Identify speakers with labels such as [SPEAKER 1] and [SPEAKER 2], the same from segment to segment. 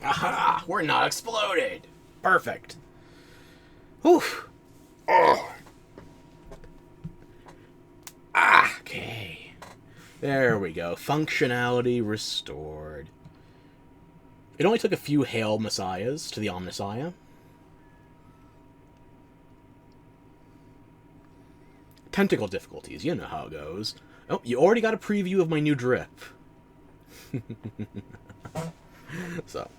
[SPEAKER 1] Aha! We're not exploded! Perfect. Whew. Oh. Okay. There we go. Functionality restored. It only took a few Hail Messiahs to the Omnissiah. Tentacle difficulties, you know how it goes. Oh, you already got a preview of my new drip. So,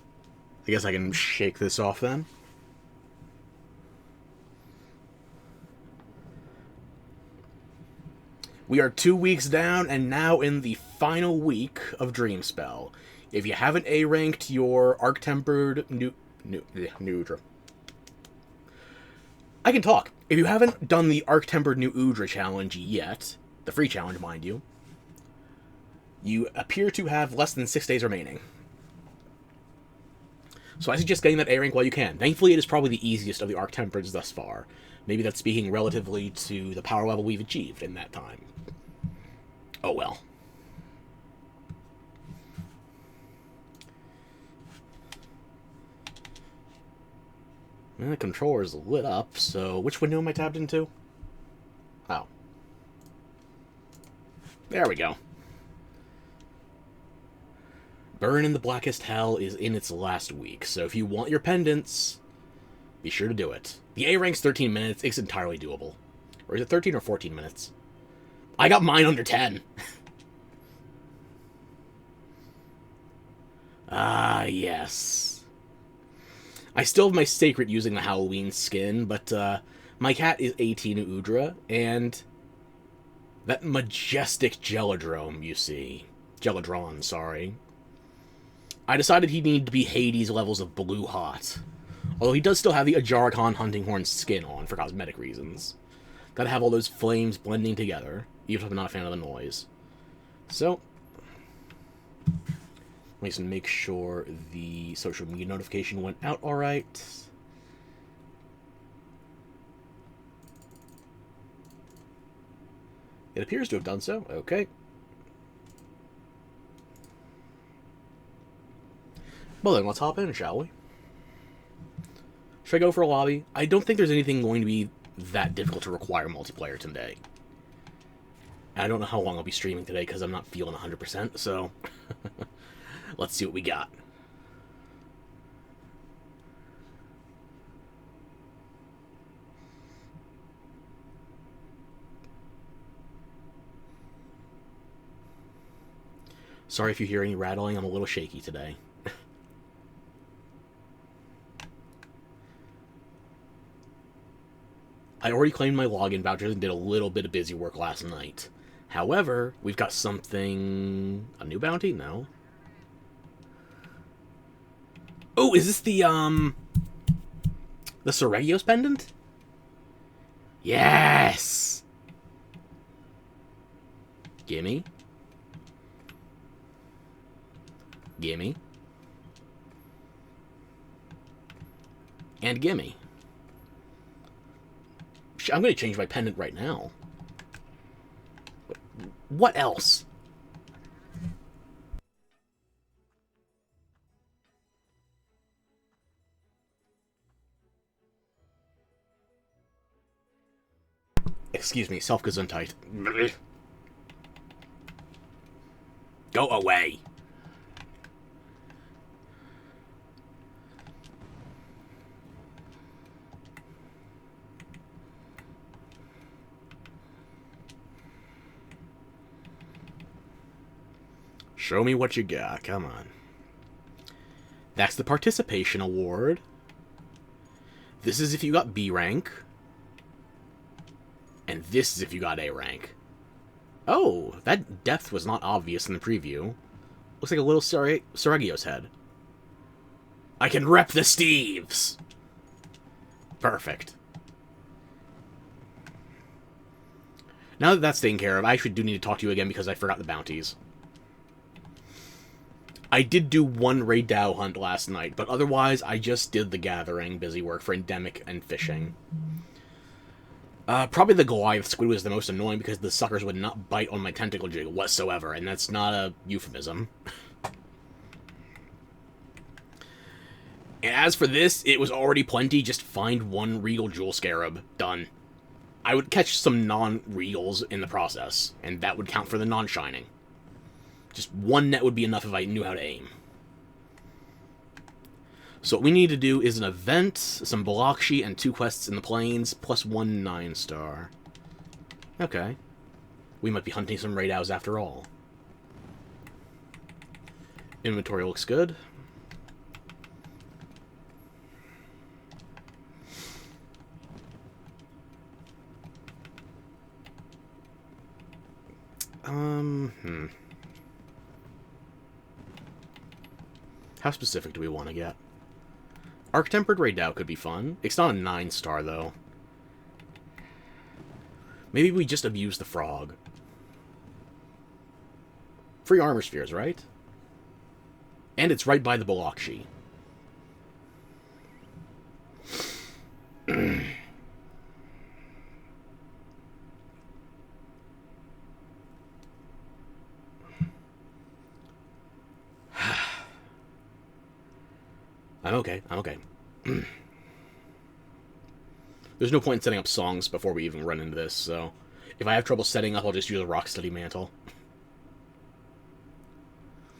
[SPEAKER 1] I guess I can shake this off then. We are 2 weeks down and now in the final week of Dreamspell. If you haven't A-ranked your Arc-Tempered New Udra. I can talk. If you haven't done the Arc-Tempered New Udra challenge yet, the free challenge, mind you, you appear to have less than 6 days remaining. So I suggest getting that A rank while you can. Thankfully, it is probably the easiest of the Arc-Tempereds thus far. Maybe that's speaking relatively to the power level we've achieved in that time. Oh well. And the controller is lit up, so which window am I tabbed into? Oh. There we go. Burn in the Blackest Hell is in its last week, so if you want your pendants, be sure to do it. The A rank's 13 minutes, it's entirely doable. Or is it 13 or 14 minutes? I got mine under 10. Ah, yes. I still have my Sacred using the Halloween skin, but my cat is 18 Udra, and that majestic Gelladrome, you see. Gelladron, sorry. I decided he needed to be Hades levels of blue hot. Although he does still have the Ajarikon Hunting Horn skin on for cosmetic reasons. Gotta have all those flames blending together, even if I'm not a fan of the noise. So, let me just make sure the social media notification went out alright. It appears to have done so. Okay. Well then, let's hop in, shall we? Should I go for a lobby? I don't think there's anything going to be that difficult to require multiplayer today. I don't know how long I'll be streaming today because I'm not feeling 100%, so let's see what we got. Sorry if you hear any rattling, I'm a little shaky today. I already claimed my login vouchers and did a little bit of busy work last night. However, we've got something... A new bounty? No. Oh, is this the Seregios pendant? Yes! Gimme. Gimme. And gimme. I'm going to change my pendant right now. What else? Excuse me, Self-Gesundheit. Go away. Show me what you got. Come on. That's the participation award. This is if you got B rank. And this is if you got A rank. Oh, that depth was not obvious in the preview. Looks like a little Seregios head. I can rep the Steves! Perfect. Now that that's taken care of, I actually do need to talk to you again because I forgot the bounties. I did do one Raid Dow hunt last night, but otherwise I just did the gathering, busy work for endemic and fishing. Probably the Goliath squid was the most annoying because the suckers would not bite on my tentacle jig whatsoever, and that's not a euphemism. And as for this, it was already plenty. Just find one Regal Jewel Scarab. Done. I would catch some non-Regals in the process, and that would count for the non-shining. Just one net would be enough if I knew how to aim. So what we need to do is an event, some Balakshi, and 2 quests in the plains, plus 1 9-star. Okay. We might be hunting some raid owls after all. Inventory looks good. How specific do we want to get? Arc-Tempered Raid Owl could be fun. It's not a 9-star, though. Maybe we just abuse the frog. Free armor spheres, right? And it's right by the Balakshi. I'm okay. I'm okay. There's no point in setting up songs before we even run into this, so if I have trouble setting up, I'll just use a Rocksteady mantle.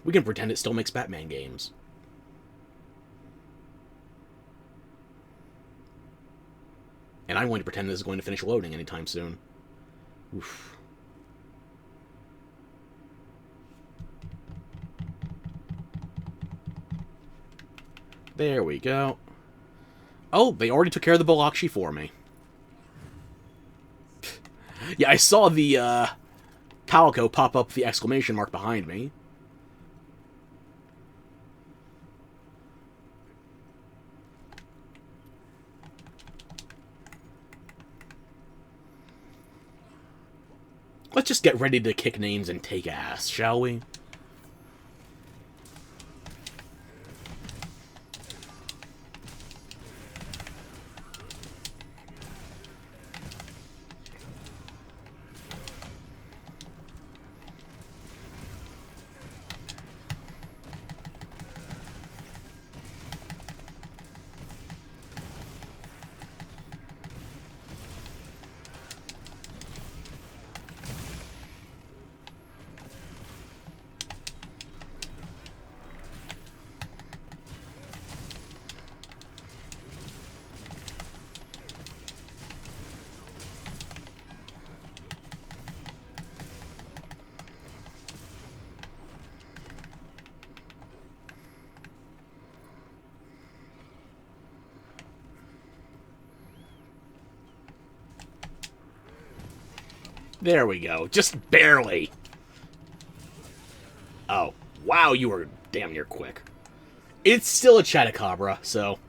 [SPEAKER 1] We can pretend it still makes Batman games. And I'm going to pretend this is going to finish loading anytime soon. Oof. There we go. Oh, they already took care of the Balakshi for me. Yeah, I saw the Calico pop up the exclamation mark behind me. Let's just get ready to kick names and take ass, shall we? There we go. Just barely. Oh. Wow, you were damn near quick. It's still a Chatacabra, so...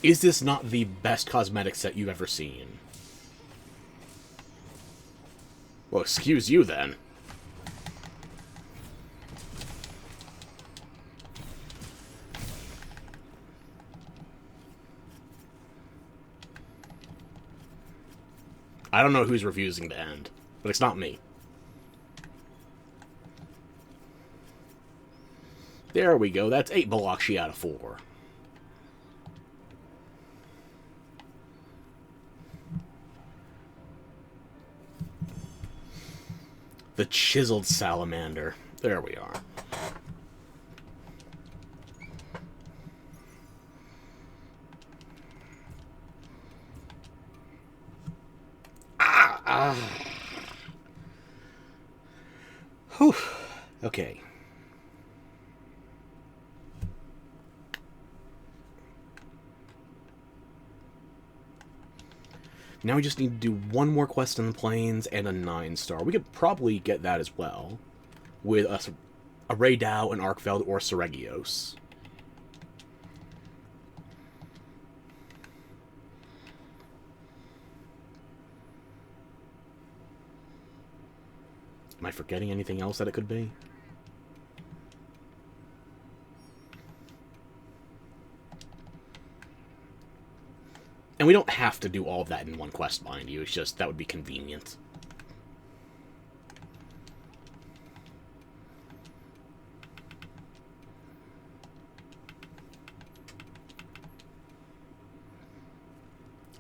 [SPEAKER 1] Is this not the best cosmetic set you've ever seen? Well, excuse you, then. I don't know who's refusing to end, but it's not me. There we go. That's 8 Balakshi out of 4. The Chiseled Salamander. There we are. Whew. Okay. Now we just need to do one more quest in the plains and a 9-star. We could probably get that as well with a Raydao, an Arkfeld, or Seregios. Am I forgetting anything else that it could be? And we don't have to do all of that in one quest, mind you. It's just, that would be convenient.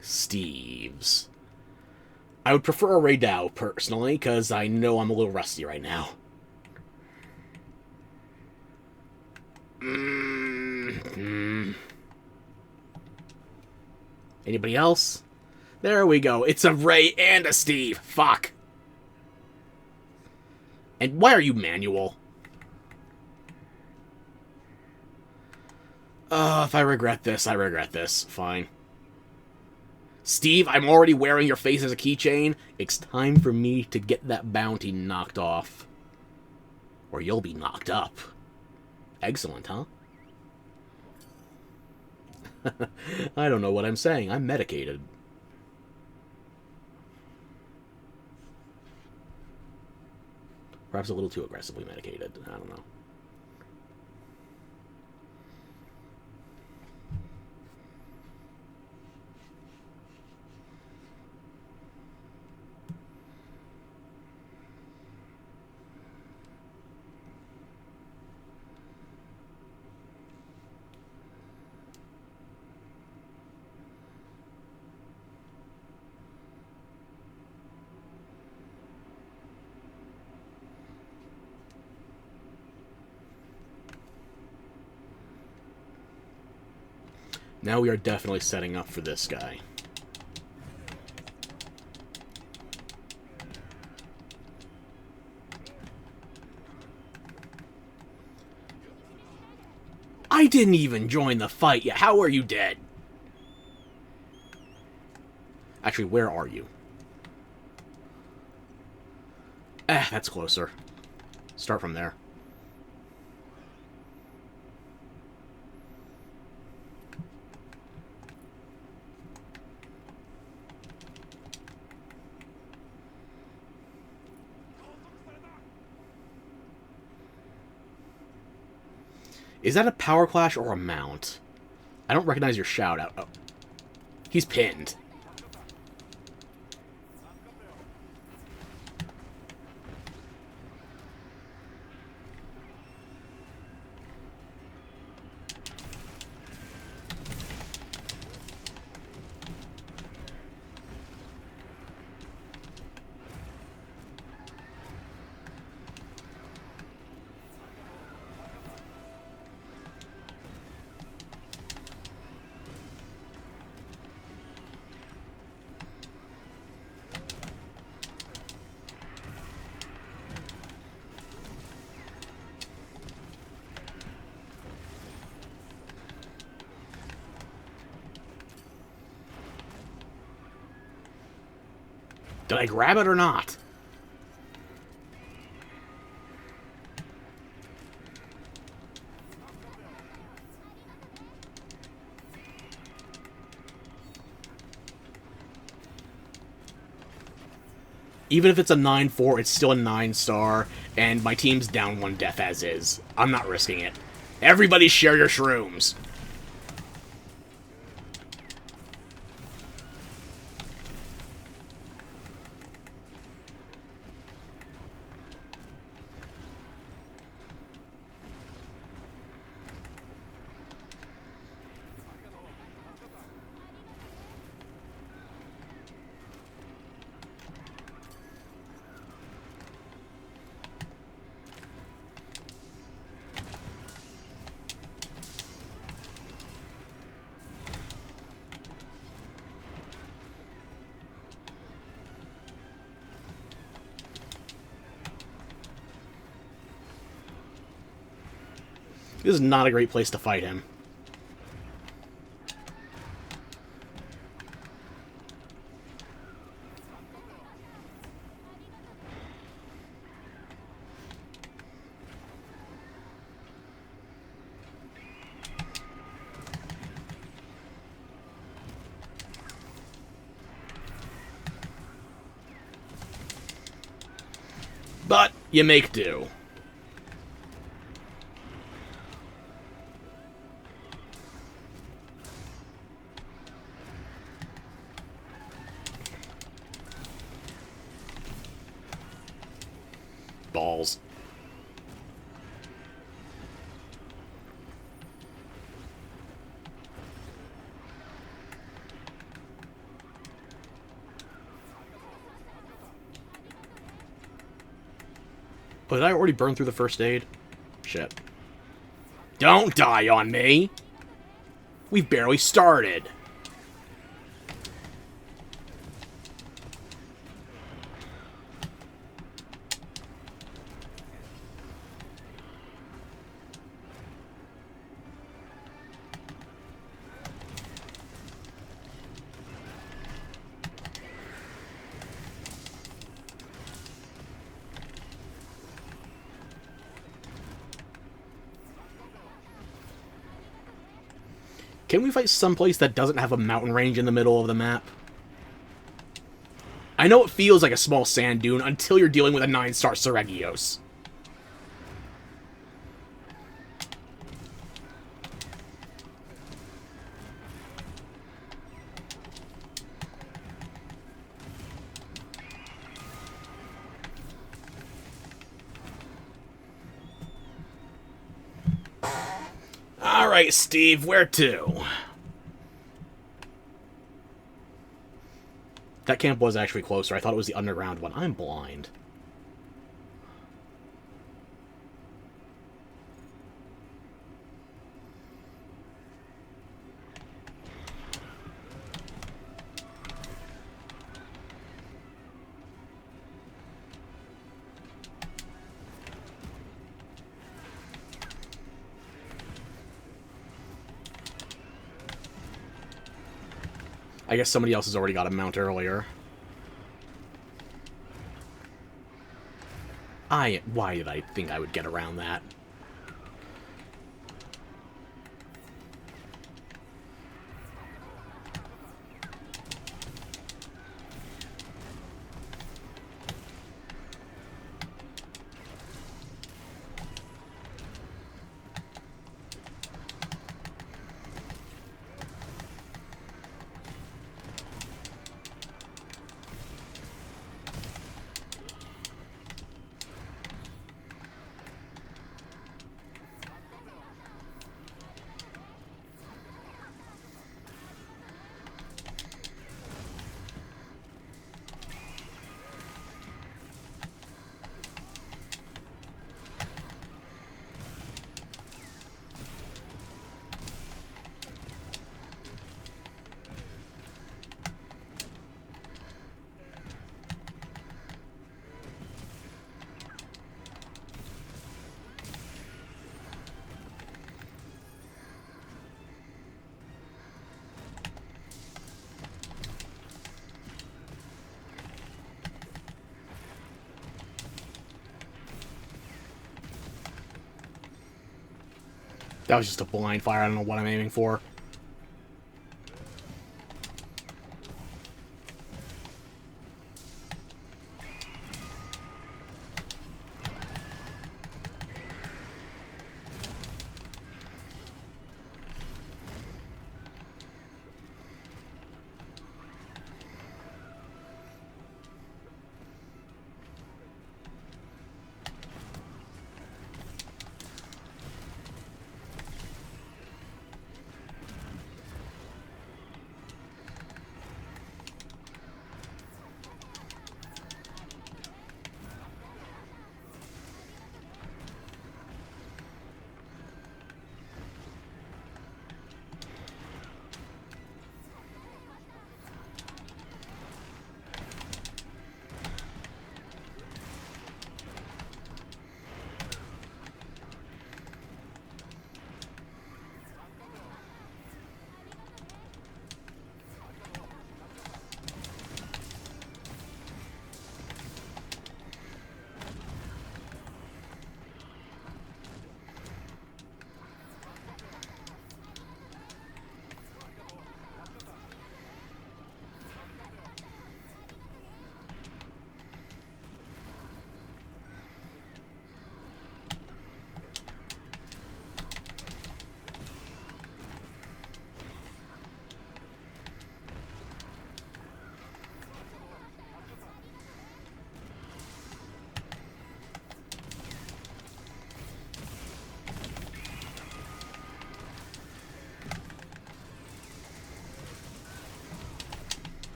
[SPEAKER 1] Steve's. I would prefer a Raydao, personally, because I know I'm a little rusty right now. Anybody else? There we go. It's a Ray and a Steve. Fuck. And why are you manual? If I regret this, I regret this. Fine. Steve, I'm already wearing your face as a keychain. It's time for me to get that bounty knocked off. Or you'll be knocked up. Excellent, huh? I don't know what I'm saying. I'm medicated. Perhaps a little too aggressively medicated. I don't know. Now we are definitely setting up for this guy. I didn't even join the fight yet. How are you dead? Actually, where are you? That's closer. Start from there. Is that a power clash or a mount? I don't recognize your shout out. Oh. He's pinned. Did I grab it or not? Even if it's a 9-4, it's still a 9-star, and my team's down 1 death as is. I'm not risking it. Everybody share your shrooms. This is not a great place to fight him. But You make do. Balls. Oh, did I already burn through the first aid? Shit. Don't die on me! We've barely started. Can we fight someplace that doesn't have a mountain range in the middle of the map? I know it feels like a small sand dune until you're dealing with a 9-star Seregios. Alright, Steve, where to? That camp was actually closer. I thought it was the underground one. I'm blind. I guess somebody else has already got a mount earlier. Why did I think I would get around that? That was just a blind fire. I don't know what I'm aiming for.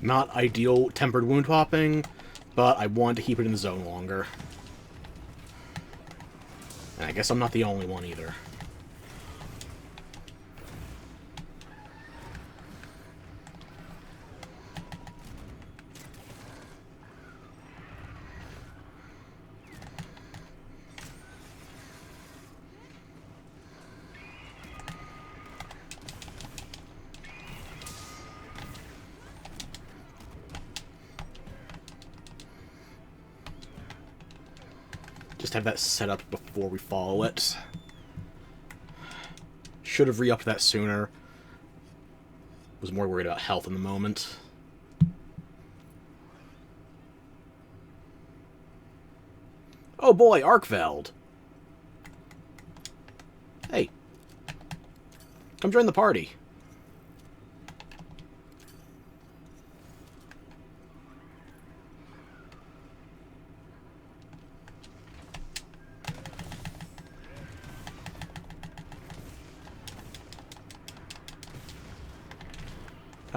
[SPEAKER 1] Not ideal tempered wound popping, but I wanted to keep it in the zone longer. And I guess I'm not the only one either. Just have that set up before we follow it. Should have re-upped that sooner. Was more worried about health in the moment. Oh boy, Arkveld! Hey. Come join the party.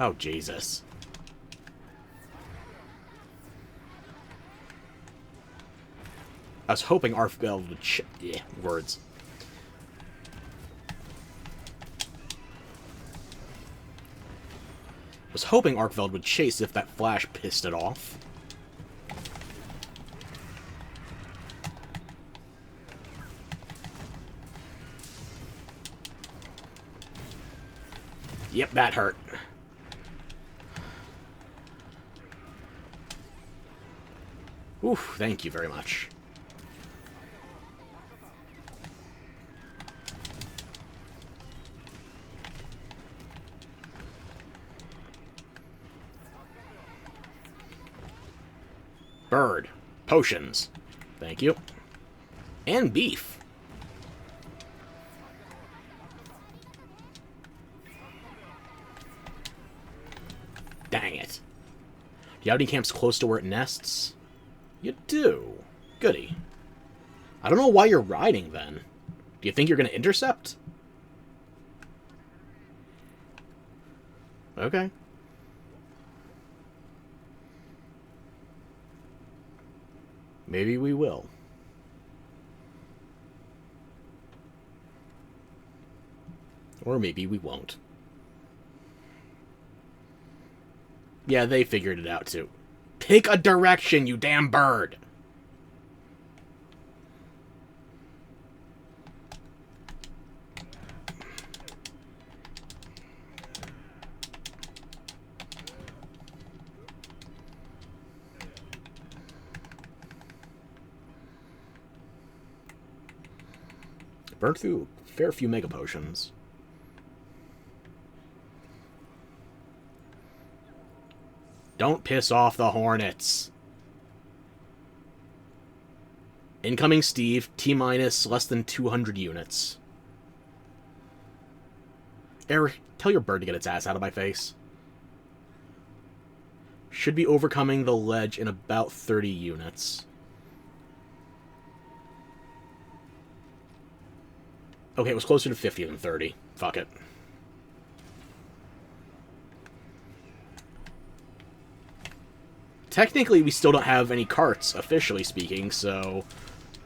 [SPEAKER 1] Oh, Jesus. I was hoping Arkveld would words. I was hoping Arkveld would chase if that flash pissed it off. Yep, that hurt. Oof, thank you very much. Bird. Potions. Thank you. And beef. Dang it. Do you have any camps close to where it nests? You do. Goody. I don't know why you're riding, then. Do you think you're going to intercept? Okay. Maybe we will. Or maybe we won't. Yeah, they figured it out, too. Pick a direction, you damn bird! Burned through a fair few Mega Potions. Don't piss off the Hornets. Incoming Steve, T-minus less than 200 units. Eric, tell your bird to get its ass out of my face. Should be overcoming the ledge in about 30 units. Okay, it was closer to 50 than 30. Fuck it. Technically, we still don't have any carts, officially speaking, so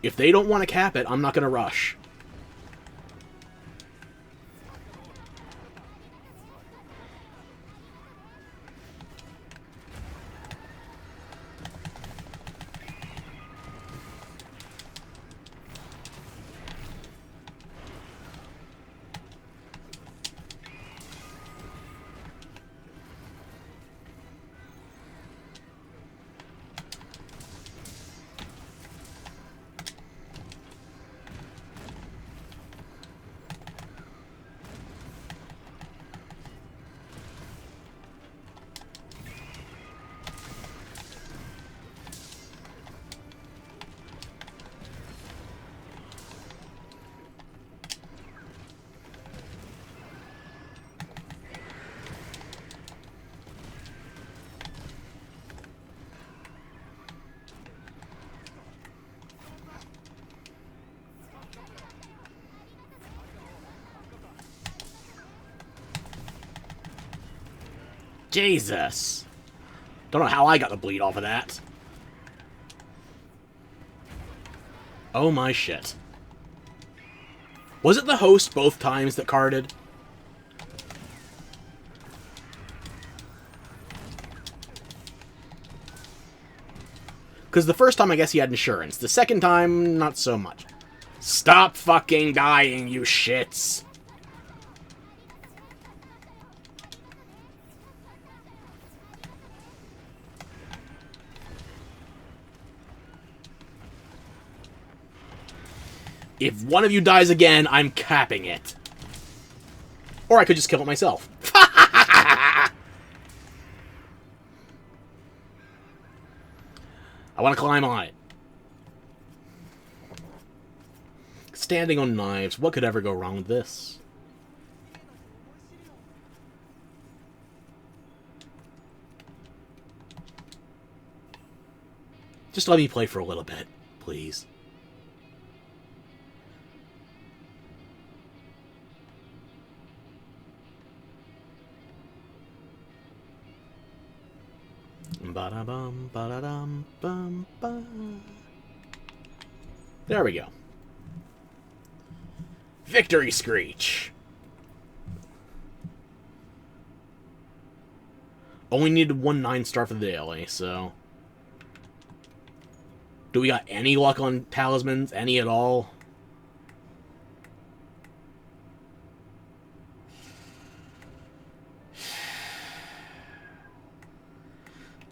[SPEAKER 1] if they don't want to cap it, I'm not going to rush. Jesus. Don't know how I got the bleed off of that. Oh my shit. Was it the host both times that carded? Because the first time, I guess he had insurance. The second time, not so much. Stop fucking dying, you shits! If one of you dies again, I'm capping it. Or I could just kill it myself. I want to climb on it. Standing on knives. What could ever go wrong with this? Just let me play for a little bit, please. Ba-da-bum, ba-da-dum, bum, ba. There we go. Victory Screech. Only needed 1 9-star for the daily, so... Do we got any luck on talismans? Any at all?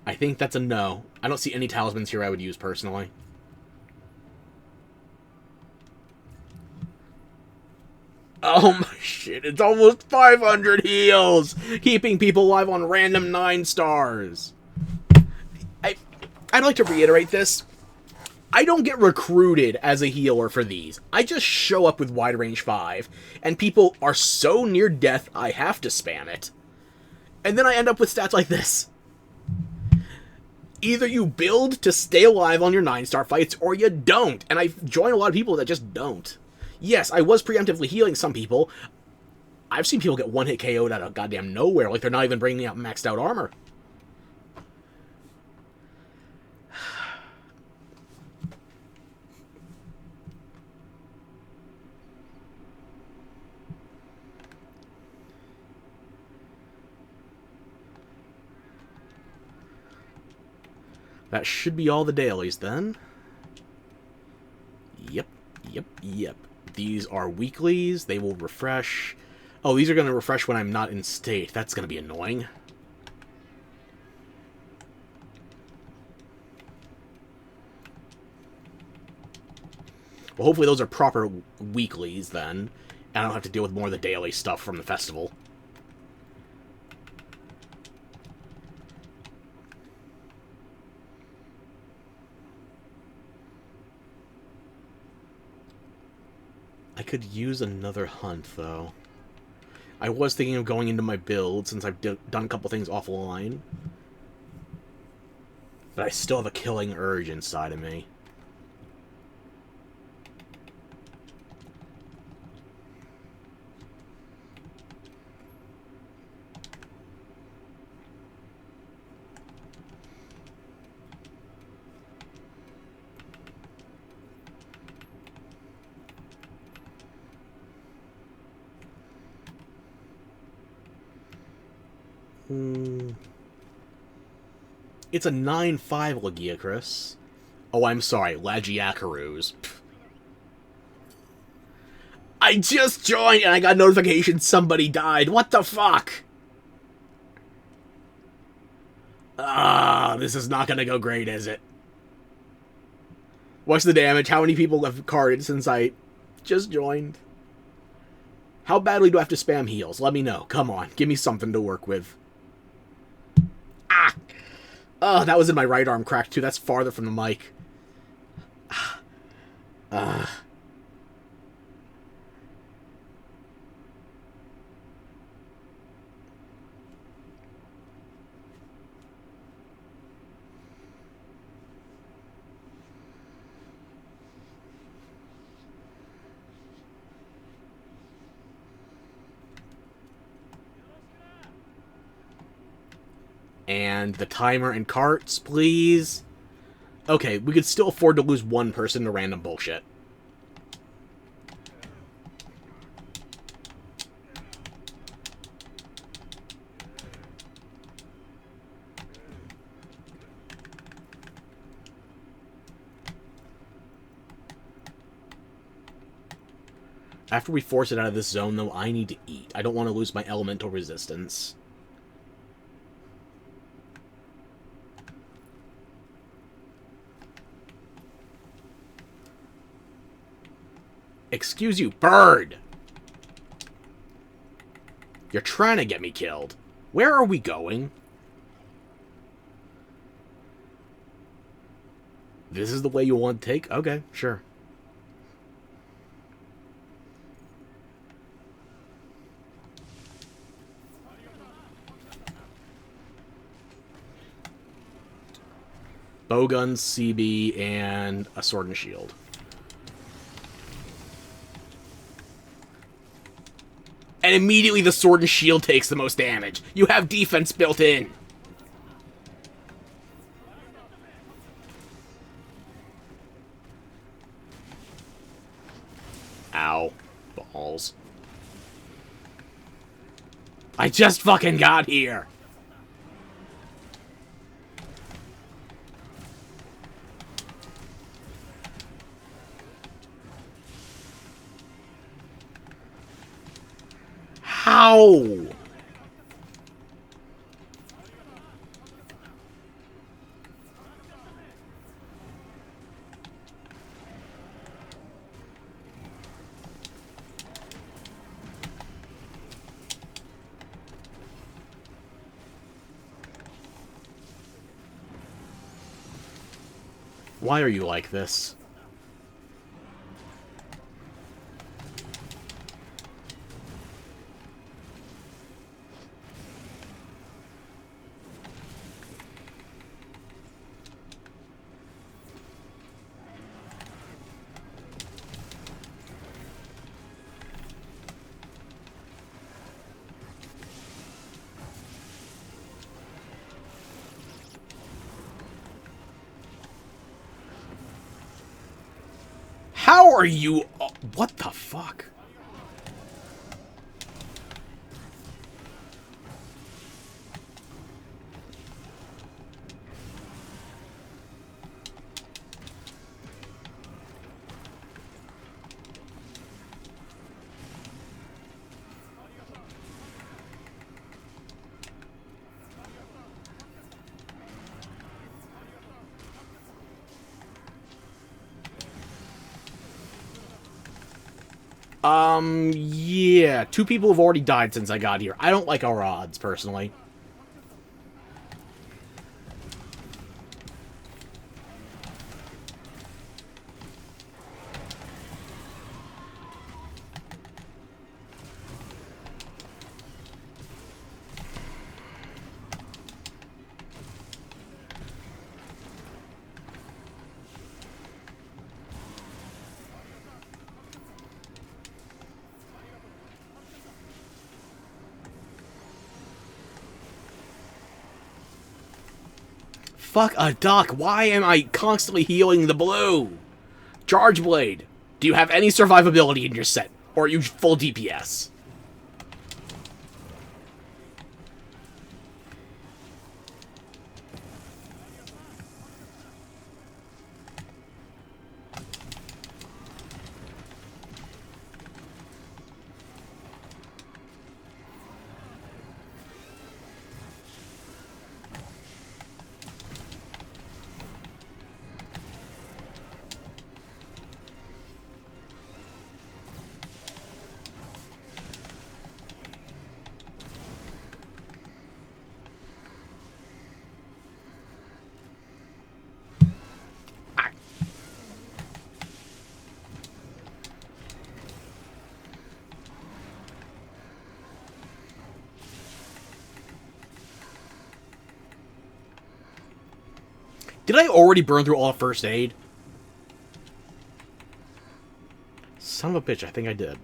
[SPEAKER 1] I think that's a no. I don't see any talismans here I would use personally. Oh my shit, it's almost 500 heals! Keeping people alive on random 9 stars. I'd like to reiterate this. I don't get recruited as a healer for these. I just show up with Wide Range 5, and people are so near death I have to spam it. And then I end up with stats like this. Either you build to stay alive on your 9-star fights, or you don't. And I've joined a lot of people that just don't. Yes, I was preemptively healing some people. I've seen people get one-hit KO'd out of goddamn nowhere, like they're not even bringing out maxed out armor. That should be all the dailies, then. Yep, yep, yep. These are weeklies. They will refresh. Oh, these are going to refresh when I'm not in state. That's going to be annoying. Well, hopefully those are proper weeklies, then. And I don't have to deal with more of the daily stuff from the festival. I could use another hunt, though. I was thinking of going into my build, since I've done a couple things offline. But I still have a killing urge inside of me. It's a 9-5 Lagiacrus. Oh, I'm sorry, Lagiacarus. I just joined and I got notification somebody died. What the fuck? Ah, this is not gonna go great, is it? What's the damage? How many people have carded since I just joined? How badly do I have to spam heals? Let me know. Come on, give me something to work with. Ah! Oh, that was in my right arm crack, too. That's farther from the mic. And the timer and carts, please. Okay, we could still afford to lose one person to random bullshit. After we force it out of this zone, though, I need to eat. I don't want to lose my elemental resistance. Excuse you, bird! You're trying to get me killed. Where are we going? This is the way you want to take? Okay, sure. Bowgun, CB, and a sword and shield. And immediately the sword and shield takes the most damage. You have defense built in. Ow. Balls. I just fucking got here. How? Why are you like this? How are you... What the fuck? Yeah. 2 people have already died since I got here. I don't like our odds, personally. Fuck a duck. Why am I constantly healing the blue? Charge Blade. Do you have any survivability in your set? Or are you full DPS? Did I already burn through all first aid? Son of a bitch, I think I did.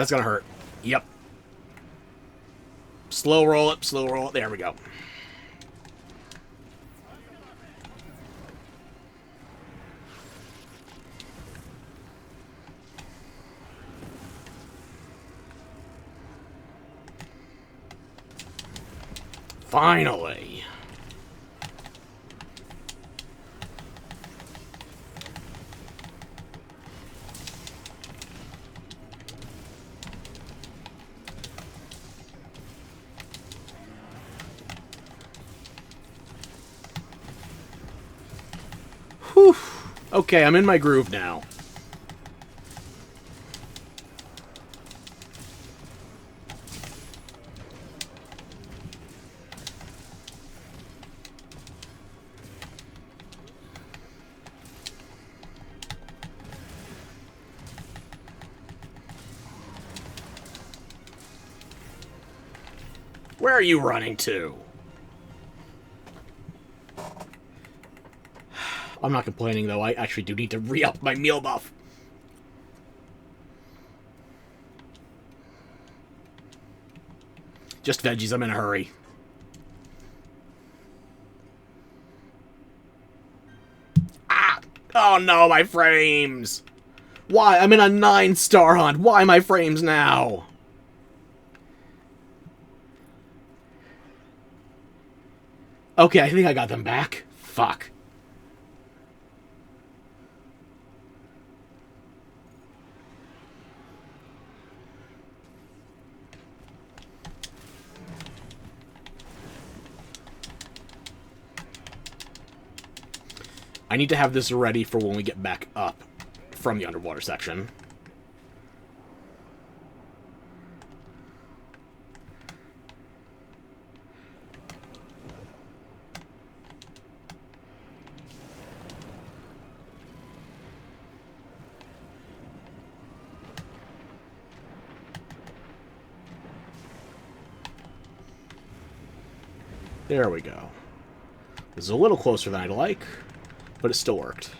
[SPEAKER 1] That's gonna hurt. Yep. Slow roll it, slow roll it. There we go. Finally. Whew. Okay, I'm in my groove now. Where are you running to? I'm not complaining, though. I actually do need to re-up my meal buff. Just veggies. I'm in a hurry. Ah! Oh, no, my frames! Why? I'm in a 9-star hunt. Why my frames now? Okay, I think I got them back. Fuck. I need to have this ready for when we get back up from the underwater section. There we go. This is a little closer than I'd like, but it still worked.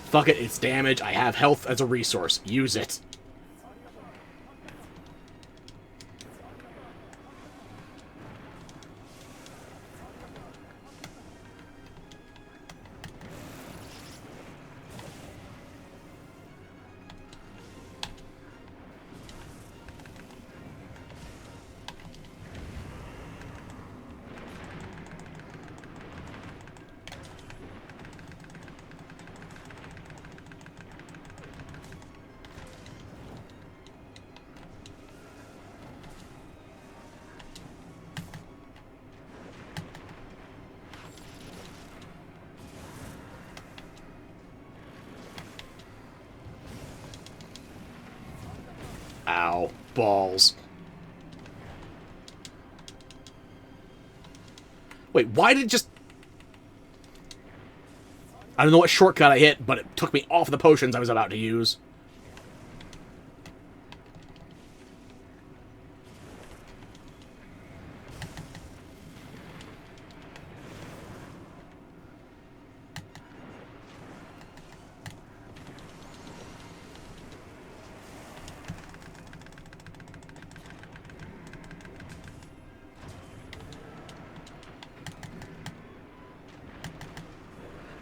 [SPEAKER 1] Fuck it, it's damage. I have health as a resource. Use it. Ow. Balls. Wait, why did it just... I don't know what shortcut I hit, but it took me off the potions I was about to use.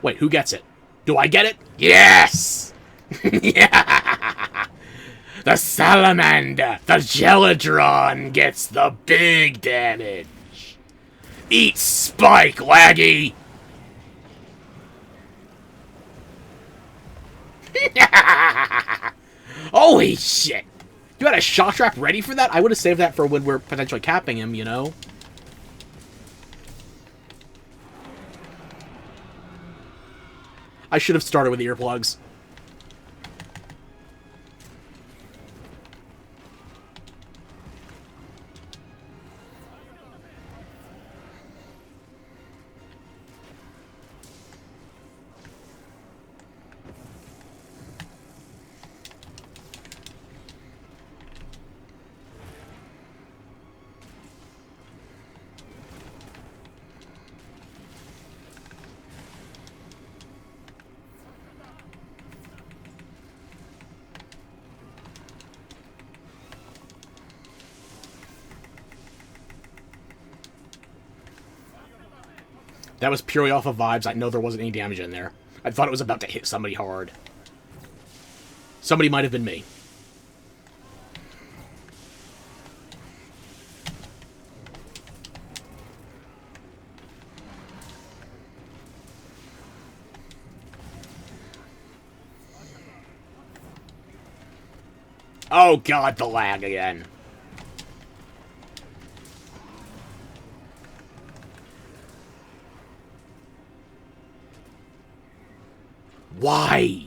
[SPEAKER 1] Wait, who gets it? Do I get it? Yes! Yeah! The Salamander, the Geladron, gets the big damage. Eat Spike, laggy! Holy shit! You had a shock trap ready for that? I would have saved that for when we're potentially capping him, you know? I should have started with earplugs. That was purely off of vibes. I know there wasn't any damage in there. I thought it was about to hit somebody hard. Somebody might have been me. Oh god, the lag again. Why?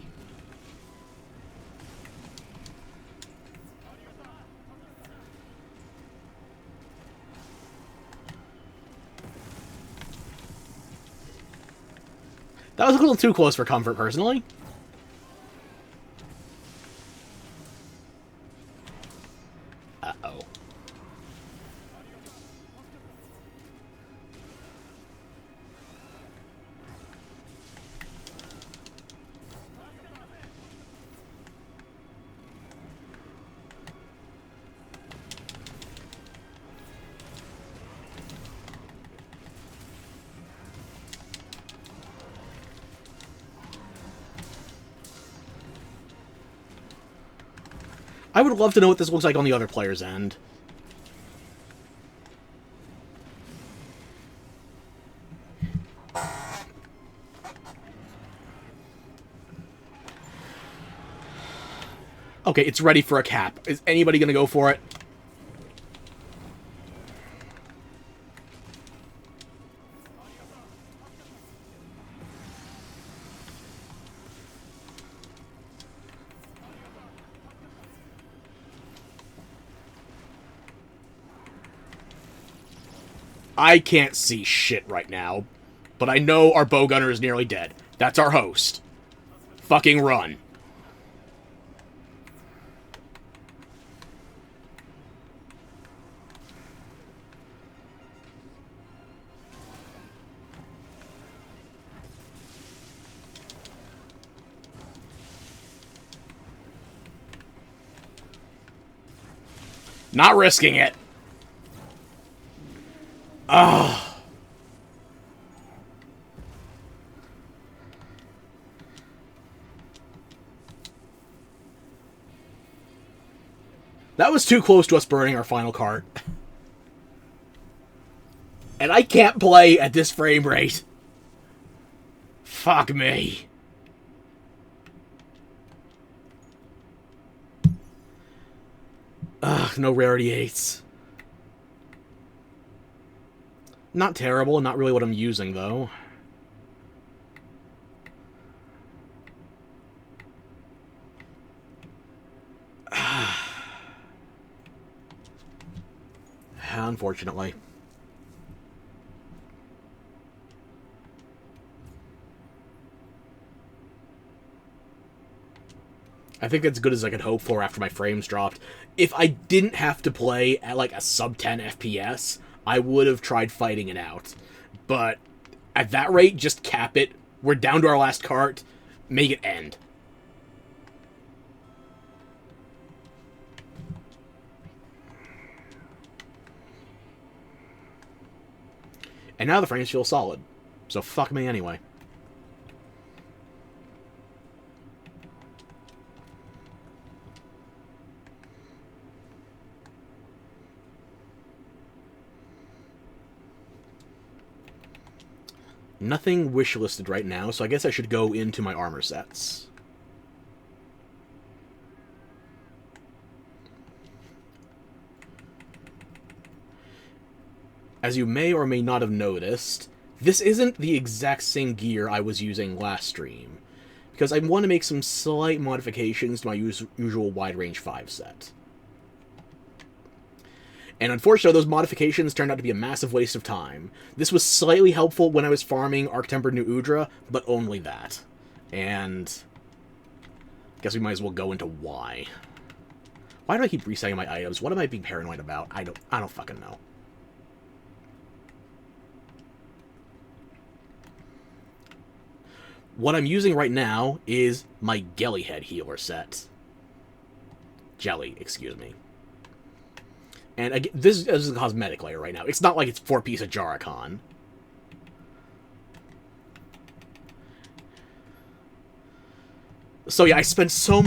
[SPEAKER 1] That was a little too close for comfort, personally. Uh-oh. I would love to know what this looks like on the other player's end. Okay, it's ready for a cap. Is anybody gonna go for it? I can't see shit right now, but I know our bow gunner is nearly dead. That's our host. Fucking run. Not risking it. Ugh. That was too close to us burning our final card. And I can't play at this frame rate. Fuck me. Ugh, no rarity 8s. Not terrible, not really what I'm using, though. Unfortunately. I think that's as good as I could hope for after my frames dropped. If I didn't have to play at like a sub 10 FPS, I would have tried fighting it out. But at that rate, just cap it. We're down to our last cart. Make it end. And now the frames feel solid. So fuck me anyway. Nothing wish-listed right now, so I guess I should go into my armor sets. As you may or may not have noticed, this isn't the exact same gear I was using last stream, because I want to make some slight modifications to my usual wide range 5 set. And unfortunately, those modifications turned out to be a massive waste of time. This was slightly helpful when I was farming Arc-Tempered New Udra, but only that. And I guess we might as well go into why. Why do I keep resetting my items? What am I being paranoid about? I don't fucking know. What I'm using right now is my Jellyhead healer set. Jelly, excuse me. And again, this is a cosmetic layer right now. It's not like it's 4-piece of Jarrakan. So yeah, I spent so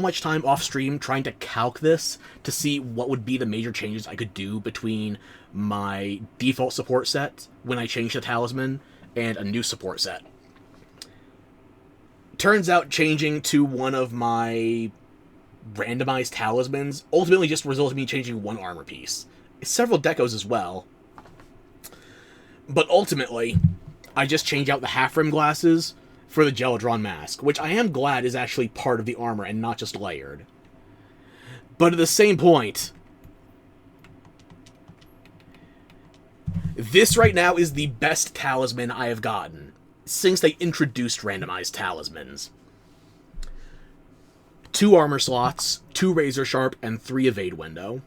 [SPEAKER 1] much time off stream trying to calc this to see what would be the major changes I could do between my default support set when I changed the talisman and a new support set. Turns out changing to one of my randomized talismans ultimately just resulted in me changing one armor piece. Several decos as well. But ultimately, I just change out the half-rim glasses for the Geladron mask, which I am glad is actually part of the armor and not just layered. But at the same point, this right now is the best talisman I have gotten since they introduced randomized talismans. 2 armor slots, 2 razor sharp, and 3 evade window.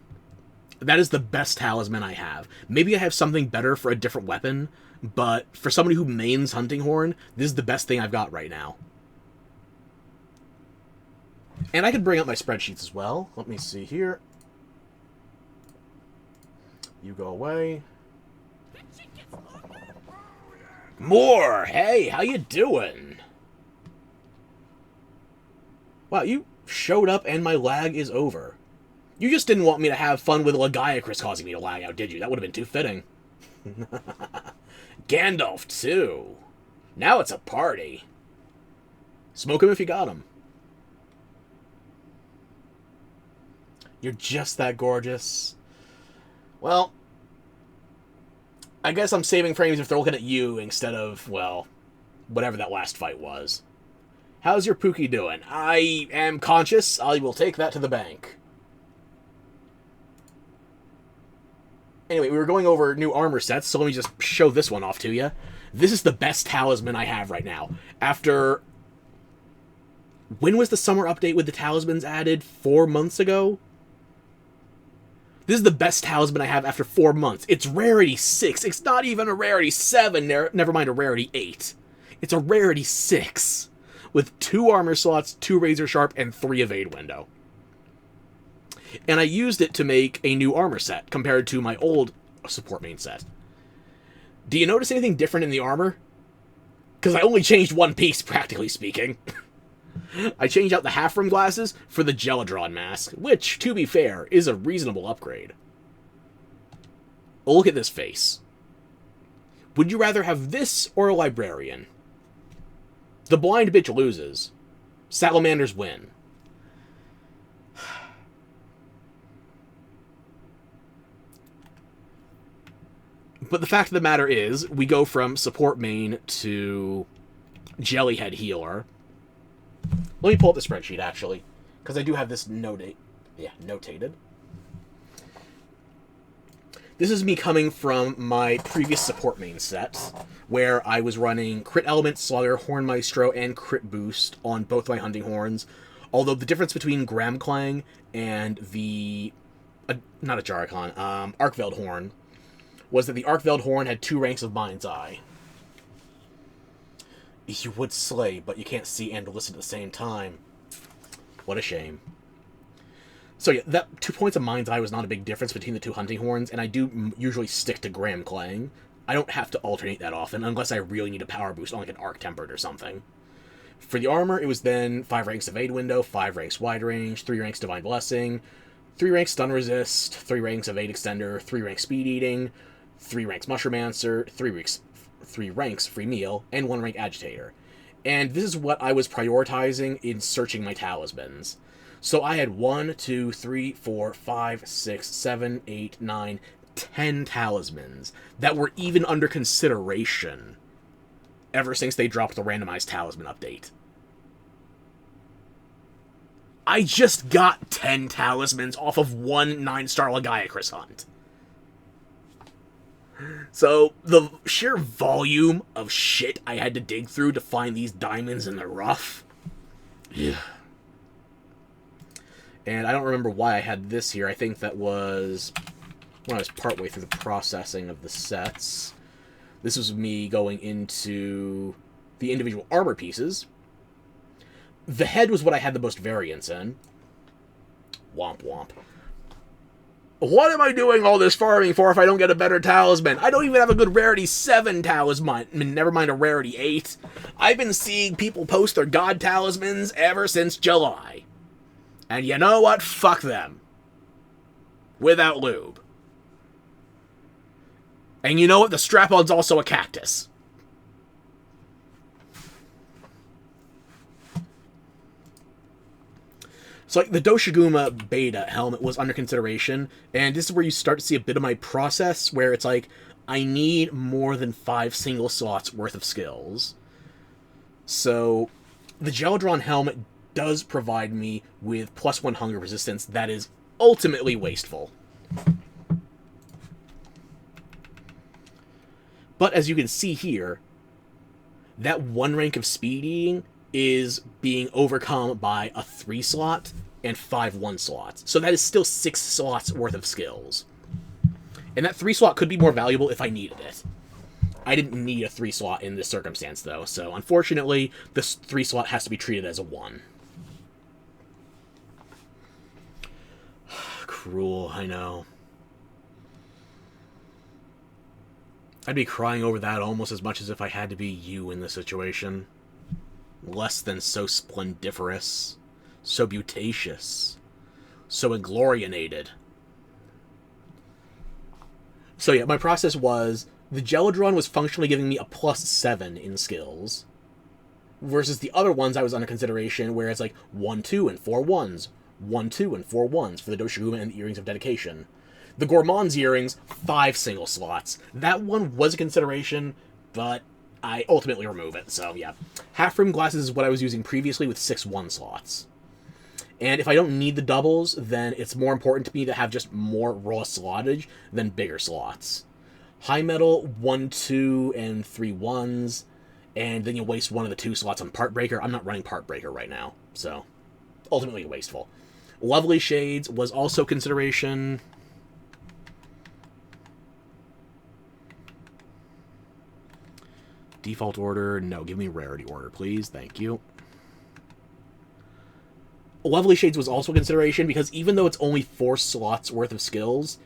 [SPEAKER 1] That is the best talisman I have. Maybe I have something better for a different weapon, but for somebody who mains Hunting Horn, this is the best thing I've got right now. And I can bring up my spreadsheets as well. Let me see here. You go away. More! Hey, how you doing? Wow, you showed up and my lag is over. You just didn't want me to have fun with Lagiacrus causing me to lag out, did you? That would have been too fitting. Gandalf, too. Now it's a party. Smoke him if you got him. You're just that gorgeous. Well, I guess I'm saving frames if they're looking at you instead of, well, whatever that last fight was. How's your Pookie doing? I am conscious. I will take that to the bank. Anyway, we were going over new armor sets, so let me just show this one off to you. This is the best talisman I have right now. After... When was the summer update with the talismans added? 4 months ago? This is the best talisman I have after 4 months. It's rarity 6. It's not even a rarity 7, never mind a rarity 8. It's a rarity 6. With 2 armor slots, 2 razor sharp, and 3 evade window. And I used it to make a new armor set compared to my old support main set. Do you notice anything different in the armor? Because I only changed one piece, practically speaking. I changed out the half-rim glasses for the Geladron mask, which, to be fair, is a reasonable upgrade. Oh, look at this face. Would you rather have this or a librarian? The blind bitch loses. Salamanders win. But the fact of the matter is, we go from support main to Jellyhead healer. Let me pull up the spreadsheet, actually, because I do have this notated. This is me coming from my previous support main set, where I was running Crit Element, Slugger, Horn Maestro, and Crit Boost on both my Hunting Horns. Although the difference between Gramclang and the... not a Jarikon, Arkveld Horn, was that the Arkveld Horn had 2 ranks of Mind's Eye. You would slay, but you can't see and listen at the same time. What a shame. So yeah, that 2 points of Mind's Eye was not a big difference between the 2 Hunting Horns, and I do usually stick to Gramclang. I don't have to alternate that often, unless I really need a power boost on like an Arc Tempered or something. For the armor, it was then 5 ranks Evade Window, 5 ranks Wide Range, 3 ranks Divine Blessing, 3 ranks Stun Resist, 3 ranks Evade Extender, 3 ranks Speed Eating, 3 ranks Mushroom Answer, 3 ranks Free Meal, and 1 rank Agitator. And this is what I was prioritizing in searching my talismans. So I had 1, 2, 3, 4, 5, 6, 7, 8, 9, 10 talismans that were even under consideration ever since they dropped the randomized talisman update. I just got 10 talismans off of 1 9-star Lagiacrus hunt. So, the sheer volume of shit I had to dig through to find these diamonds in the rough. Yeah. And I don't remember why I had this here. I think that was when I was partway through the processing of the sets. This was me going into the individual armor pieces. The head was what I had the most variance in. Womp womp. What am I doing all this farming for if I don't get a better talisman? I don't even have a good rarity 7 talisman, never mind a rarity 8. I've been seeing people post their god talismans ever since July. And you know what? Fuck them. Without lube. And you know what? The strap-on's also a cactus. So, like, the Doshiguma beta helmet was under consideration, and this is where you start to see a bit of my process, where it's like, I need more than 5 single slots worth of skills. So, the Geldron helmet does provide me with +1 hunger resistance that is ultimately wasteful. But as you can see here, that 1 rank of speed eating is being overcome by a 3 slot and 5 1 slots. So that is still 6 slots worth of skills. And that 3 slot could be more valuable if I needed it. I didn't need a 3 slot in this circumstance, though, so unfortunately, this 3 slot has to be treated as a 1. Cruel, I know. I'd be crying over that almost as much as if I had to be you in this situation. Less than so splendiferous, so butacious, so inglorionated. So yeah, my process was, the Geldron was functionally giving me a +7 in skills, versus the other ones I was under consideration, where it's like 1, 2, and 4 1s, 1, 2, and 4 1s for the Doshiguma and the Earrings of Dedication. The Gourmand's Earrings, 5 single slots. That one was a consideration, but I ultimately remove it, so yeah. Half-rim glasses is what I was using previously with 6 1 slots. And if I don't need the doubles, then it's more important to me to have just more raw slottage than bigger slots. High metal, 1, 2, and 3 1s, and then you waste one of the 2 slots on Part Breaker. I'm not running Part Breaker right now, so ultimately wasteful. Lovely Shades was also consideration. Default order, no, give me rarity order, please, thank you. Lovely Shades was also a consideration, because even though it's only 4 slots worth of skills,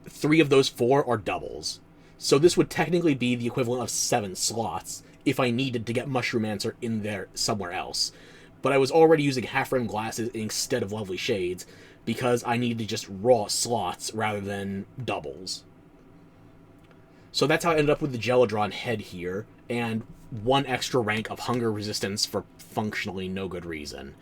[SPEAKER 1] 3 of those 4 are doubles. So this would technically be the equivalent of 7 slots, if I needed to get Mushroomancer in there somewhere else. But I was already using half-rim glasses instead of Lovely Shades, because I needed just raw slots rather than doubles. So that's how I ended up with the Geldron head here, and 1 extra rank of hunger resistance for functionally no good reason.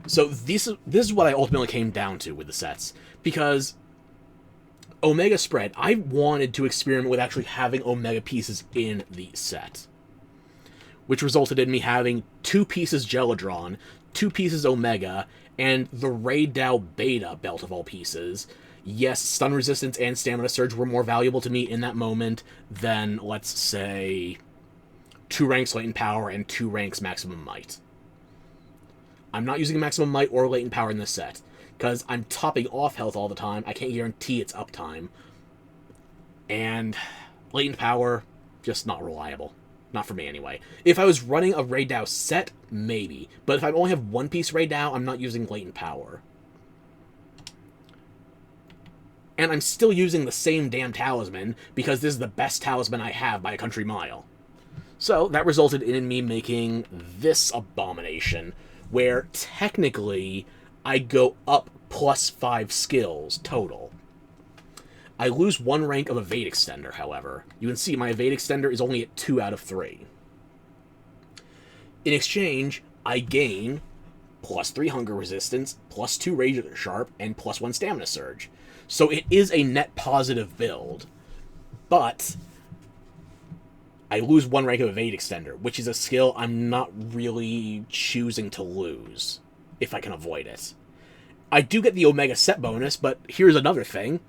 [SPEAKER 1] So this is what I ultimately came down to with the sets, because Omega Spread, I wanted to experiment with actually having Omega pieces in the set, which resulted in me having 2 pieces Geldron, 2 pieces Omega, and the Raid Dao Beta belt of all pieces. Yes, stun resistance and stamina surge were more valuable to me in that moment than, let's say, 2 ranks latent power and 2 ranks maximum might. I'm not using maximum might or latent power in this set, because I'm topping off health all the time. I can't guarantee its uptime. And latent power, just not reliable. Not for me, anyway. If I was running a Raid Dao set, maybe. But if I only have 1 piece Raid Dao, I'm not using latent power. And I'm still using the same damn talisman, because this is the best talisman I have by a country mile. So, that resulted in me making this abomination, where technically I go up +5 skills total. I lose 1 rank of Evade Extender, however. You can see my Evade Extender is only at 2 out of 3. In exchange, I gain +3 Hunger Resistance, +2 Razor Sharp, and +1 Stamina Surge. So it is a net positive build, but I lose 1 rank of Evade Extender, which is a skill I'm not really choosing to lose, if I can avoid it. I do get the Omega set bonus, but here's another thing.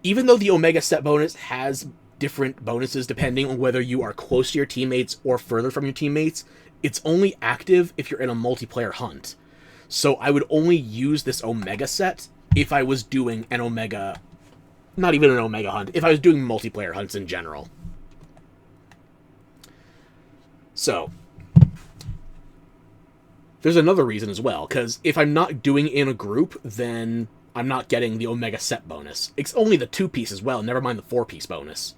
[SPEAKER 1] Even though the Omega set bonus has different bonuses depending on whether you are close to your teammates or further from your teammates, it's only active if you're in a multiplayer hunt. So I would only use this Omega set if I was doing an Omega... not even an Omega hunt, if I was doing multiplayer hunts in general. So, there's another reason as well, because if I'm not doing in a group, then I'm not getting the Omega set bonus. It's only the 2-piece as well, never mind the 4-piece bonus.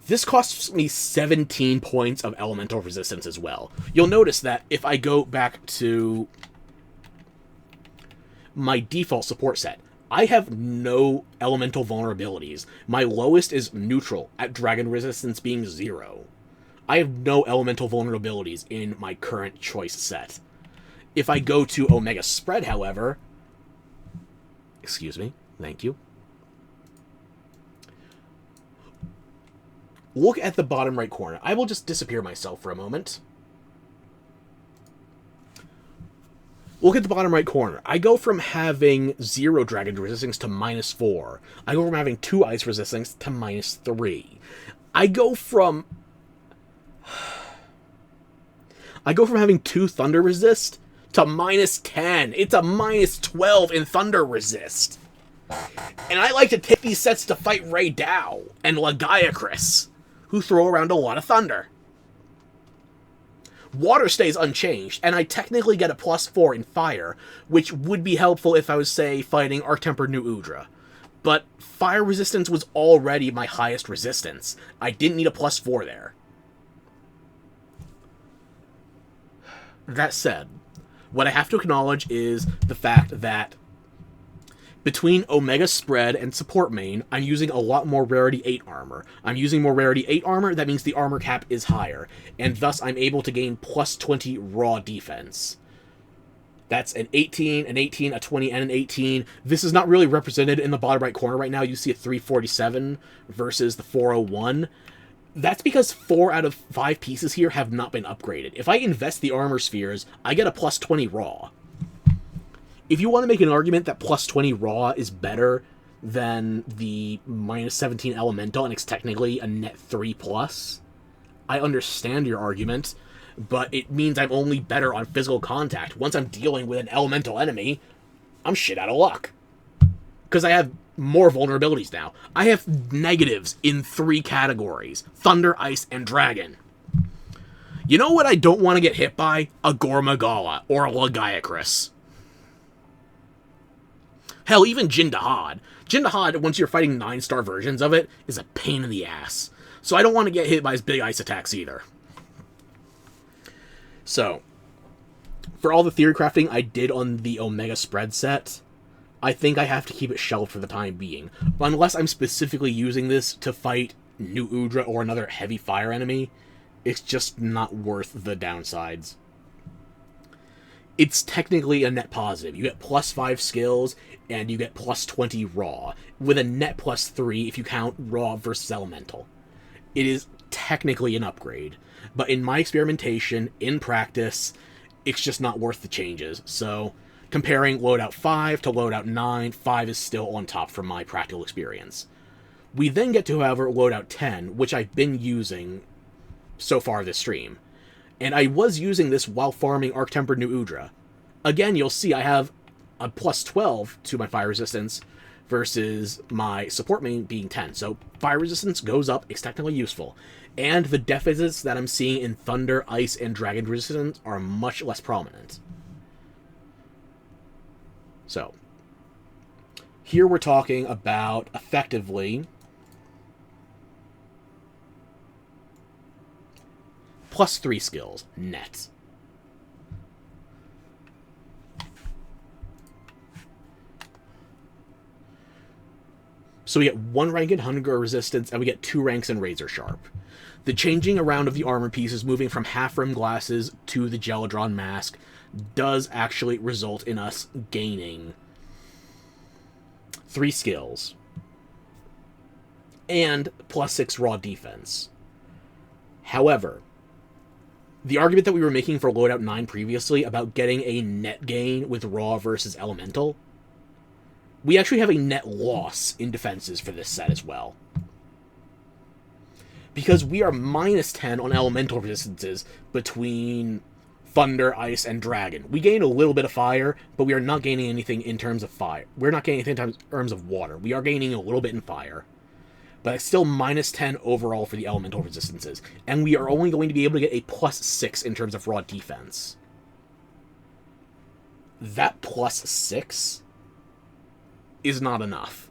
[SPEAKER 1] This costs me 17 points of elemental resistance as well. You'll notice that if I go back to my default support set, I have no elemental vulnerabilities. My lowest is neutral, at dragon resistance being 0. I have no elemental vulnerabilities in my current choice set. If I go to Omega Spread, however... Excuse me, thank you. Look at the bottom right corner. I will just disappear myself for a moment. Look at the bottom right corner. I go from having 0 dragon resistance to -4. I go from having 2 ice resistance to -3. I go from having 2 thunder resist to -10. It's a -12 in thunder resist. And I like to take these sets to fight Ray Dow and Lagiacrus, who throw around a lot of thunder. Water stays unchanged, and I technically get a +4 in fire, which would be helpful if I was, say, fighting Arch-Tempered New Udra. But fire resistance was already my highest resistance. I didn't need a +4 there. That said, what I have to acknowledge is the fact that between Omega Spread and Support Main, I'm using a lot more Rarity 8 armor. I'm using more Rarity 8 armor, that means the armor cap is higher, and thus I'm able to gain +20 raw defense. That's an 18, an 18, a 20, and an 18. This is not really represented in the bottom right corner right now. You see a 347 versus the 401. That's because 4 out of 5 pieces here have not been upgraded. If I invest the armor spheres, I get a +20 raw. If you want to make an argument that +20 raw is better than the -17 elemental and it's technically a net 3+, I understand your argument, but it means I'm only better on physical contact. Once I'm dealing with an elemental enemy, I'm shit out of luck. Because I have more vulnerabilities now. I have negatives in 3 categories: Thunder, Ice, and Dragon. You know what I don't want to get hit by? A Gormagala or a Lagiacrus. Hell, even Jindahad. Jindahad, once you're fighting 9-star versions of it, is a pain in the ass. So I don't want to get hit by his big ice attacks either. So, for all the theory crafting I did on the Omega Spread set, I think I have to keep it shelved for the time being. But unless I'm specifically using this to fight New Udra or another heavy fire enemy, it's just not worth the downsides. It's technically a net positive. You get +5 skills, and you get +20 raw, with a net +3 if you count raw versus elemental. It is technically an upgrade, but in my experimentation, in practice, it's just not worth the changes. So, comparing loadout 5 to loadout 9, 5 is still on top from my practical experience. We then get to, however, loadout 10, which I've been using so far this stream. And I was using this while farming Arch-Tempered New Udra. Again, you'll see I have a +12 to my fire resistance versus my support main being 10. So fire resistance goes up, it's technically useful. And the deficits that I'm seeing in Thunder, Ice, and Dragon resistance are much less prominent. So, here we're talking about, effectively, +3 skills, net. So we get 1 rank in Hunger Resistance, and we get 2 ranks in Razor Sharp. The changing around of the armor pieces, moving from half-rim glasses to the Geladron mask, does actually result in us gaining 3 skills and +6 raw defense. However, the argument that we were making for loadout 9 previously about getting a net gain with raw versus elemental, we actually have a net loss in defenses for this set as well. Because we are -10 on elemental resistances between Thunder, Ice, and Dragon. We gain a little bit of fire, but we are not gaining anything in terms of fire. We're not gaining anything in terms of water. We are gaining a little bit in fire. but it's still minus 10 overall for the elemental resistances. And we are only going to be able to get a plus 6 in terms of raw defense. That plus 6 is not enough.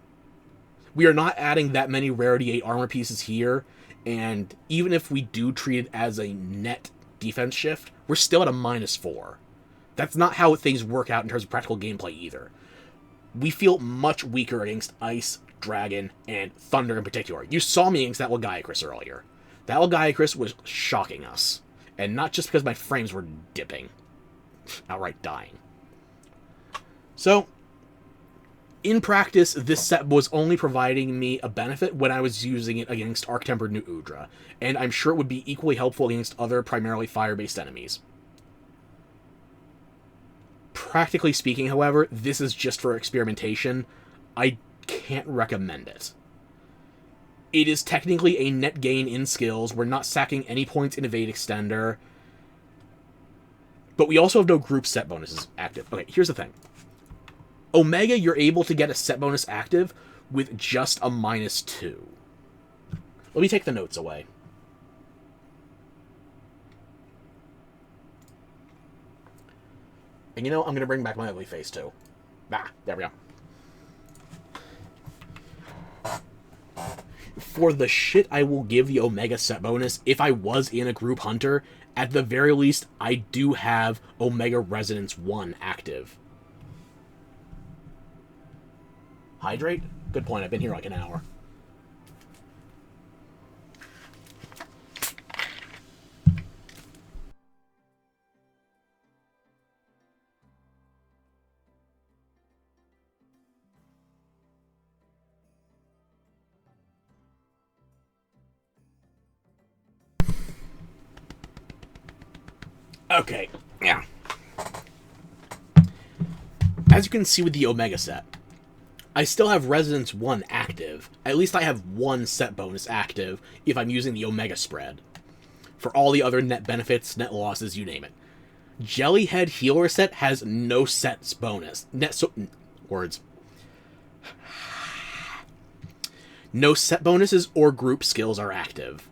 [SPEAKER 1] We are not adding that many rarity 8 armor pieces here, and even if we do treat it as a net defense shift, we're still at a minus 4. That's not how things work out in terms of practical gameplay either. We feel much weaker against Ice, Dragon, and Thunder in particular. You saw me against that Lagiacrus earlier. That Lagiacrus was shocking us. And not just because my frames were dipping. Outright dying. So, in practice, this set was only providing me a benefit when I was using it against Arc-Tempered New Udra, and I'm sure it would be equally helpful against other primarily fire-based enemies. Practically speaking, however, this is just for experimentation. I can't recommend it. It is technically a net gain in skills. We're not sacking any points in Evade Extender. But we also have no group set bonuses active. Okay, here's the thing. Omega, you're able to get a set bonus active with just a minus 2. Let me take the notes away. And you know, I'm going to bring back my ugly face, too. Ah, there we go. For the shit I will give the Omega set bonus, if I was in a group hunter, at the very least, I do have Omega Resonance 1 active. Hydrate? Good point, I've been here like an hour. Okay, yeah. As you can see with the Omega set, I still have Resonance 1 active. At least I have one set bonus active if I'm using the Omega spread. For all the other net benefits, net losses, you name it. Jellyhead Healer set has no sets bonus. Words. No set bonuses or group skills are active.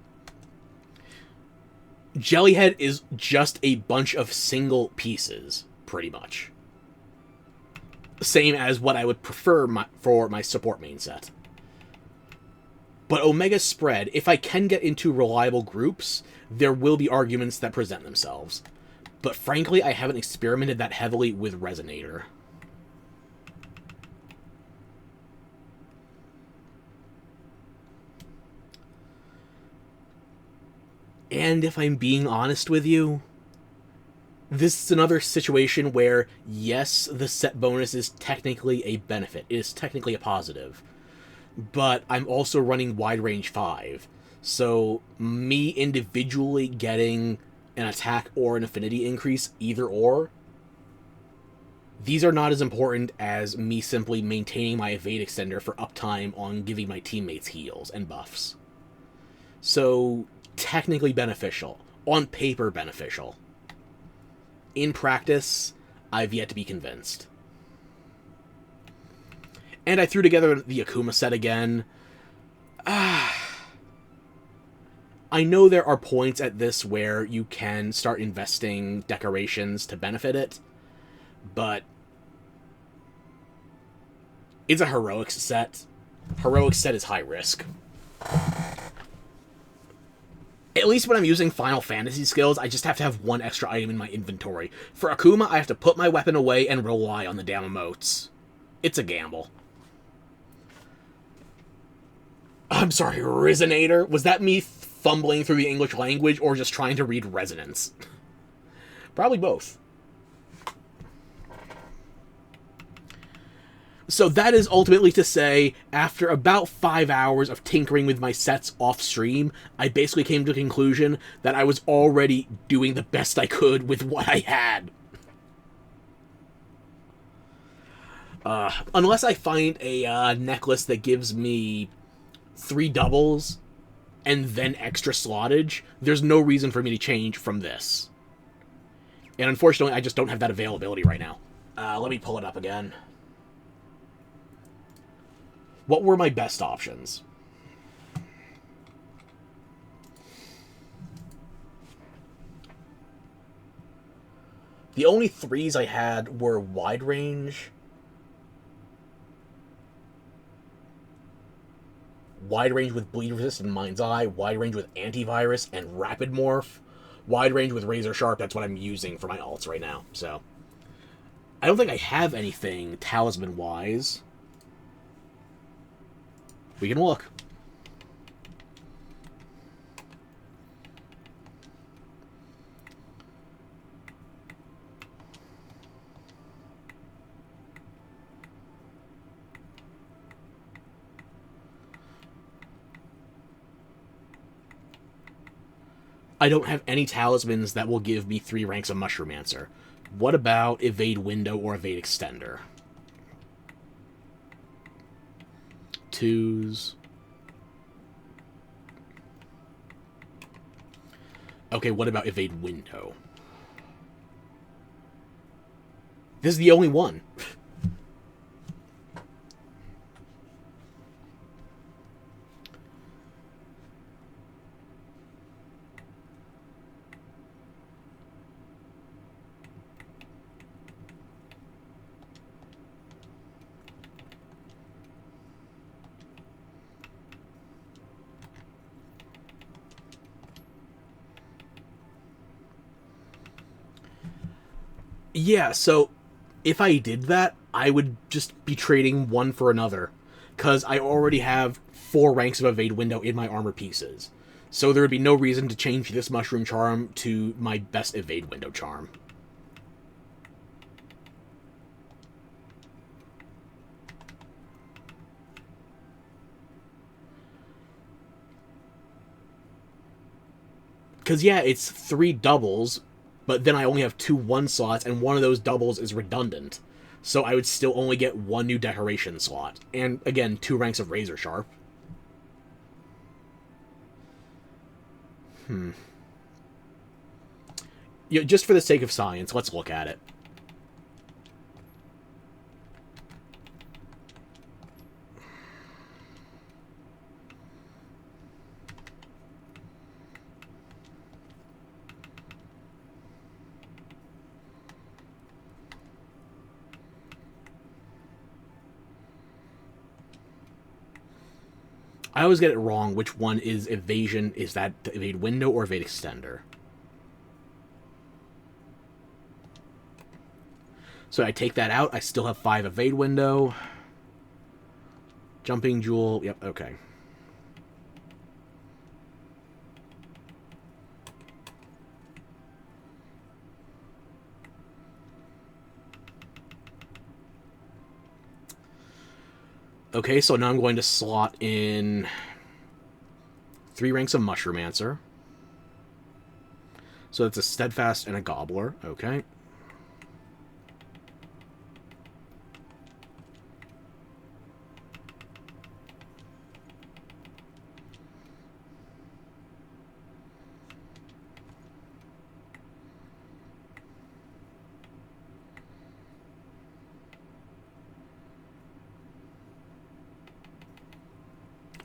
[SPEAKER 1] Jellyhead is just a bunch of single pieces, pretty much. Same as what I would prefer for my support main set. But Omega Spread, if I can get into reliable groups, there will be arguments that present themselves. But frankly, I haven't experimented that heavily with Resonator. And if I'm being honest with you, this is another situation where, yes, the set bonus is technically a benefit. It is technically a positive. But I'm also running Wide Range 5. So me individually getting an attack or an affinity increase, either or, these are not as important as me simply maintaining my evade extender for uptime on giving my teammates heals and buffs. So, technically beneficial. On paper, beneficial. In practice, I've yet to be convinced. And I threw together the Akuma set again. I know there are points at this where you can start investing decorations to benefit it, but it's a heroics set. Heroics set is high risk. At least when I'm using Final Fantasy skills, I just have to have one extra item in my inventory. For Akuma, I have to put my weapon away and rely on the damn emotes. It's a gamble. I'm sorry, Resonator? Was that me fumbling through the English language or just trying to read Resonance? Probably both. So that is ultimately to say, after about 5 hours of tinkering with my sets off-stream, I basically came to the conclusion that I was already doing the best I could with what I had. Unless I find a necklace that gives me 3 doubles and then extra slottage, there's no reason for me to change from this. And unfortunately, I just don't have that availability right now. Let me pull it up again. What were my best options? The only 3s I had were Wide Range, Wide Range with Bleed Resist and Mind's Eye, Wide Range with Antivirus and Rapid Morph, Wide Range with Razor Sharp. That's what I'm using for my alts right now. So I don't think I have anything talisman-wise. We can look. I don't have any talismans that will give me 3 ranks of Mushromancer. What about Evade Window or Evade Extender? 2s. Okay, what about Evade Window? This is the only one. Yeah, so if I did that, I would just be trading one for another, because I already have 4 ranks of Evade Window in my armor pieces. So there would be no reason to change this Mushroom Charm to my best Evade Window charm. Because, yeah, it's 3 doubles, but then I only have 2 1 slots, and one of those doubles is redundant. So I would still only get 1 new decoration slot. And, again, 2 ranks of Razor Sharp. Yeah, just for the sake of science, let's look at it. I always get it wrong which one is evasion. Is that the evade window or evade extender? So I take that out. I still have 5 evade window. Jumping jewel. Yep, okay. Okay, so now I'm going to slot in 3 ranks of Mushromancer. So that's a Steadfast and a Gobbler. Okay.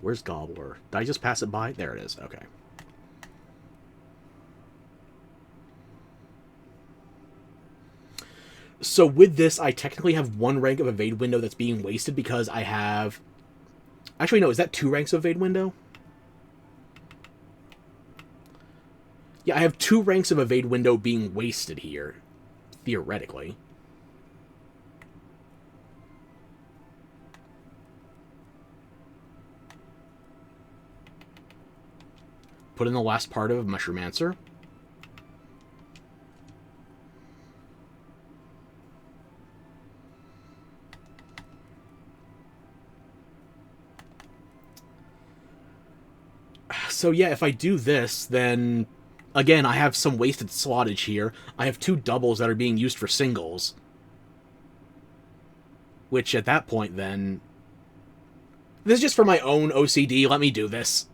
[SPEAKER 1] Where's Gobbler? Did I just pass it by? There it is. Okay. So with this, I technically have 1 rank of evade window that's being wasted because I have... Actually, no, is that 2 ranks of evade window? Yeah, I have 2 ranks of evade window being wasted here, theoretically. Put in the last part of Mushromancer. So yeah, if I do this, then... Again, I have some wasted slottage here. I have 2 doubles that are being used for singles. Which, at that point, then... This is just for my own OCD. Let me do this.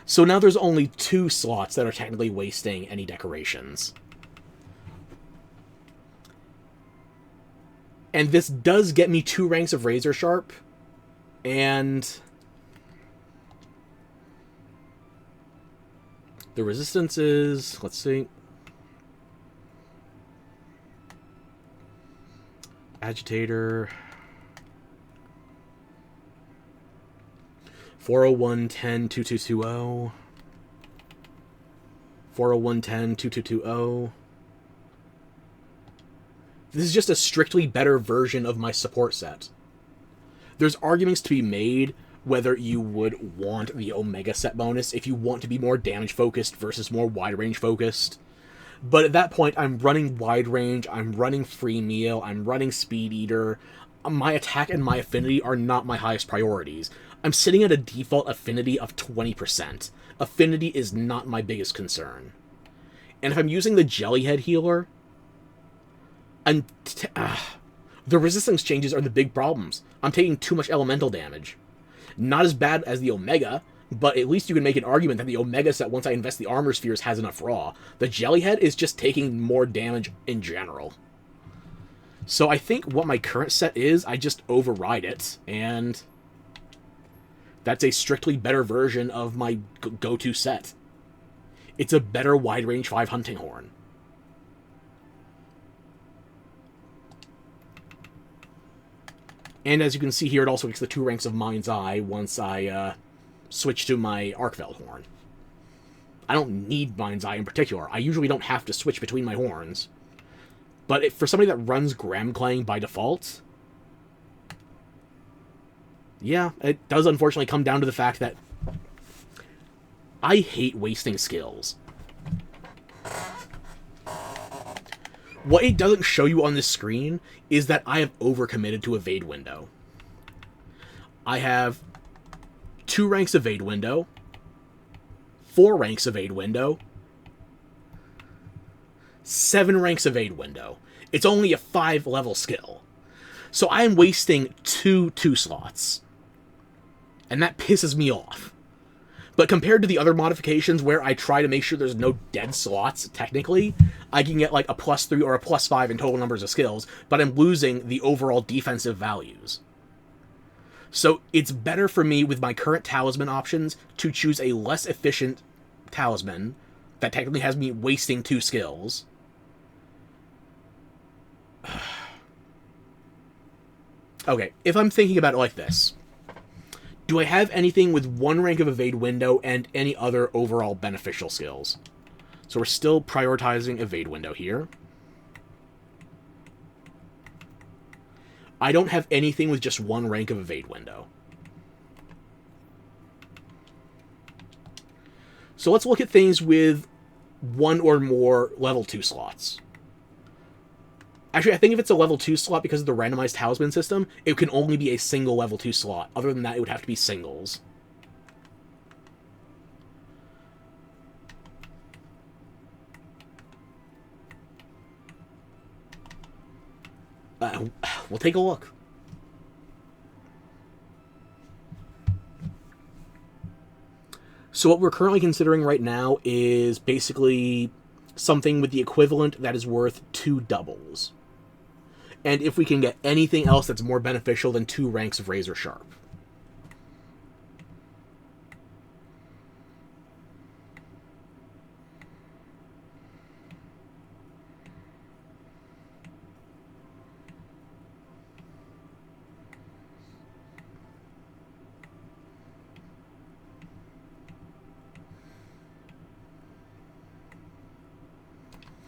[SPEAKER 1] So now there's only 2 slots that are technically wasting any decorations. And this does get me 2 ranks of Razor Sharp, and the resistance is, let's see, Agitator, 40110 2220, 40110 2220. This is just a strictly better version of my support set. There's arguments to be made whether you would want the Omega set bonus if you want to be more damage focused versus more wide range focused. But at that point, I'm running wide range, I'm running free meal, I'm running speed eater. My attack and my affinity are not my highest priorities. I'm sitting at a default affinity of 20%. Affinity is not my biggest concern. And if I'm using the Jellyhead healer, the resistance changes are the big problems. I'm taking too much elemental damage. Not as bad as the Omega, but at least you can make an argument that the Omega set, once I invest the armor spheres, has enough raw. The Jellyhead is just taking more damage in general. So I think what my current set is, I just override it, and that's a strictly better version of my go-to set. It's a better wide-range 5 Hunting Horn. And as you can see here, it also gets the 2 ranks of Mind's Eye once I switch to my Arcveld Horn. I don't need Mind's Eye in particular. I usually don't have to switch between my horns. But for somebody that runs Gramclang by default, yeah, it does unfortunately come down to the fact that I hate wasting skills. What it doesn't show you on this screen is that I have overcommitted to Evade Window. I have 2 ranks Evade Window, 4 ranks Evade Window, 7 ranks Evade Window. It's only a 5-level skill. So I am wasting 2 slots. And that pisses me off. But compared to the other modifications where I try to make sure there's no dead slots, technically, I can get like a +3 or a +5 in total numbers of skills, but I'm losing the overall defensive values. So it's better for me with my current talisman options to choose a less efficient talisman that technically has me wasting 2 skills. Okay, if I'm thinking about it like this, do I have anything with 1 rank of Evade Window and any other overall beneficial skills? So we're still prioritizing Evade Window here. I don't have anything with just 1 rank of Evade Window. So let's look at things with 1 or more level 2 slots. Actually, I think if it's a level 2 slot, because of the randomized talisman system, it can only be a single level 2 slot. Other than that, it would have to be singles. We'll take a look. So what we're currently considering right now is basically something with the equivalent that is worth 2 doubles. And if we can get anything else that's more beneficial than 2 ranks of Razor Sharp.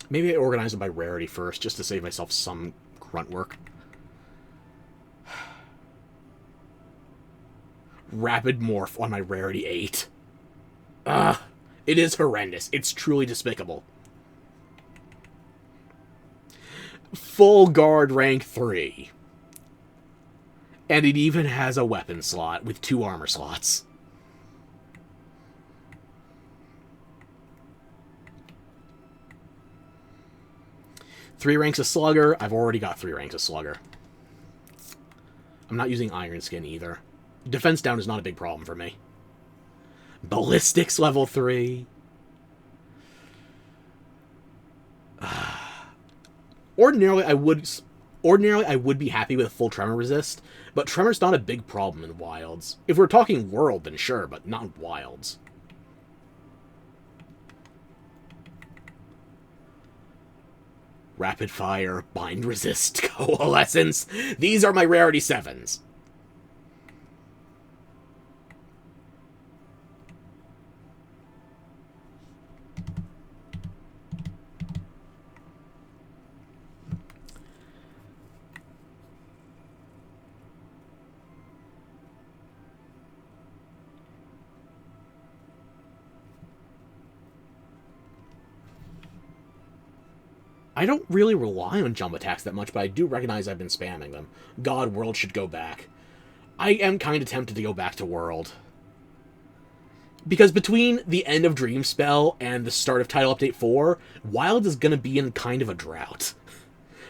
[SPEAKER 1] Maybe I organize them by rarity first, just to save myself some grunt work. Rapid Morph on my rarity 8. It is horrendous. It's truly despicable. Full Guard rank 3. And it even has a weapon slot with 2 armor slots. Three ranks of Slugger. I've already got 3 ranks of Slugger. I'm not using Iron Skin either. Defense down is not a big problem for me. Ballistics level 3. Ordinarily, I would be happy with full Tremor Resist, but Tremor's not a big problem in Wilds. If we're talking World, then sure, but not in Wilds. Rapid Fire, Bind Resist, Coalescence. These are my Rarity 7s. I don't really rely on jump attacks that much, but I do recognize I've been spamming them. God, World should go back. I am kind of tempted to go back to World. Because between the end of Dream Spell and the start of Title Update 4, Wild is going to be in kind of a drought.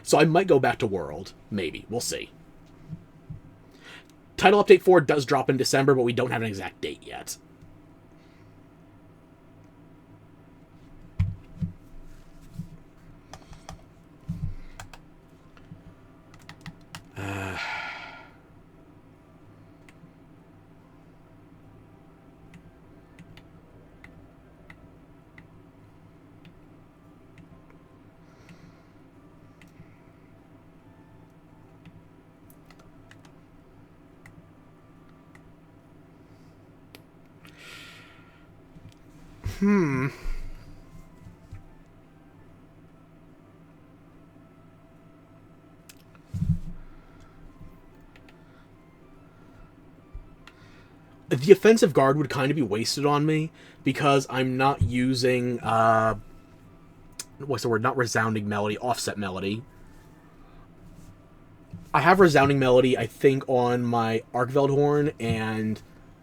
[SPEAKER 1] So I might go back to World. Maybe. We'll see. Title Update 4 does drop in December, but we don't have an exact date yet. The offensive guard would kind of be wasted on me because I'm not using what's the word? Not resounding melody, offset melody. I have resounding melody, I think, on my Arkveldhorn, and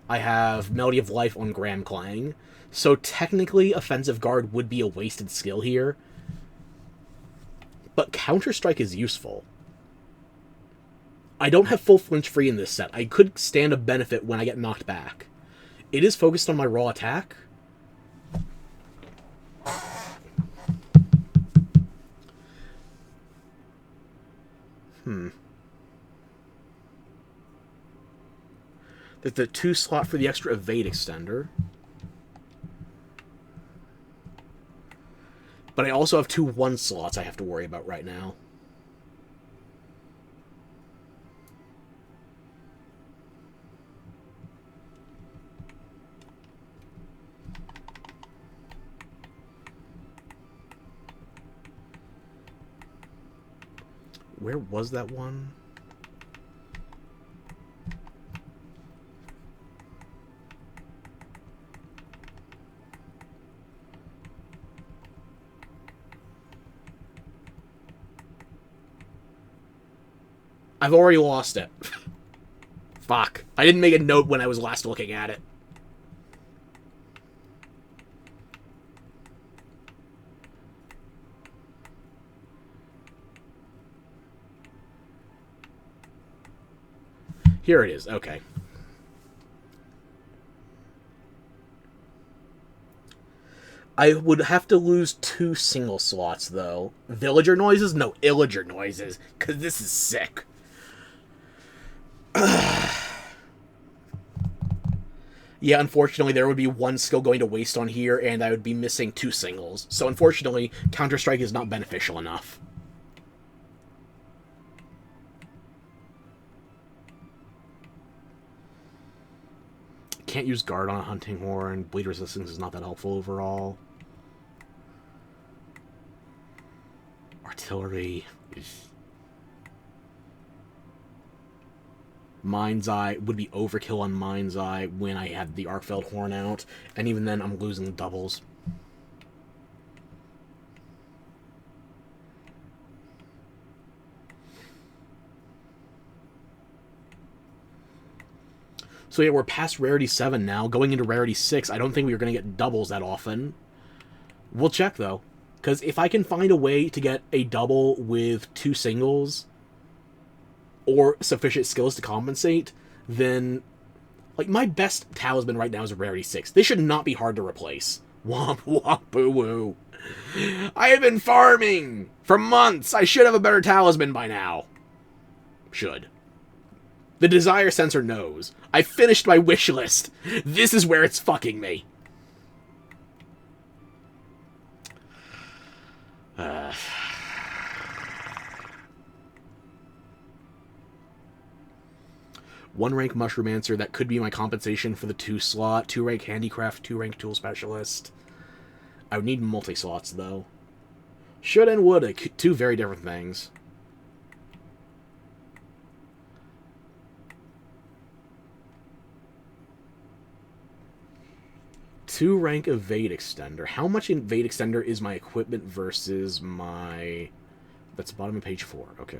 [SPEAKER 1] I have Melody of Life on Grand Clang. So technically, offensive guard would be a wasted skill here. But Counter-Strike is useful. I don't have full flinch free in this set. I could stand a benefit when I get knocked back. It is focused on my raw attack. There's the 2 slot for the extra evade extender. But I also have 2 1 slots I have to worry about right now. Where was that one? I've already lost it. Fuck. I didn't make a note when I was last looking at it. Here it is. Okay. I would have to lose 2 single slots, though. Villager noises? No, Illager noises. Because this is sick. Yeah, unfortunately, there would be 1 skill going to waste on here, and I would be missing 2 singles. So, unfortunately, Counter-Strike is not beneficial enough. Can't use guard on a hunting horn. Bleed resistance is not that helpful overall. Artillery. Mind's Eye would be overkill on Mind's Eye when I had the Arkveldhorn out, and even then I'm losing doubles. So yeah, we're past Rarity 7 now, going into Rarity 6. I don't think we're going to get doubles that often. We'll check, though. Because if I can find a way to get a double with 2 singles, or sufficient skills to compensate, then Like, my best talisman right now is a rarity 6. This should not be hard to replace. Womp womp boo woo. I have been farming for months. I should have a better talisman by now. Should. The desire sensor knows. I finished my wish list. This is where it's fucking me. One rank Mushroomancer, that could be my compensation for the 2 slot. 2 rank Handicraft, 2 rank Tool Specialist. I would need multi-slots, though. Should and would, 2 very different things. Two rank Evade Extender. How much Evade Extender is my equipment versus my... That's bottom of page 4. Okay.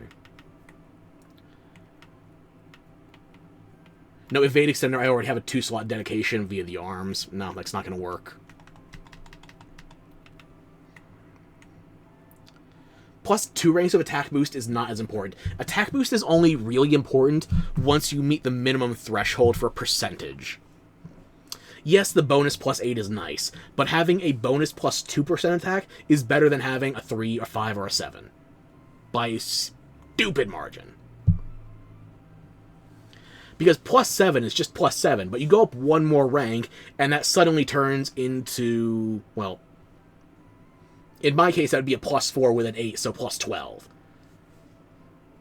[SPEAKER 1] No, Evade Extender, I already have a 2-slot dedication via the arms. No, that's not going to work. Plus, 2 ranks of attack boost is not as important. Attack boost is only really important once you meet the minimum threshold for a percentage. Yes, the bonus plus 8 is nice, but having a bonus plus 2% attack is better than having a 3, a 5, or a 7. By a stupid margin. Because plus 7 is just plus 7, but you go up 1 more rank, and that suddenly turns into, well, in my case, that would be a plus 4 with an 8, so plus 12.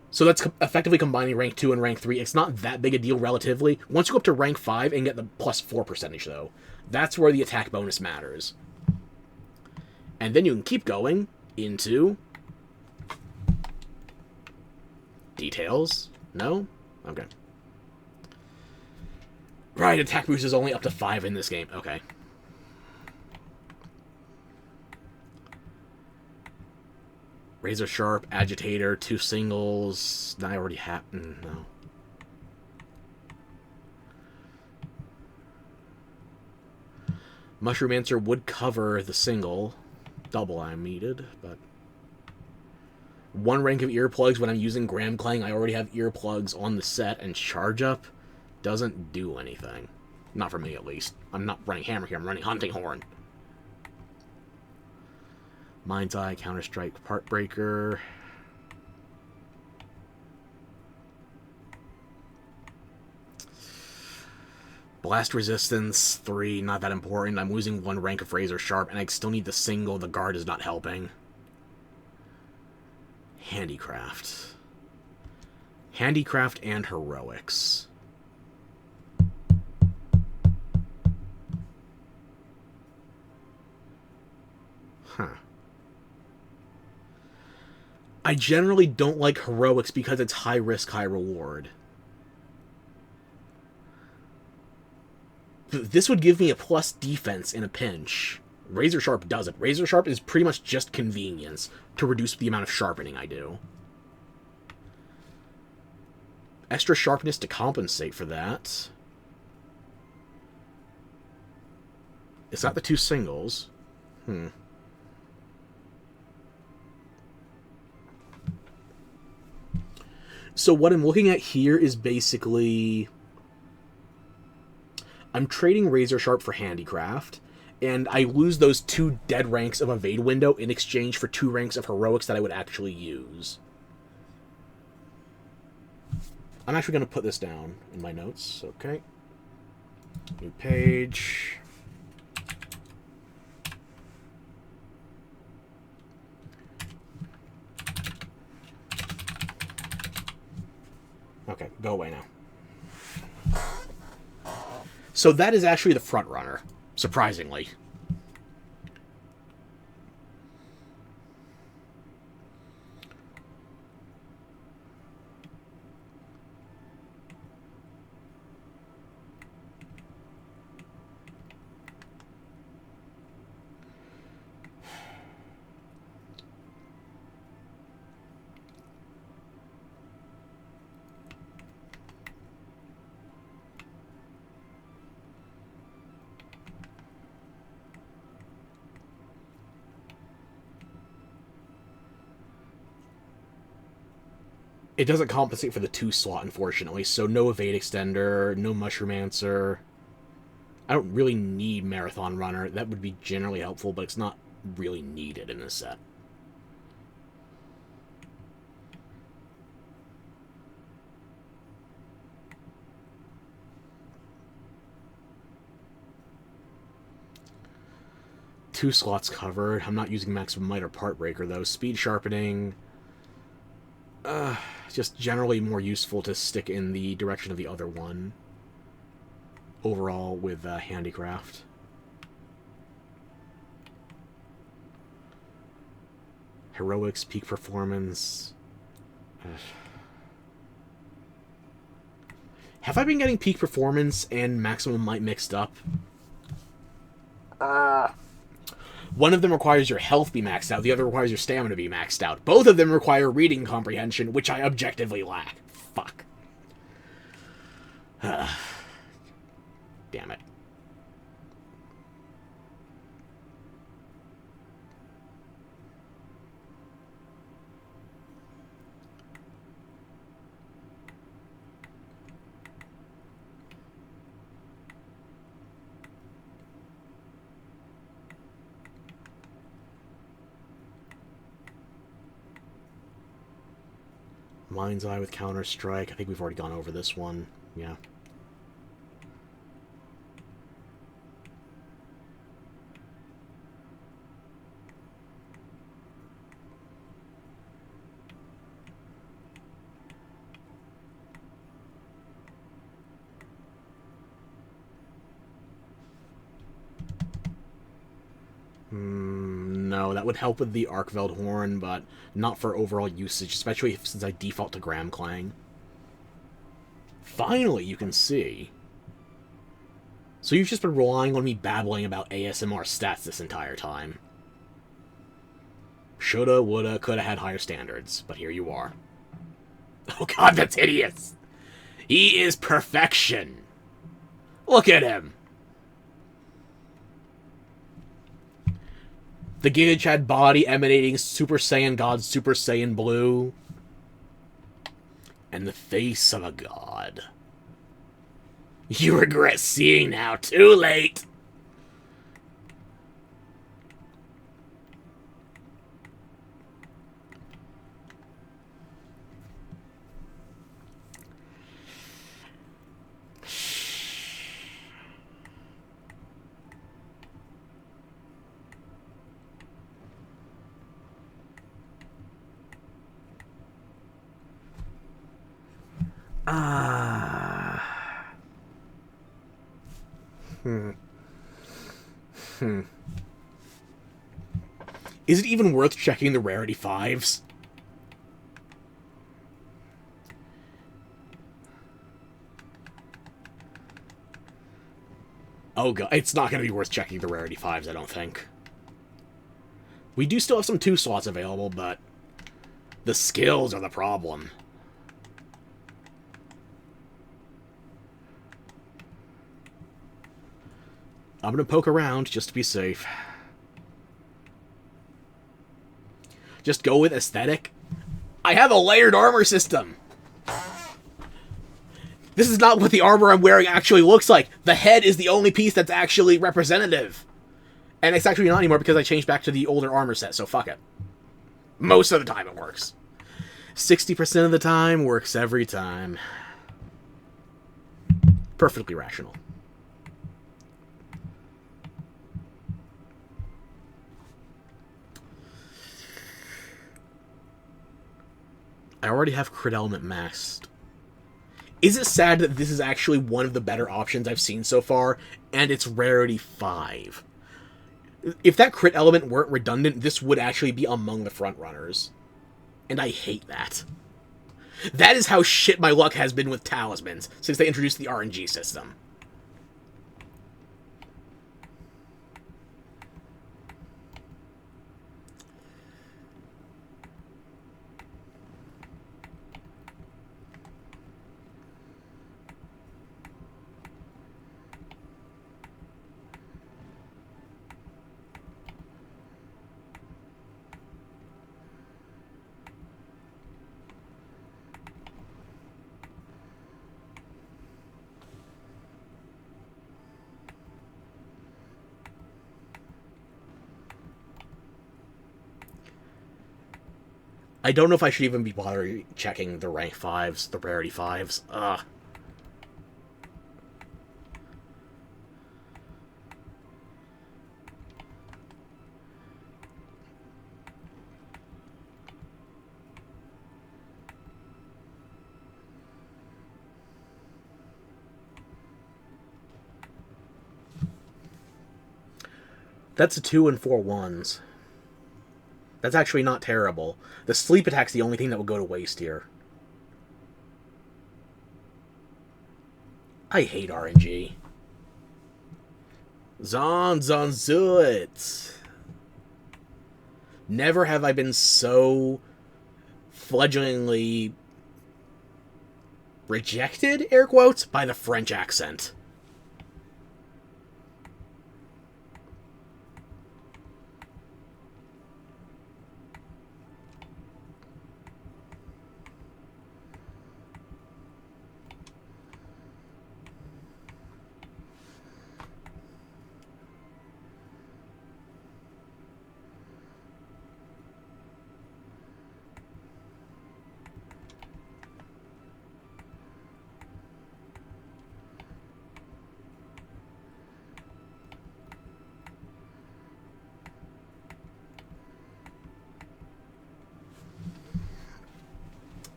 [SPEAKER 1] So that's effectively combining rank 2 and rank 3. It's not that big a deal relatively. Once you go up to rank 5 and get the plus 4 percentage, though, that's where the attack bonus matters. And then you can keep going into... Details? No? Okay. Right, attack boost is only up to 5 in this game. Okay. Razor Sharp, Agitator, 2 singles. I already have... No. Mushroomancer would cover the single. Double I'm needed, but... 1 rank of earplugs when I'm using Gram Clang. I already have earplugs on the set, and Charge Up doesn't do anything. Not for me, at least. I'm not running Hammer here, I'm running Hunting Horn. Mind's Eye, Counter-Strike, Part Breaker. Blast Resistance, 3, not that important. I'm losing 1 rank of Razor Sharp, and I still need the single. The guard is not helping. Handicraft. Handicraft and Heroics. Huh. I generally don't like Heroics because it's high risk, high reward. This would give me a plus defense in a pinch. Razor Sharp doesn't. Razor Sharp is pretty much just convenience to reduce the amount of sharpening I do. Extra sharpness to compensate for that. It's not the 2 singles. So what I'm looking at here is basically... I'm trading Razor Sharp for Handicraft, and I lose those 2 dead ranks of Evade window in exchange for 2 ranks of Heroics that I would actually use. I'm actually going to put this down in my notes. Okay. New page. Okay, go away now. So that is actually the front runner, surprisingly. It doesn't compensate for the 2 slot, unfortunately, so no Evade Extender, no Mushroom Answer. I don't really need Marathon Runner. That would be generally helpful, but it's not really needed in this set. Two slots covered. I'm not using Maximum Might or Part Breaker, though. Speed Sharpening... just generally more useful to stick in the direction of the other one. Overall, with Handicraft. Heroics, Peak Performance... Have I been getting Peak Performance and Maximum Might mixed up? One of them requires your health be maxed out, the other requires your stamina be maxed out. Both of them require reading comprehension, which I objectively lack. Fuck. Damn it. Mind's Eye with Counter-Strike. I think we've already gone over this one. Yeah. No, that would help with the Arkveld Horn, but not for overall usage, especially since I default to Gram Clang. Finally, you can see. So you've just been relying on me babbling about ASMR stats this entire time. Shoulda, woulda, coulda had higher standards, but here you are. Oh god, that's hideous! He is perfection! Look at him! The Giga Chad body emanating Super Saiyan God, Super Saiyan Blue. And the face of a god. You regret seeing now, too late! Is it even worth checking the rarity 5s? Oh god, it's not going to be worth checking the rarity 5s, I don't think. We do still have some 2 slots available, but the skills are the problem. I'm going to poke around just to be safe. Just go with aesthetic. I have a layered armor system. This is not what the armor I'm wearing actually looks like. The head is the only piece that's actually representative. And it's actually not anymore because I changed back to the older armor set, so fuck it. Most of the time it works. 60% of the time works every time. Perfectly rational. I already have crit element maxed. Is it sad that this is actually one of the better options I've seen so far, and it's rarity 5? If that crit element weren't redundant, this would actually be among the front runners. And I hate that. That is how shit my luck has been with talismans since they introduced the RNG system. I don't know if I should even be bothering checking the rank 5s, the rarity 5s. Ugh. That's a 2 and 4 1s. That's actually not terrible. The sleep attack's the only thing that will go to waste here. I hate RNG. Zonzut. Never have I been so fledglingly rejected, air quotes, by the French accent.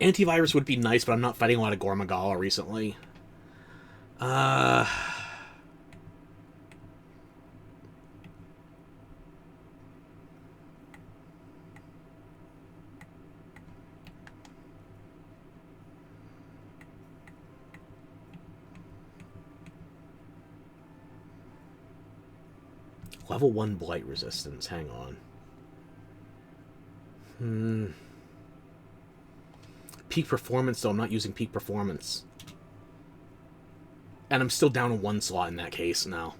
[SPEAKER 1] Antivirus would be nice, but I'm not fighting a lot of Gormagala recently. Level 1 blight resistance. Hang on. Peak performance, though. I'm not using peak performance. And I'm still down to 1 slot in that case now.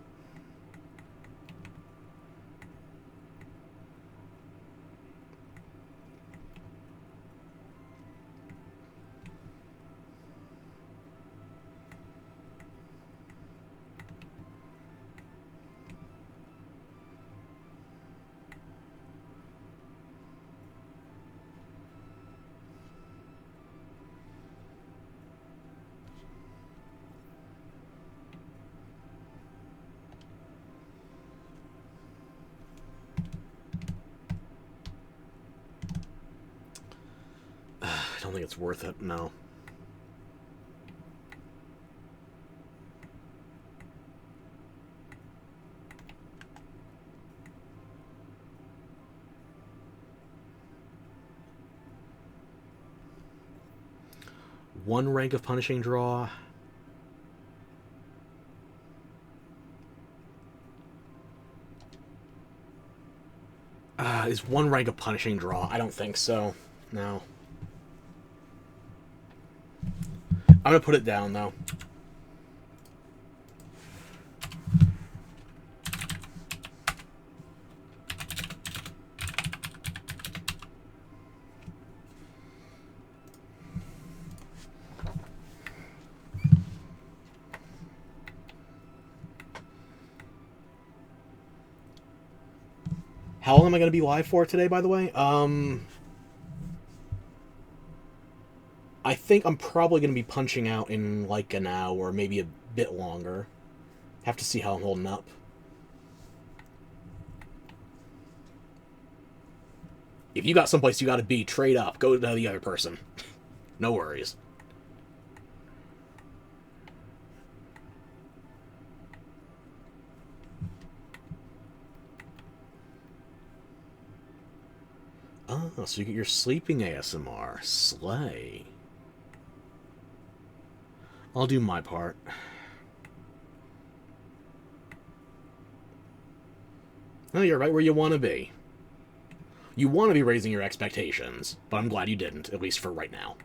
[SPEAKER 1] I don't think it's worth it, no. One rank of punishing draw. Is one rank of punishing draw? I don't think so. No. I'm gonna put it down, though. How long am I going to be live for today, by the way? I think I'm probably going to be punching out in like an hour, or maybe a bit longer. Have to see how I'm holding up. If you got someplace you got to be, trade up. Go to the other person. No worries. Oh, so you get your sleeping ASMR. Slay. I'll do my part. Oh, you're right where you want to be. You want to be raising your expectations, but I'm glad you didn't, at least for right now.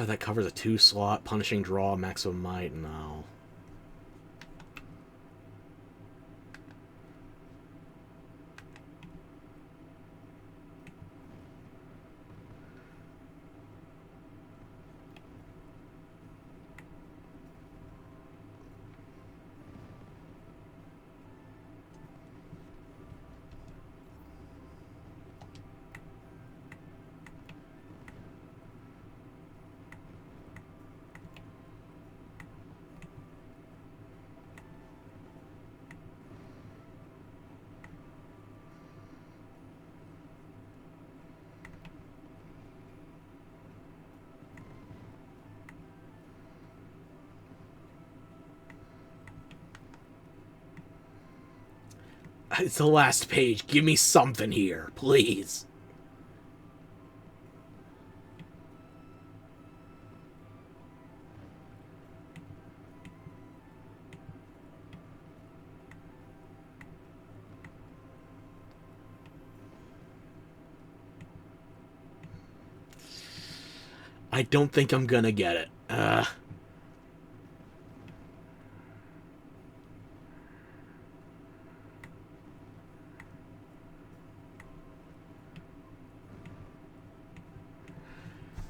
[SPEAKER 1] That covers a 2-slot, punishing draw, maximum might, no. It's the last page. Give me something here, please. I don't think I'm gonna get it.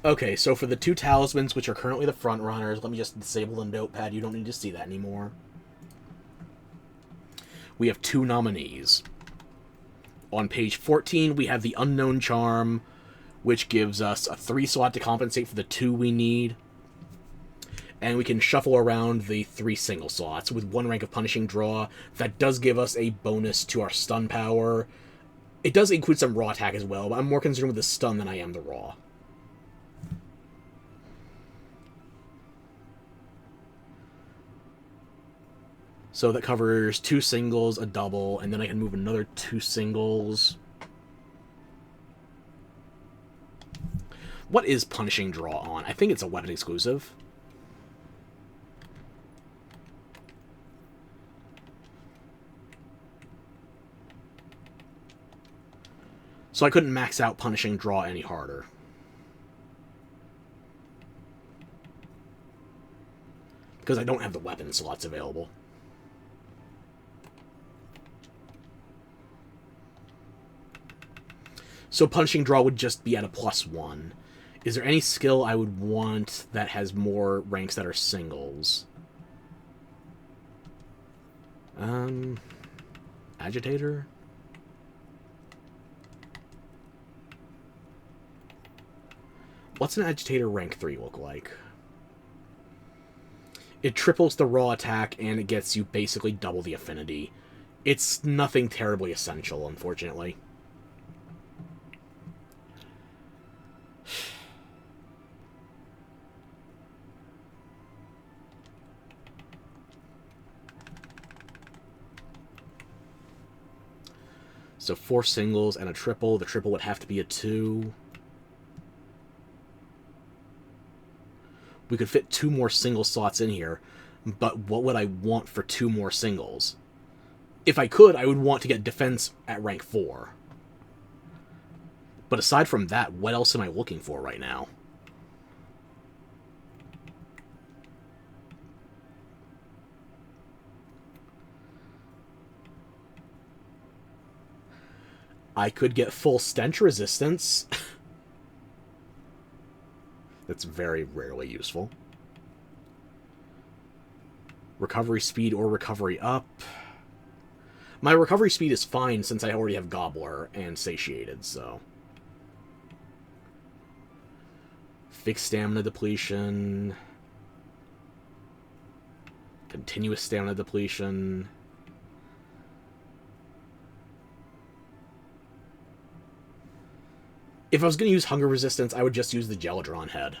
[SPEAKER 1] Okay, so for the two talismans, which are currently the front runners, let me just disable the notepad. You don't need to see that anymore. We have two nominees. On page 14, we have the Unknown Charm, which gives us a 3 slot to compensate for the 2 we need. And we can shuffle around the 3 single slots with 1 rank of Punishing Draw. That does give us a bonus to our stun power. It does include some raw attack as well, but I'm more concerned with the stun than I am the raw. So that covers 2 singles, a double, and then I can move another 2 singles. What is Punishing Draw on? I think it's a weapon exclusive. So I couldn't max out Punishing Draw any harder. Because I don't have the weapon slots available. So Punishing Draw would just be at a +1. Is there any skill I would want that has more ranks that are singles? Agitator? What's an Agitator rank 3 look like? It triples the raw attack and it gets you basically double the affinity. It's nothing terribly essential, unfortunately. So 4 singles and a triple. The triple would have to be a 2. We could fit 2 more single slots in here, but what would I want for 2 more singles? If I could, I would want to get defense at rank 4. But aside from that, what else am I looking for right now? I could get full stench resistance. That's very rarely useful. Recovery speed or recovery up. My recovery speed is fine since I already have Gobbler and Satiated, so... Fixed stamina depletion. Continuous stamina depletion. If I was going to use Hunger Resistance, I would just use the Geladron head.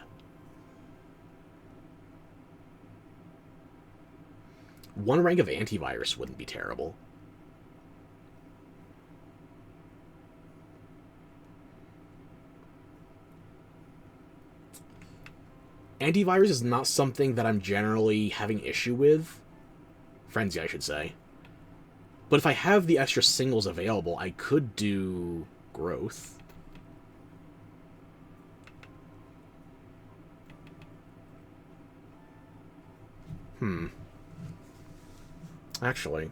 [SPEAKER 1] One rank of Antivirus wouldn't be terrible. Antivirus is not something that I'm generally having issue with. Frenzy, I should say. But if I have the extra singles available, I could do Growth. Actually,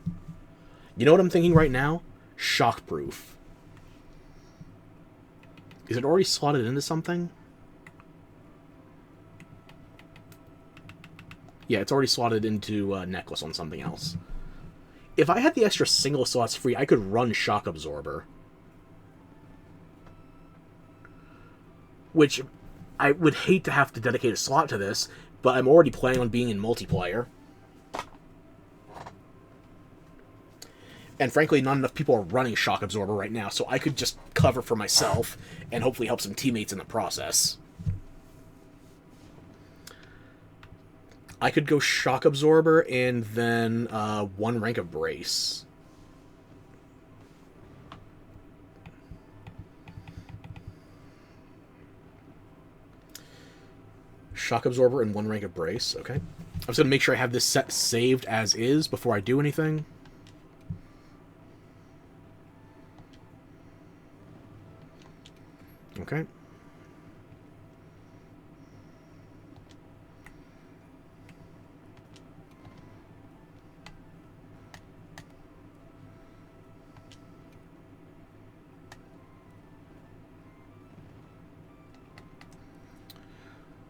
[SPEAKER 1] you know what I'm thinking right now? Shockproof. Is it already slotted into something? Yeah, it's already slotted into a necklace on something else. If I had the extra single slots free, I could run Shock Absorber. Which, I would hate to have to dedicate a slot to this, but I'm already planning on being in multiplayer. And frankly, not enough people are running Shock Absorber right now, so I could just cover for myself and hopefully help some teammates in the process. I could go Shock Absorber and then 1 rank of Brace. Shock Absorber and 1 rank of Brace. Okay. I'm just going to make sure I have this set saved as is before I do anything. Okay.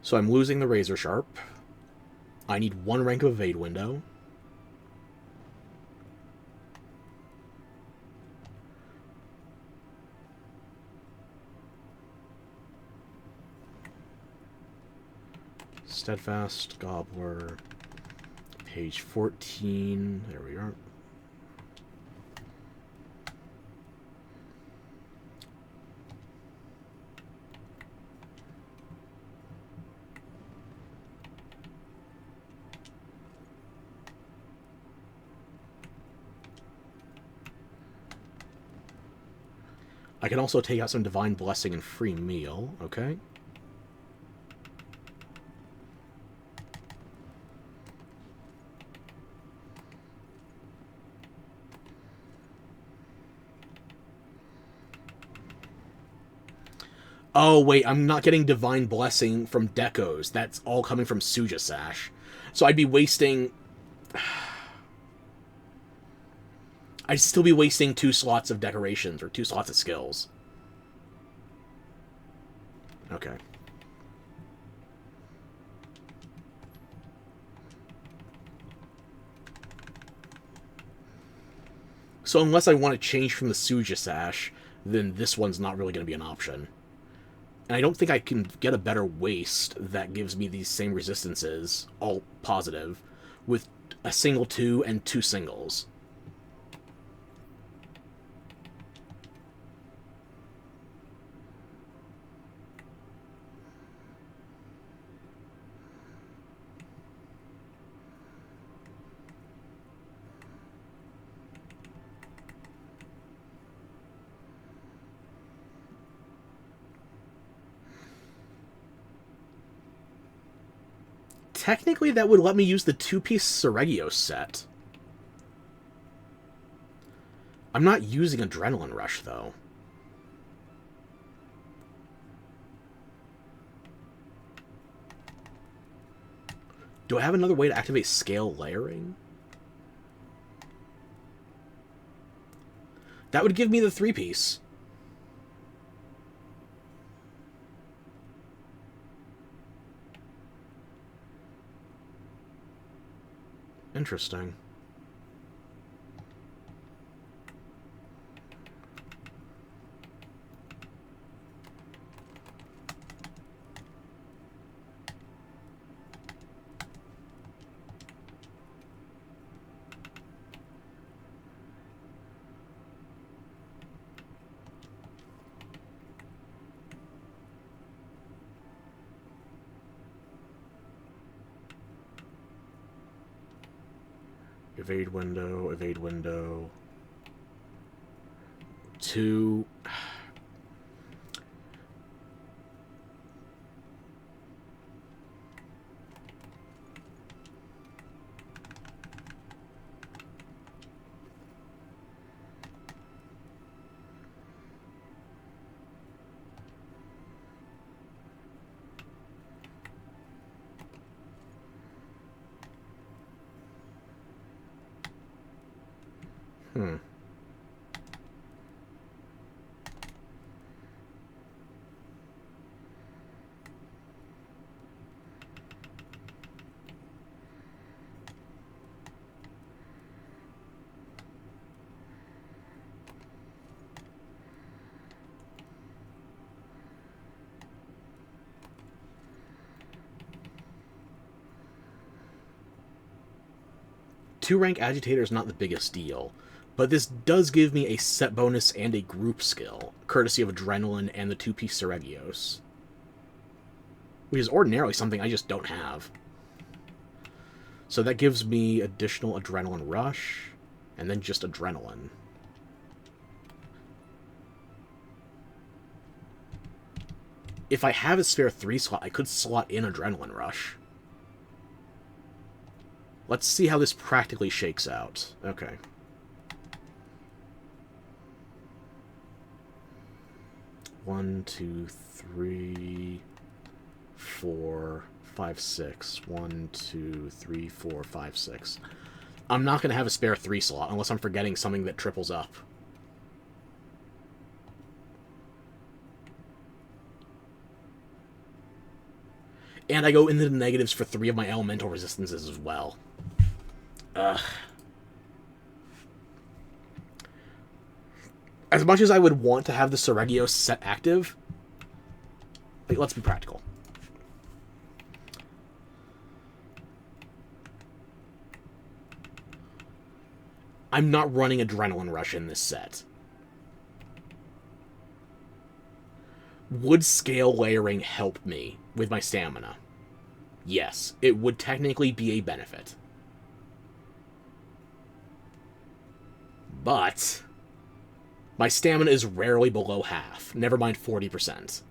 [SPEAKER 1] So I'm losing the Razor Sharp. I need 1 rank of Evade Window. Steadfast, Gobbler, page 14. There we are. I can also take out some Divine Blessing and Free Meal, okay? Oh, wait, I'm not getting Divine Blessing from Decos. That's all coming from Suja Sash. So I'd be wasting... I'd still be wasting 2 slots of decorations, or 2 slots of skills. Okay. So unless I want to change from the Suja Sash, then this one's not really going to be an option. And I don't think I can get a better waste that gives me these same resistances, all positive, with a single 2 and 2 singles. Technically, that would let me use the 2-piece Seregios set. I'm not using Adrenaline Rush, though. Do I have another way to activate Scale Layering? That would give me the 3-piece. Interesting. Evade window, evade window. 2. Hmm. Two-rank Agitator is not the biggest deal, but this does give me a set bonus and a group skill, courtesy of Adrenaline and the 2-piece Seregios. Which is ordinarily something I just don't have. So that gives me additional Adrenaline Rush, and then just Adrenaline. if I have a spare 3 slot, I could slot in Adrenaline Rush. Let's see how this practically shakes out. Okay. One, two, three, 4, 5, 6. 1, 2, 3, 4, 5, 6. I'm not going to have a spare 3 slot unless I'm forgetting something that triples up. And I go into the negatives for 3 of my elemental resistances as well. Ugh. As much as I would want to have the Seregios set active, like, let's be practical. I'm not running Adrenaline Rush in this set. Would scale layering help me with my stamina? Yes, it would technically be a benefit. But my stamina is rarely below half, never mind 40%.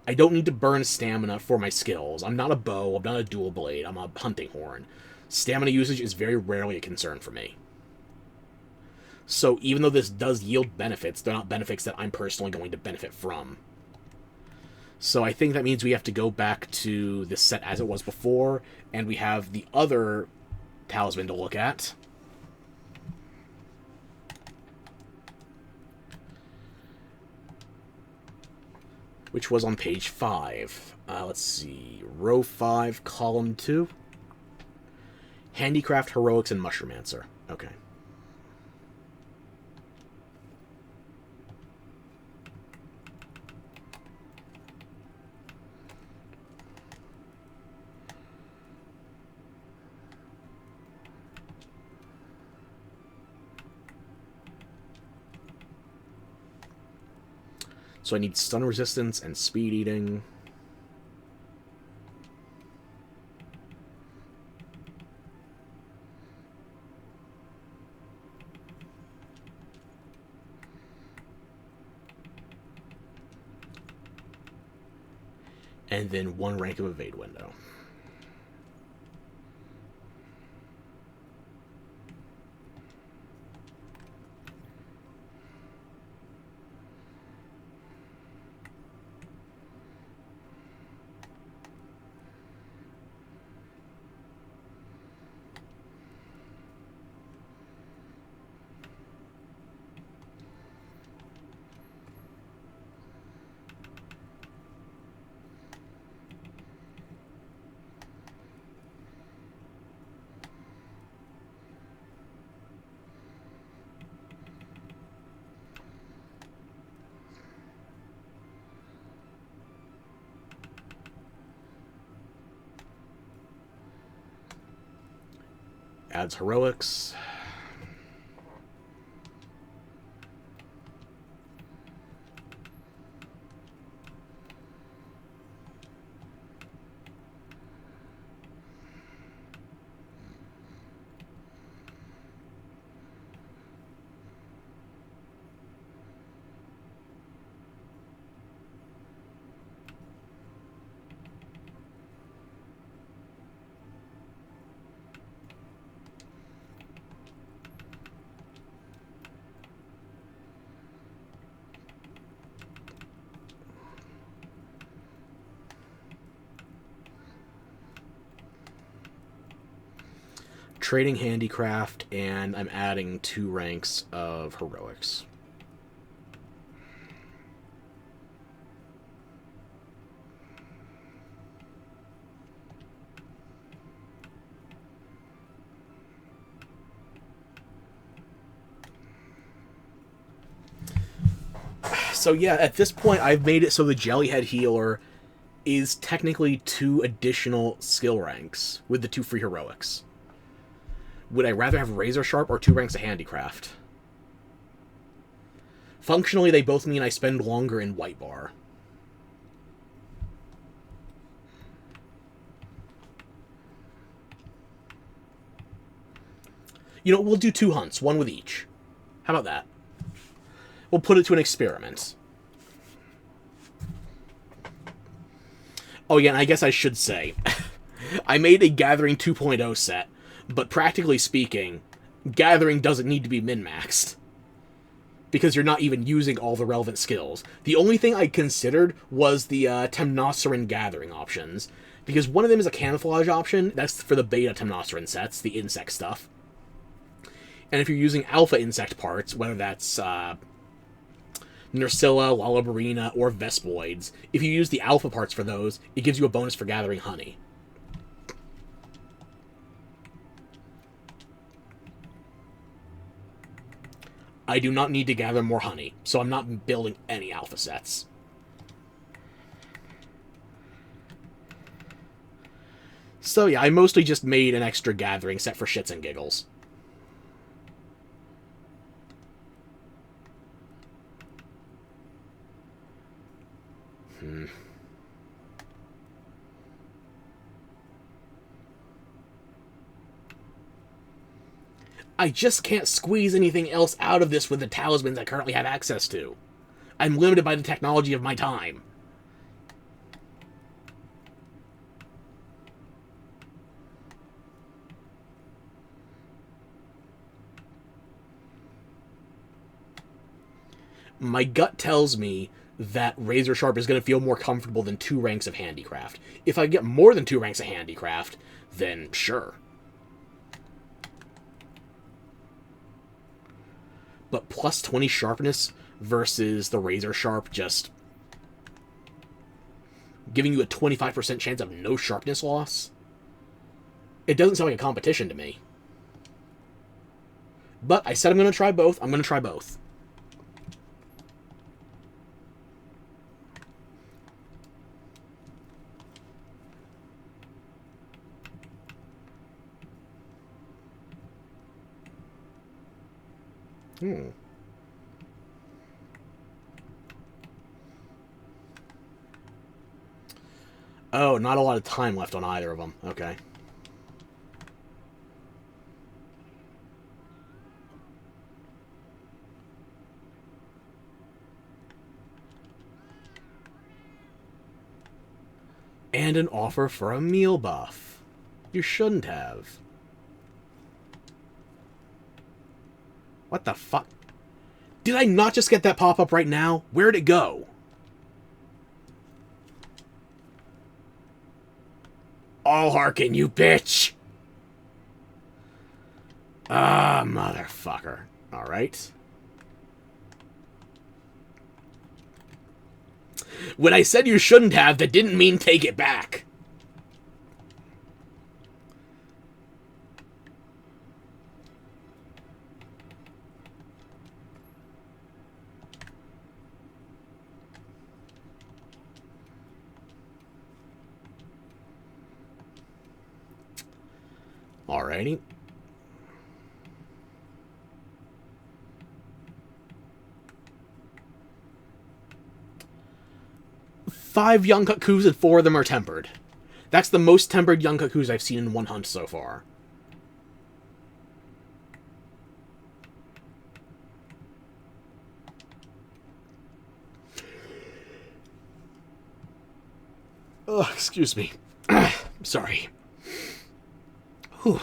[SPEAKER 1] I don't need to burn stamina for my skills. I'm not a bow, I'm not a dual blade, I'm a hunting horn. Stamina usage is very rarely a concern for me. So even though this does yield benefits, they're not benefits that I'm personally going to benefit from. So I think that means we have to go back to this set as it was before, and we have the other talisman to look at. Which was on page 5. Let's see. Row 5, column 2. Handicraft, Heroics, and Mushroomancer. Okay. So I need stun resistance and speed eating. And then 1 rank of evade window. Adds Heroics. Trading Handicraft, and I'm adding 2 ranks of Heroics. So yeah, at this point, I've made it so the Jellyhead Healer is technically 2 additional skill ranks with the 2 free Heroics. Would I rather have Razor Sharp or 2 ranks of Handicraft? Functionally, they both mean I spend longer in White Bar. You know, we'll do 2 hunts, 1 with each. How about that? We'll put it to an experiment. Oh yeah, and I guess I should say, I made a Gathering 2.0 set, but practically speaking, Gathering doesn't need to be min-maxed. Because you're not even using all the relevant skills. The only thing I considered was the Temnoceran Gathering options. Because one of them is a camouflage option, that's for the beta Temnoceran sets, the insect stuff. And if you're using alpha insect parts, whether that's Nerscylla, Lalabarina, or Vespoids, if you use the alpha parts for those, it gives you a bonus for gathering honey. I do not need to gather more honey, so I'm not building any alpha sets. So yeah, I mostly just made an extra gathering set for shits and giggles. I just can't squeeze anything else out of this with the talismans I currently have access to. I'm limited by the technology of my time. My gut tells me that Razor Sharp is going to feel more comfortable than 2 ranks of Handicraft. If I get more than 2 ranks of Handicraft, then sure. But plus 20 sharpness versus the Razor Sharp just giving you a 25% chance of no sharpness loss? It doesn't sound like a competition to me. But I said I'm going to try both. I'm going to try both. Oh, not a lot of time left on either of them. Okay. And an offer for a meal buff. You shouldn't have. What the fuck? Did I not just get that pop-up right now? Where'd it go? Oh, Harkin, you bitch! Ah, motherfucker. Alright. When I said you shouldn't have, that didn't mean take it back. Alrighty. Five young Cuckoos and 4 of them are tempered. That's the most tempered young Cuckoos I've seen in one hunt so far. Oh, excuse me. Sorry. Whew.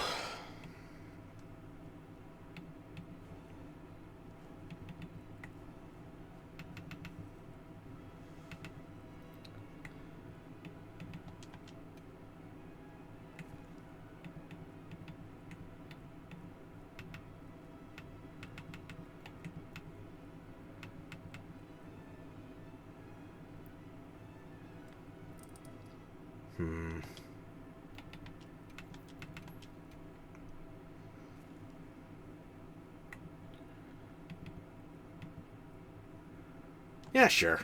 [SPEAKER 1] Yeah, sure.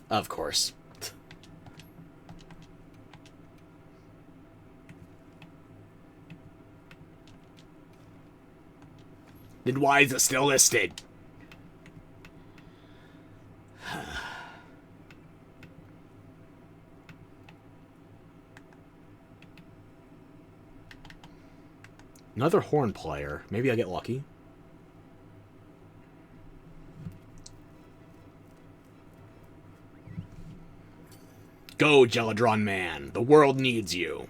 [SPEAKER 1] Of course. Then why is it still listed? Another horn player. Maybe I get lucky. Go, Geladron Man. The world needs you.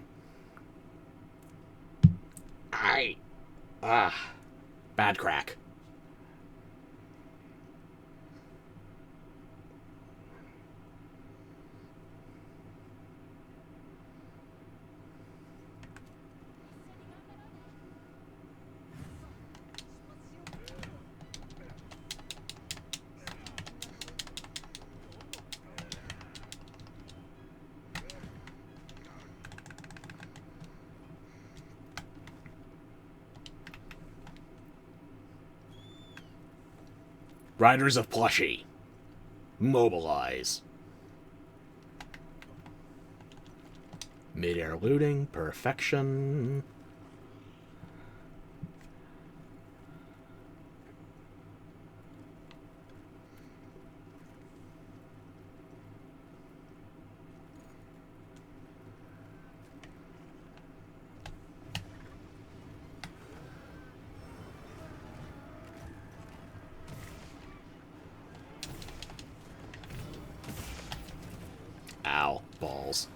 [SPEAKER 1] Bad crack. Riders of Plushie. Mobilize. Mid-air looting. Perfection. Ow. Balls.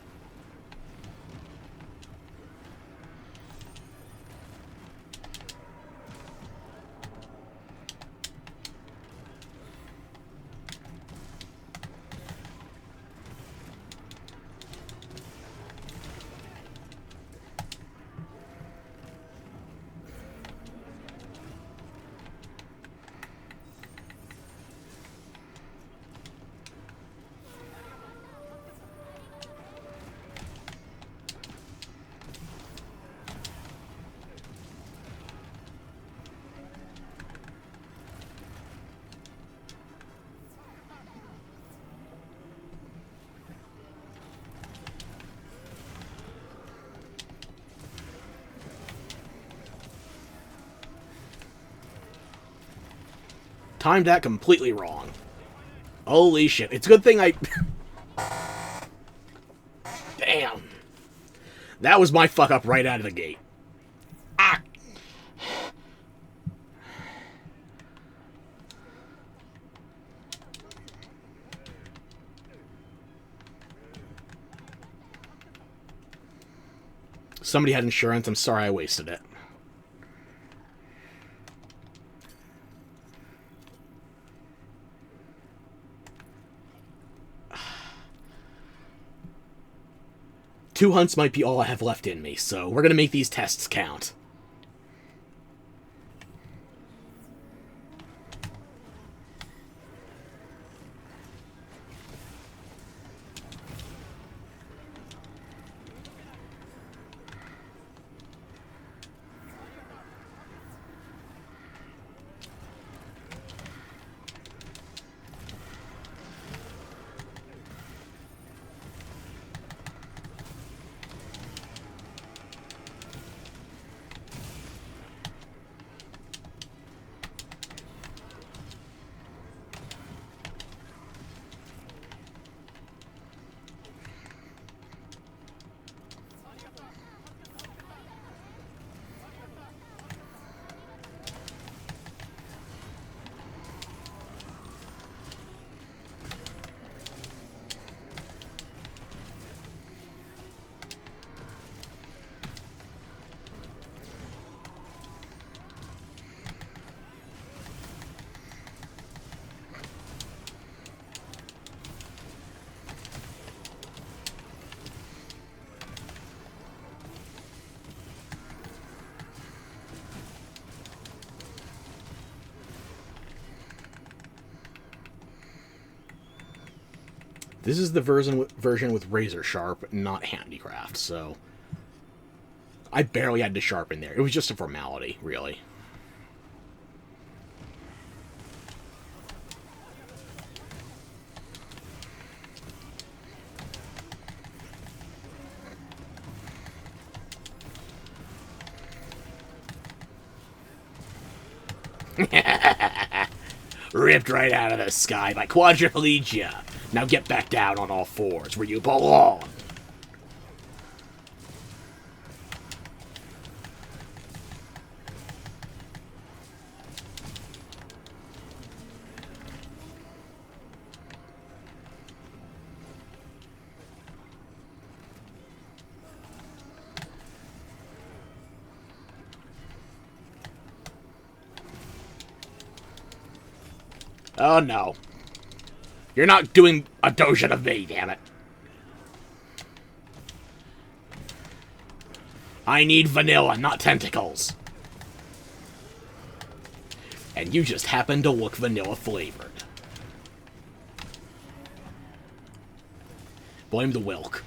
[SPEAKER 1] Timed that completely wrong. Holy shit. It's a good thing I... Damn. That was my fuck up right out of the gate. Ah! Somebody had insurance. I'm sorry I wasted it. Two hunts might be all I have left in me, so we're gonna make these tests count. This is the version with Razor Sharp, not Handicraft, so... I barely had to sharpen there. It was just a formality, really. Ripped right out of the sky by Quadriplegia. Now get back down on all fours where you belong. Oh no. You're not doing a doujin of me, damn it. I need vanilla, not tentacles. And you just happen to look vanilla flavored. Blame the Wilk.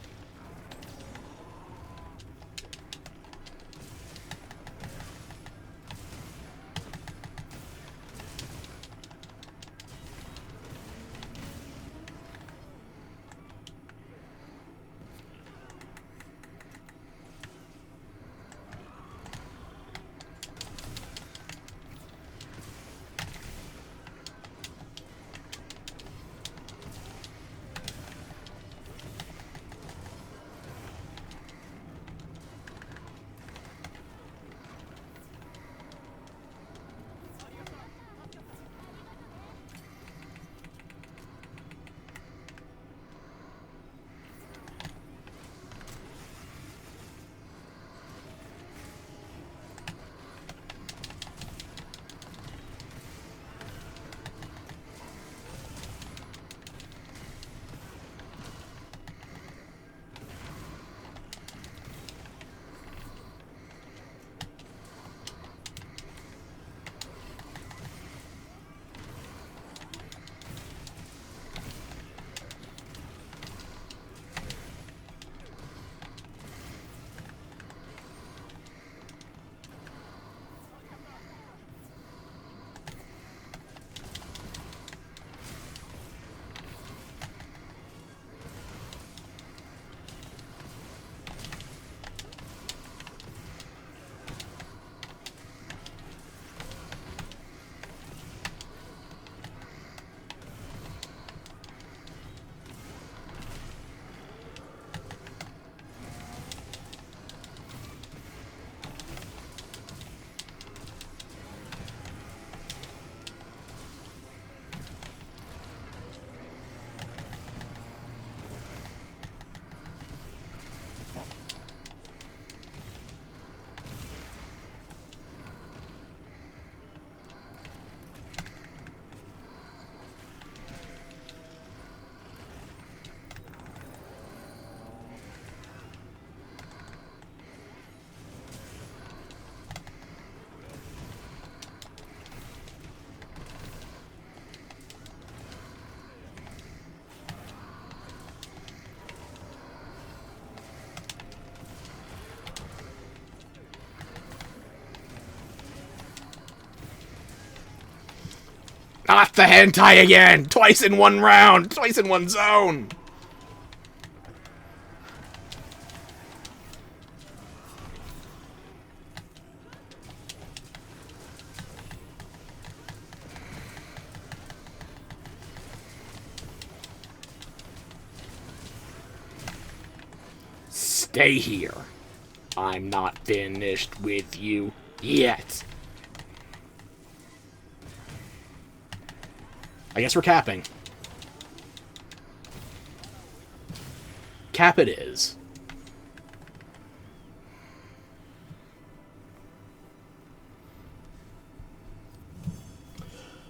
[SPEAKER 1] Not the hentai again! Twice in one round! Twice in one zone! Stay here. I'm not finished with you yet. I guess we're capping. Cap it is.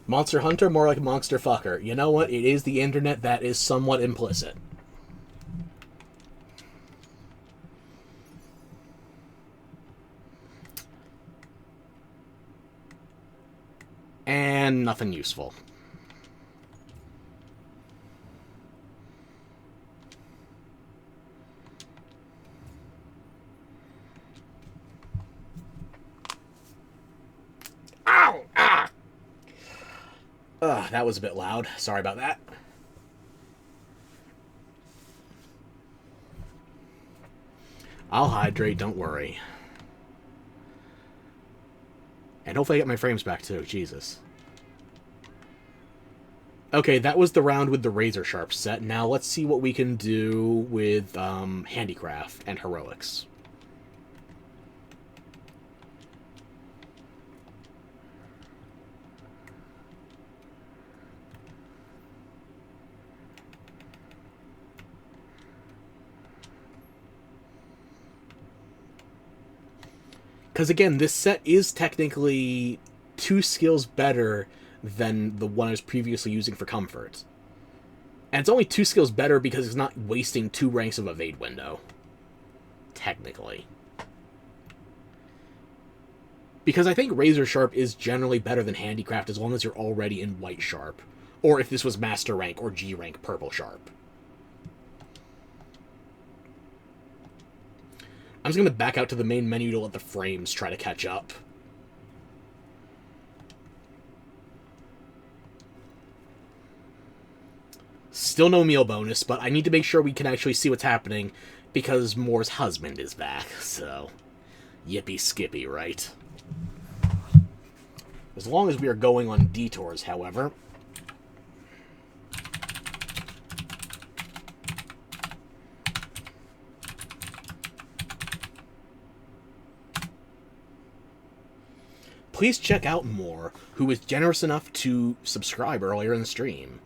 [SPEAKER 1] Monster Hunter, more like Monster Fucker. You know what? It is the internet that is somewhat implicit. And nothing useful. Ow! Ah! Ugh, that was a bit loud. Sorry about that. I'll hydrate, don't worry. And hopefully I get my frames back too, Jesus. Okay, that was the round with the Razor Sharp set. Now let's see what we can do with Handicraft and Heroics. Because again, this set is technically 2 skills better than the one I was previously using for comfort. And it's only 2 skills better because it's not wasting 2 ranks of evade window. Technically. Because I think Razor Sharp is generally better than Handicraft as long as you're already in White Sharp. Or if this was Master Rank or G Rank Purple Sharp. I'm just going to back out to the main menu to let the frames try to catch up. Still no meal bonus, but I need to make sure we can actually see what's happening because Moore's husband is back, so yippee skippy, right? As long as we are going on detours, however. Please check out Moore, who was generous enough to subscribe earlier in the stream.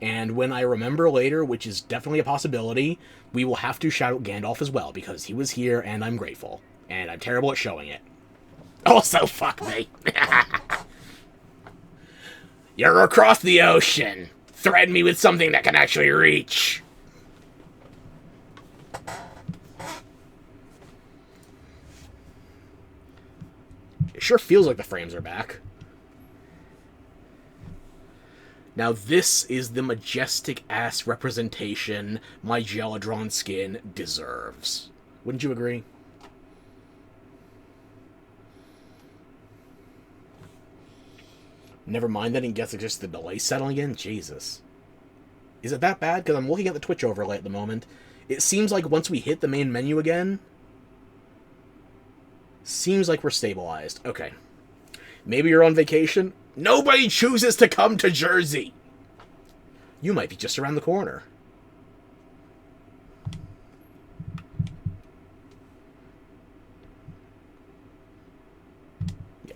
[SPEAKER 1] And when I remember later, which is definitely a possibility, we will have to shout out Gandalf as well, because he was here and I'm grateful. And I'm terrible at showing it. Also, fuck me. You're across the ocean. Threaten me with something that can actually reach. It sure feels like the frames are back. Now this is the majestic-ass representation my Geladron skin deserves. Wouldn't you agree? Never mind that, and guess it's just the delay settling in? Jesus. Is it that bad? Because I'm looking at the Twitch overlay at the moment. It seems like once we hit the main menu again, seems like we're stabilized. Okay. Maybe you're on vacation? Nobody chooses to come to Jersey! You might be just around the corner. Yeah.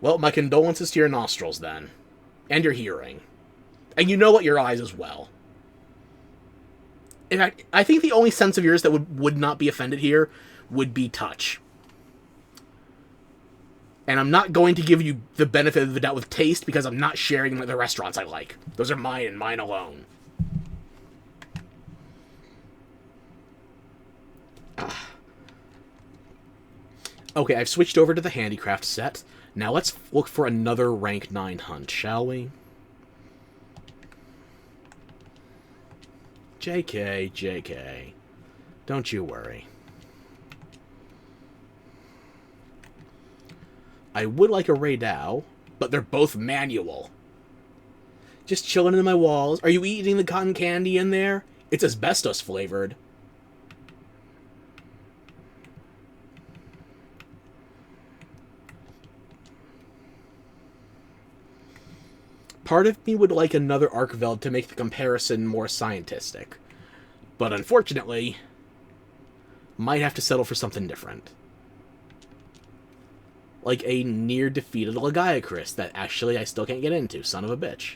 [SPEAKER 1] Well, my condolences to your nostrils, then. And your hearing. And you know what, your eyes as well. In fact, I think the only sense of yours that would not be offended here would be touch. And I'm not going to give you the benefit of the doubt with taste because I'm not sharing the restaurants I like. Those are mine and mine alone. Okay, I've switched over to the Handicraft set. Now let's look for another rank 9 hunt, shall we? JK, JK. Don't you worry. I would like a Raidou, but they're both manual. Just chilling in my walls. Are you eating the cotton candy in there? It's asbestos flavored. Part of me would like another Archveld to make the comparison more scientistic. But unfortunately, might have to settle for something different. Like a near-defeated Lagiacrys that actually I still can't get into, son of a bitch.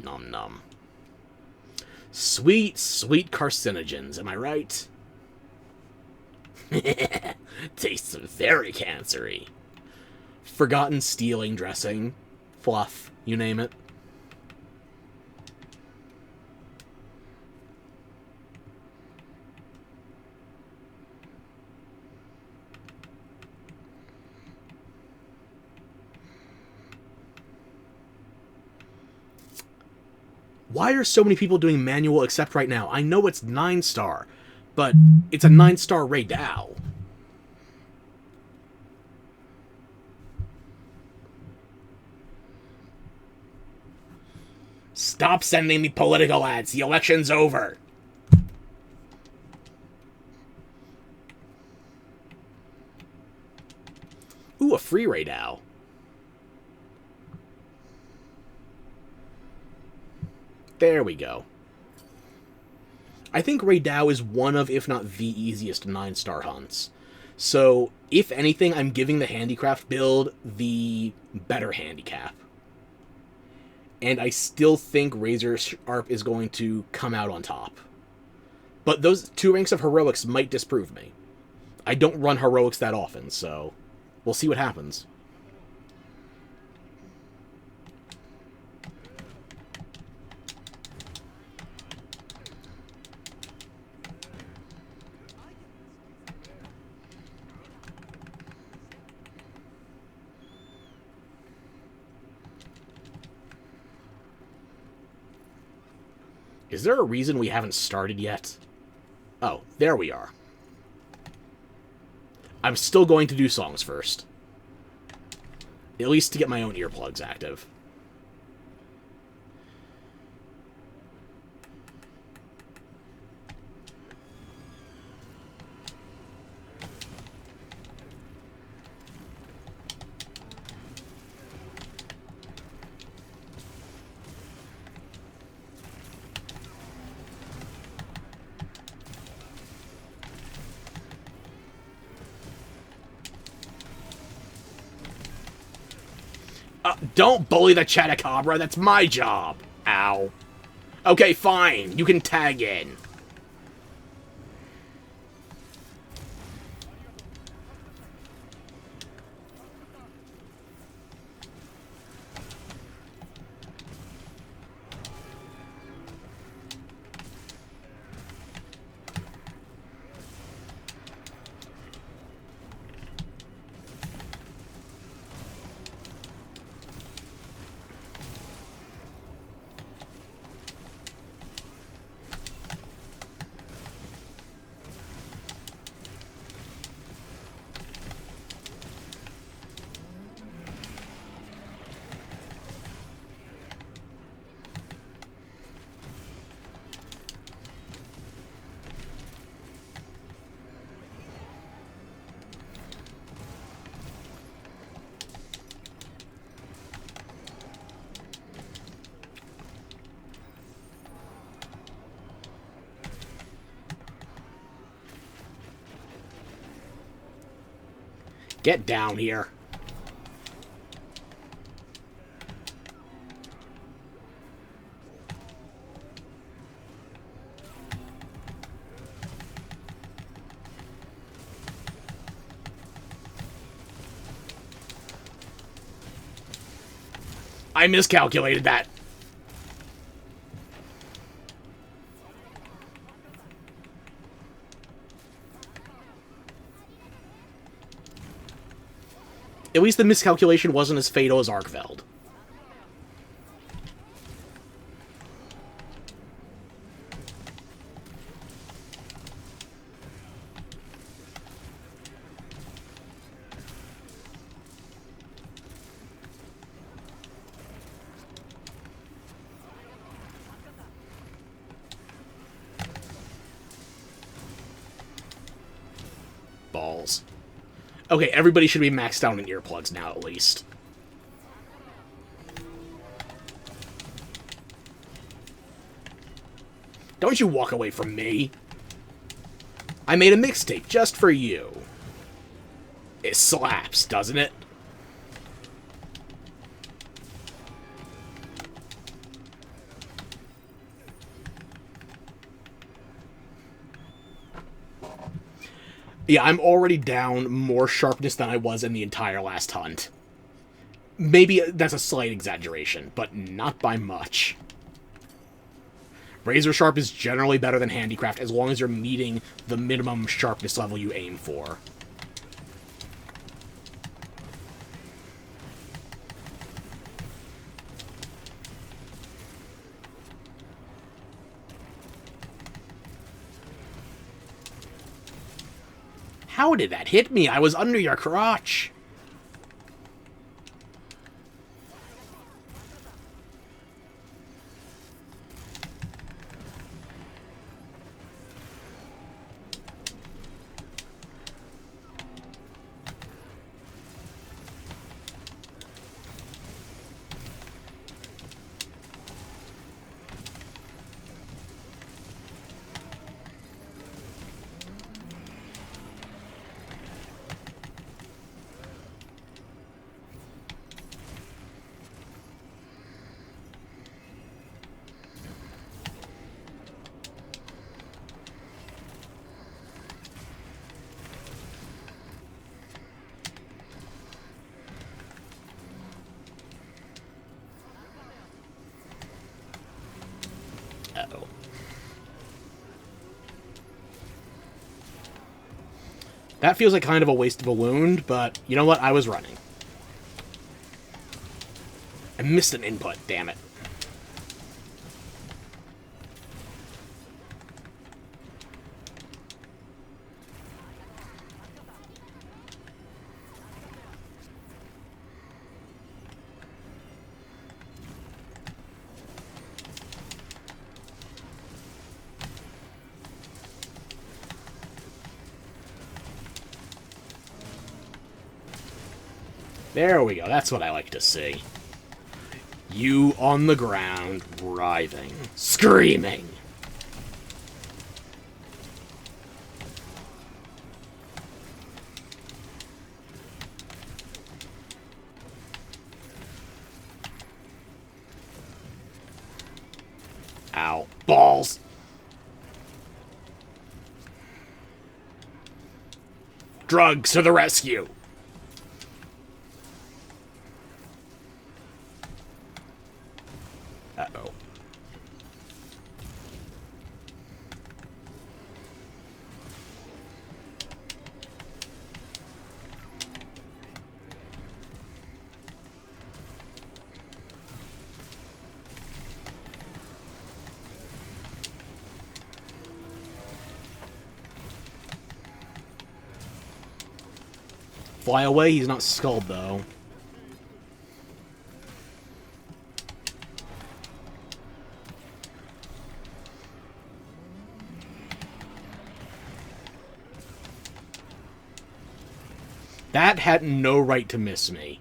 [SPEAKER 1] Nom nom. Sweet, sweet carcinogens, am I right? Tastes very cancery. Forgotten stealing dressing. Fluff, you name it. Why are so many people doing manual except right now? I know it's 9-star, but it's a 9-star Raidou. Stop sending me political ads. The election's over. Ooh, a free Raidou. There we go. I think Raidou is one of, if not the easiest 9-star hunts. So, if anything, I'm giving the Handicraft build the better handicap. And I still think Razor Sharp is going to come out on top. But those 2 ranks of heroics might disprove me. I don't run heroics that often, so we'll see what happens. Is there a reason we haven't started yet? Oh, there we are. I'm still going to do songs first. At least to get my own earplugs active. Don't bully the Chatacabra, that's my job. Ow. Okay, fine. You can tag in. Get down here. I miscalculated that. At least the miscalculation wasn't as fatal as Arkveld. Balls. Okay, everybody should be maxed out in earplugs now, at least. Don't you walk away from me. I made a mixtape just for you. It slaps, doesn't it? Yeah, I'm already down more sharpness than I was in the entire last hunt. Maybe that's a slight exaggeration, but not by much. Razor Sharp is generally better than Handicraft as long as you're meeting the minimum sharpness level you aim for. How did that hit me? I was under your crotch. That feels like kind of a waste of a wound, but you know what? I was running. I missed an input, damn it. There we go, that's what I like to see. You on the ground, writhing, screaming. Ow. Balls! Drugs to the rescue! Uh-oh. Fly away, he's not skulled, though. That had no right to miss me.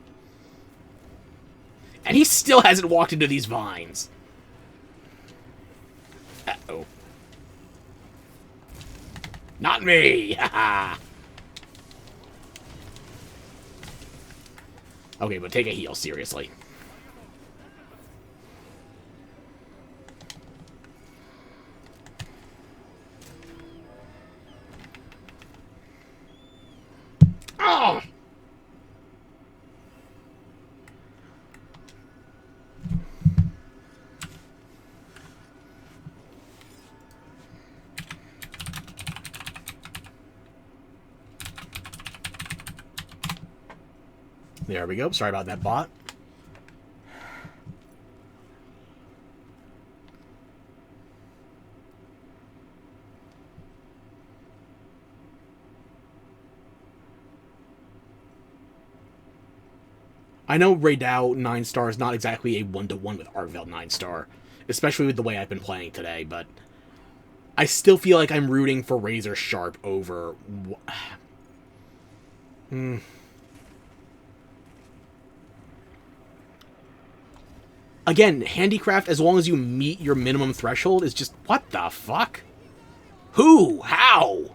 [SPEAKER 1] And he still hasn't walked into these vines. Uh-oh. Not me! Haha! Okay, but take a heal, seriously. Oh! There we go. Sorry about that, bot. I know Raidao 9-star is not exactly a 1-to-1 with Arvel 9-star, especially with the way I've been playing today, but I still feel like I'm rooting for Razor Sharp over... Again, Handicraft, as long as you meet your minimum threshold, is just... What the fuck? Who? How?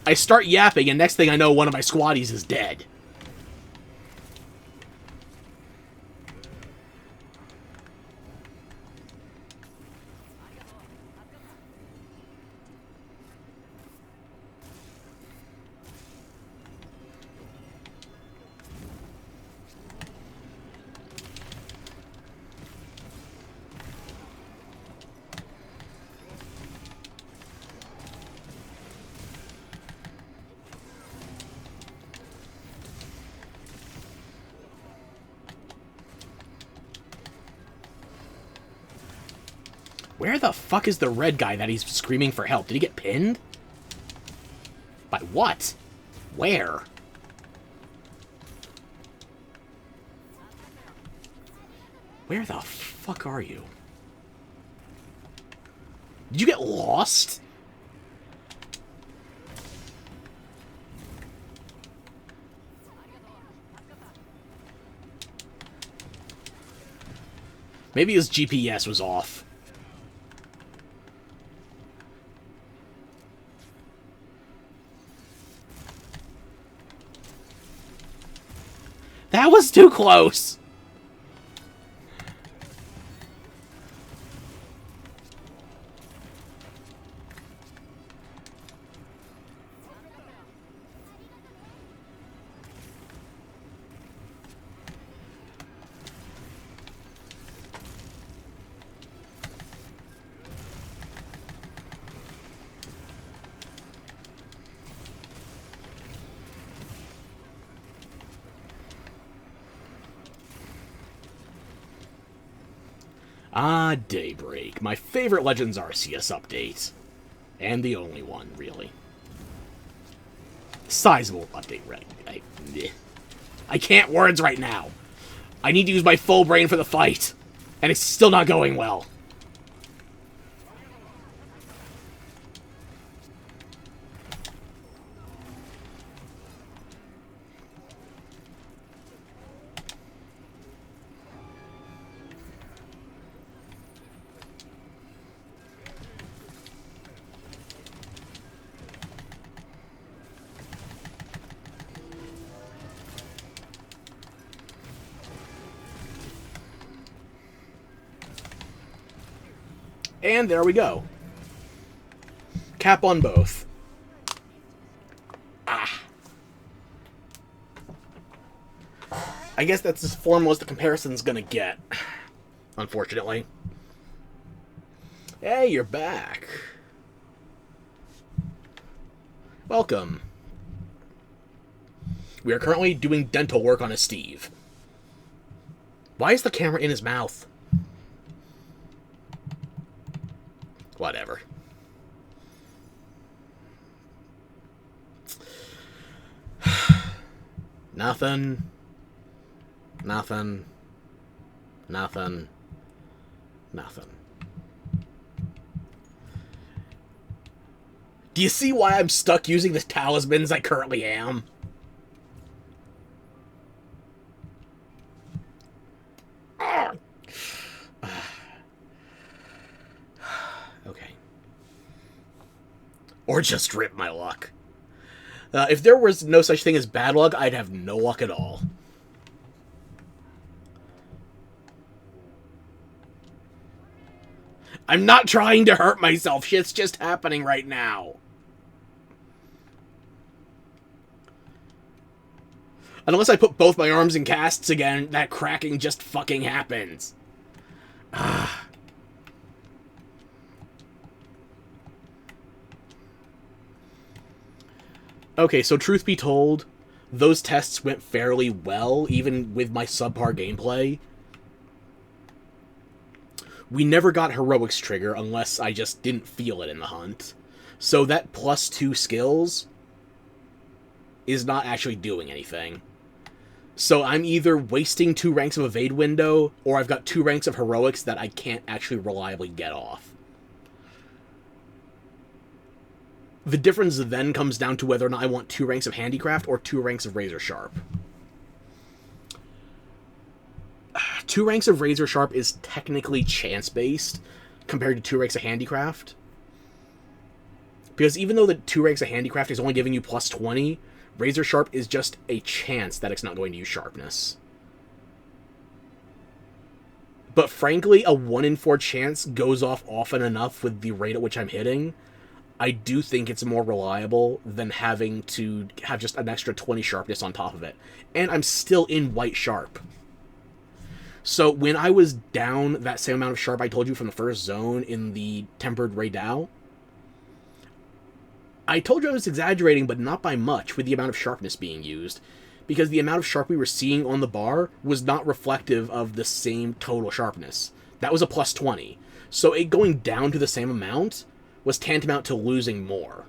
[SPEAKER 1] I start yapping, and next thing I know, one of my squaddies is dead. Where the fuck is the red guy that he's screaming for help? Did he get pinned? By what? Where? Where the fuck are you? Did you get lost? Maybe his GPS was off. That was too close! Ah, Daybreak. My favorite Legends Arceus update. And the only one, really. Sizable update, right? I can't words right now. I need to use my full brain for the fight. And it's still not going well. And there we go. Cap on both. Ah. I guess that's as formal as the comparison's gonna get. Unfortunately. Hey, you're back. Welcome. We are currently doing dental work on a Steve. Why is the camera in his mouth? Whatever. Nothing. Nothing. Nothing. Nothing. Do you see why I'm stuck using the talismans I currently am? Okay. Or just rip my luck. If there was no such thing as bad luck, I'd have no luck at all. I'm not trying to hurt myself. Shit's just happening right now. Unless I put both my arms in casts again, that cracking just fucking happens. Ah. Okay, so truth be told, those tests went fairly well, even with my subpar gameplay. We never got Heroics trigger unless I just didn't feel it in the hunt. So that +2 skills is not actually doing anything. So I'm either wasting 2 ranks of Evade window, or I've got 2 ranks of Heroics that I can't actually reliably get off. The difference then comes down to whether or not I want 2 ranks of Handicraft or 2 ranks of Razor Sharp. 2 ranks of Razor Sharp is technically chance-based compared to 2 ranks of Handicraft. Because even though the 2 ranks of Handicraft is only giving you +20, Razor Sharp is just a chance that it's not going to use Sharpness. But frankly, a 1 in 4 chance goes off often enough with the rate at which I'm hitting. I do think it's more reliable than having to have just an extra 20 Sharpness on top of it. And I'm still in White Sharp. So when I was down that same amount of Sharp I told you from the first zone in the Tempered Raidao, I told you I was exaggerating, but not by much with the amount of Sharpness being used, because the amount of Sharp we were seeing on the bar was not reflective of the same total Sharpness. That was a +20. So it going down to the same amount was tantamount to losing more.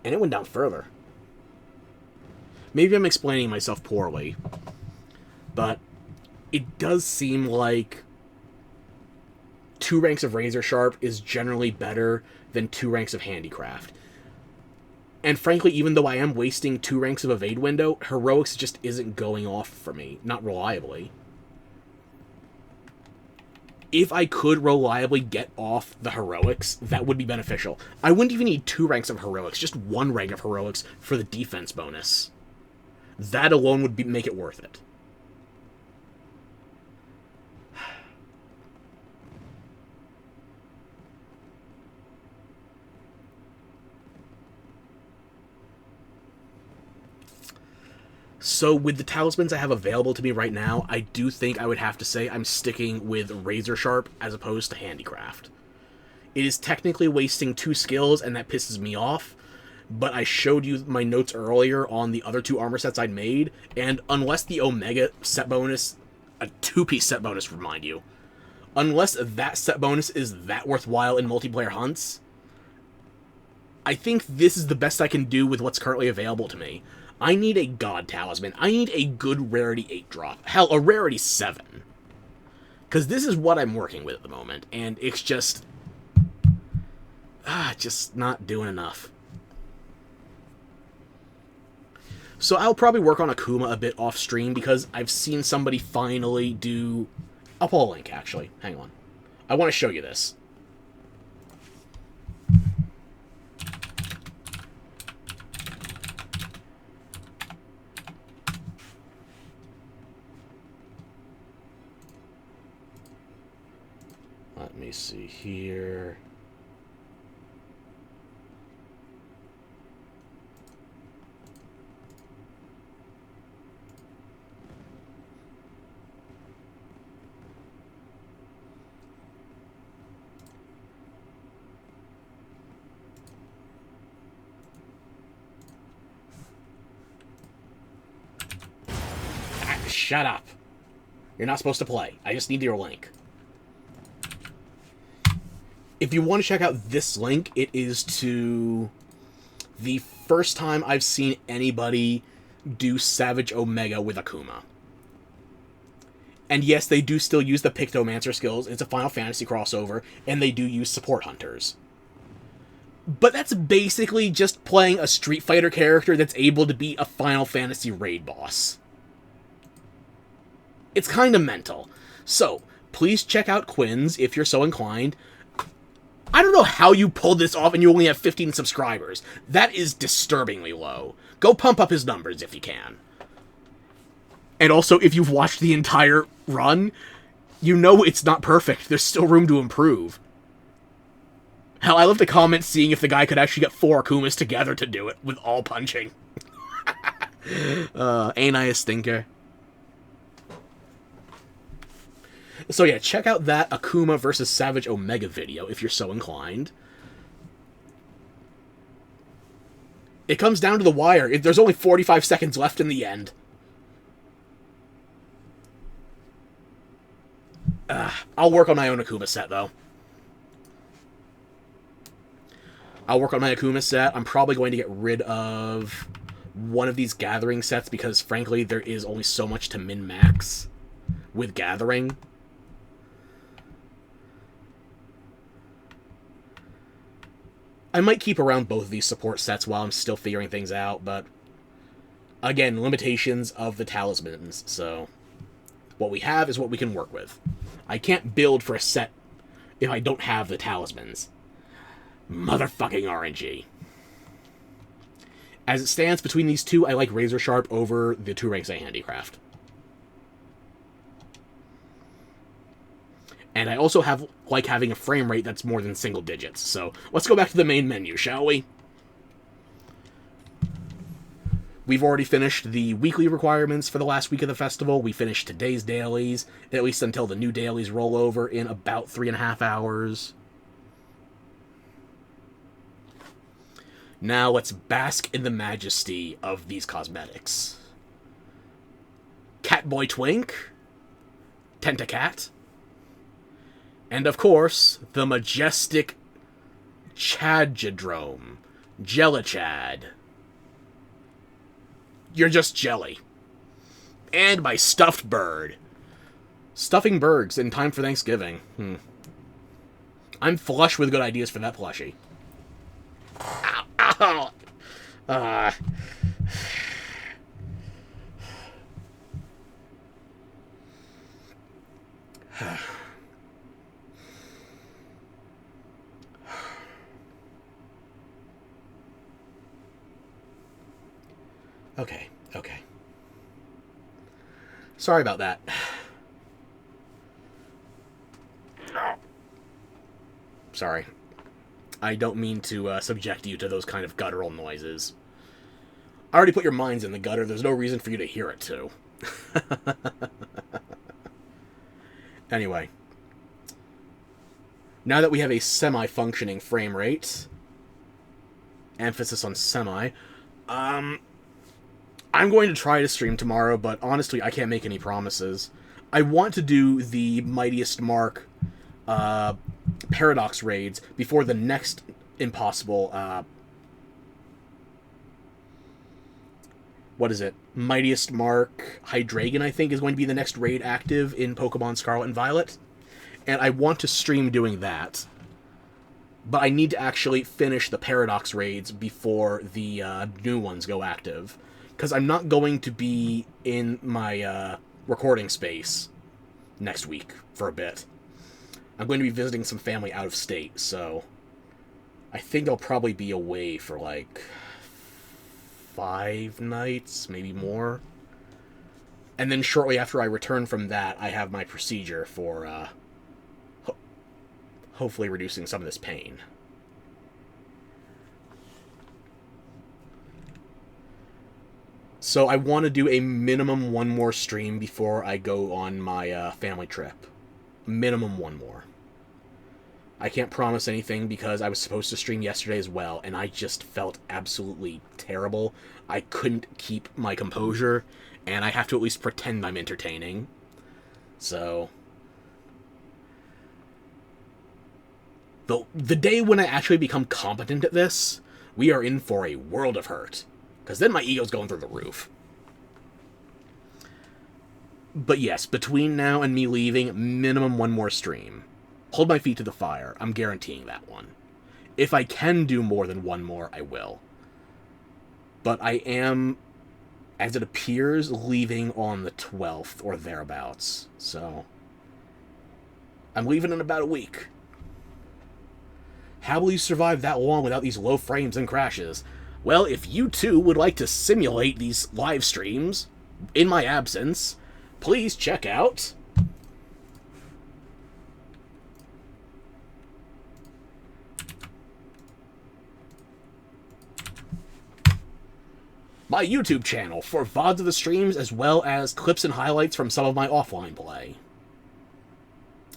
[SPEAKER 1] And it went down further. Maybe I'm explaining myself poorly, but it does seem like 2 ranks of Razor Sharp is generally better than 2 ranks of Handicraft. And frankly, even though I am wasting 2 ranks of Evade window, Heroics just isn't going off for me. Not reliably. If I could reliably get off the Heroics, that would be beneficial. I wouldn't even need 2 ranks of Heroics, just 1 rank of Heroics for the defense bonus. That alone would make it worth it. So with the talismans I have available to me right now, I do think I would have to say I'm sticking with Razor Sharp as opposed to Handicraft. It is technically wasting 2 skills, and that pisses me off, but I showed you my notes earlier on the other 2 armor sets I'd made, and unless the Omega set bonus, a 2-piece set bonus, remind you, unless that set bonus is that worthwhile in multiplayer hunts, I think this is the best I can do with what's currently available to me. I need a God Talisman. I need a good rarity 8-drop. Hell, a rarity 7. Because this is what I'm working with at the moment, and it's just not doing enough. So I'll probably work on Akuma a bit off stream, because I've seen somebody finally do... I'll pull a link, actually. Hang on. I want to show you this. Let me see here. Shut up. You're not supposed to play. I just need your link. If you want to check out this link, it is to the first time I've seen anybody do Savage Omega with Akuma. And yes, they do still use the Pictomancer skills. It's a Final Fantasy crossover, and they do use support hunters. But that's basically just playing a Street Fighter character that's able to beat a Final Fantasy raid boss. It's kind of mental. So, please check out Quinn's if you're so inclined. I don't know how you pulled this off and you only have 15 subscribers. That is disturbingly low. Go pump up his numbers if you can. And also, if you've watched the entire run, you know it's not perfect. There's still room to improve. Hell, I left a comment seeing if the guy could actually get 4 Akumas together to do it with all punching. Ain't I a stinker? So yeah, check out that Akuma versus Savage Omega video if you're so inclined. It comes down to the wire. There's only 45 seconds left in the end. I'll work on my own Akuma set, though. I'll work on my Akuma set. I'm probably going to get rid of one of these gathering sets because, frankly, there is only so much to min-max with gathering. I might keep around both of these support sets while I'm still figuring things out, but again, limitations of the talismans, so what we have is what we can work with. I can't build for a set if I don't have the talismans. Motherfucking RNG. As it stands between these two, I like Razor Sharp over the 2 Ranks A Handicraft. And I also like having a frame rate that's more than single digits. So let's go back to the main menu, shall we? We've already finished the weekly requirements for the last week of the festival. We finished today's dailies, at least until the new dailies roll over in about 3.5 hours. Now let's bask in the majesty of these cosmetics. Catboy Twink, Tentacat, and of course, the majestic Chadjadrome, Jellichad. You're just jelly. And my stuffed bird. Stuffing birds in time for Thanksgiving. I'm flush with good ideas for that plushie. Ow! Ow! Okay. Sorry about that. Sorry. I don't mean to subject you to those kind of guttural noises. I already put your minds in the gutter. There's no reason for you to hear it, too. Anyway. Now that we have a semi-functioning frame rate, Emphasis on semi. I'm going to try to stream tomorrow, but honestly, I can't make any promises. I want to do the Mightiest Mark Paradox raids before the next impossible what is it? Mightiest Mark Hydreigon, I think, is going to be the next raid active in Pokemon Scarlet and Violet. And I want to stream doing that. But I need to actually finish the Paradox raids before the new ones go active. Because I'm not going to be in my recording space next week for a bit. I'm going to be visiting some family out of state, so I think I'll probably be away for like 5 nights, maybe more. And then shortly after I return from that, I have my procedure for hopefully reducing some of this pain. So I want to do a minimum one more stream before I go on my family trip. Minimum one more. I can't promise anything because I was supposed to stream yesterday as well, and I just felt absolutely terrible. I couldn't keep my composure, and I have to at least pretend I'm entertaining. So the day when I actually become competent at this, we are in for a world of hurt. Because then my ego's going through the roof. But yes, between now and me leaving, minimum one more stream. Hold my feet to the fire. I'm guaranteeing that one. If I can do more than one more, I will. But I am, as it appears, leaving on the 12th or thereabouts. So I'm leaving in about a week. How will you survive that long without these low frames and crashes? Well, if you too would like to simulate these live streams in my absence, please check out my YouTube channel for VODs of the streams as well as clips and highlights from some of my offline play.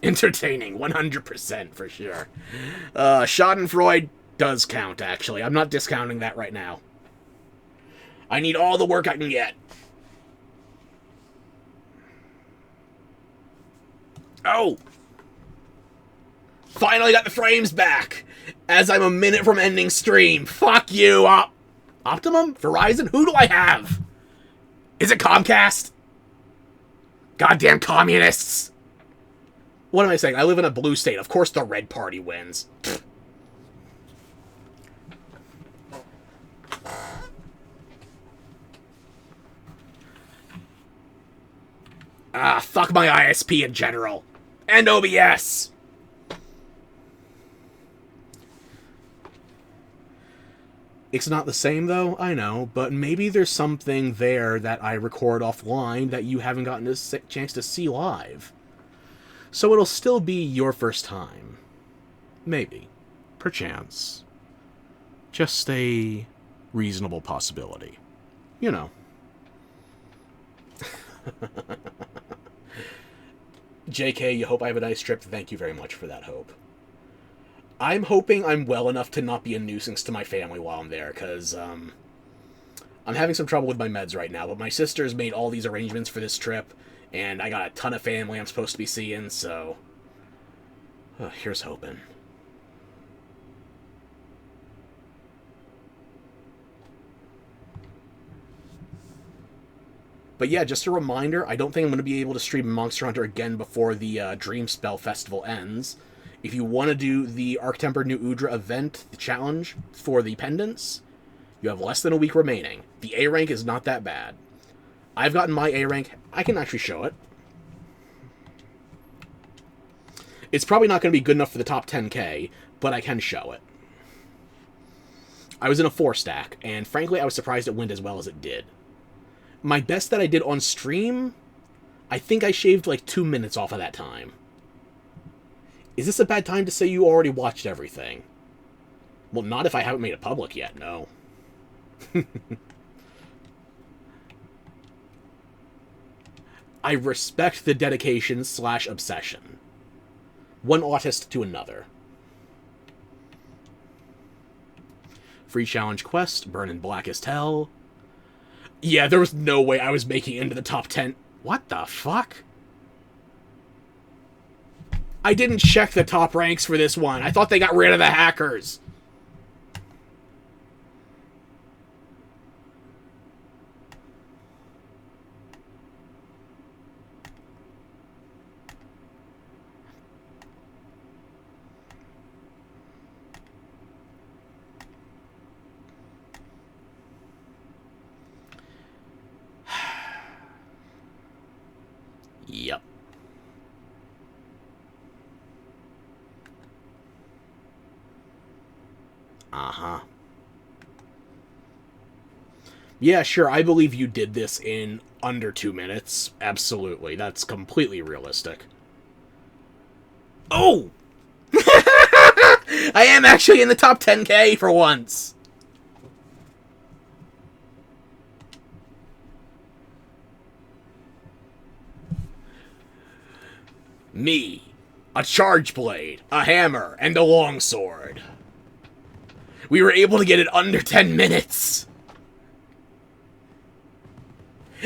[SPEAKER 1] Entertaining, 100% for sure. Schadenfreude does count, actually. I'm not discounting that right now. I need all the work I can get. Oh! Finally got the frames back! As I'm a minute from ending stream. Fuck you, Optimum? Verizon? Who do I have? Is it Comcast? Goddamn communists! What am I saying? I live in a blue state. Of course the red party wins. Fuck my ISP in general. And OBS! It's not the same, though, I know, but maybe there's something there that I record offline that you haven't gotten a chance to see live. So it'll still be your first time. Maybe. Perchance. Just a reasonable possibility. You know. JK, you hope I have a nice trip. Thank you very much for that hope. I'm hoping I'm well enough to not be a nuisance to my family while I'm there, because, I'm having some trouble with my meds right now, but my sister's made all these arrangements for this trip, and I got a ton of family I'm supposed to be seeing, so here's hoping. But yeah, just a reminder, I don't think I'm going to be able to stream Monster Hunter again before the Dreamspell Festival ends. If you want to do the Arc-Tempered New Udra event, the challenge for the pendants, you have less than a week remaining. The A rank is not that bad. I've gotten my A rank. I can actually show it. It's probably not going to be good enough for the top 10k, but I can show it. I was in a 4-stack, and frankly, I was surprised it went as well as it did. My best that I did on stream, I think I shaved like 2 minutes off of that time. Is this a bad time to say you already watched everything? Well, not if I haven't made it public yet, no. I respect the dedication / obsession. One autist to another. Free challenge quest, burn in blackest hell. Yeah, there was no way I was making it into the top 10. What the fuck? I didn't check the top ranks for this one. I thought they got rid of the hackers. Yep. Uh-huh. Yeah, sure, I believe you did this in under 2 minutes. Absolutely. That's completely realistic. Oh! I am actually in the top 10K for once. Me. A charge blade, a hammer, and a longsword. We were able to get it under 10 minutes.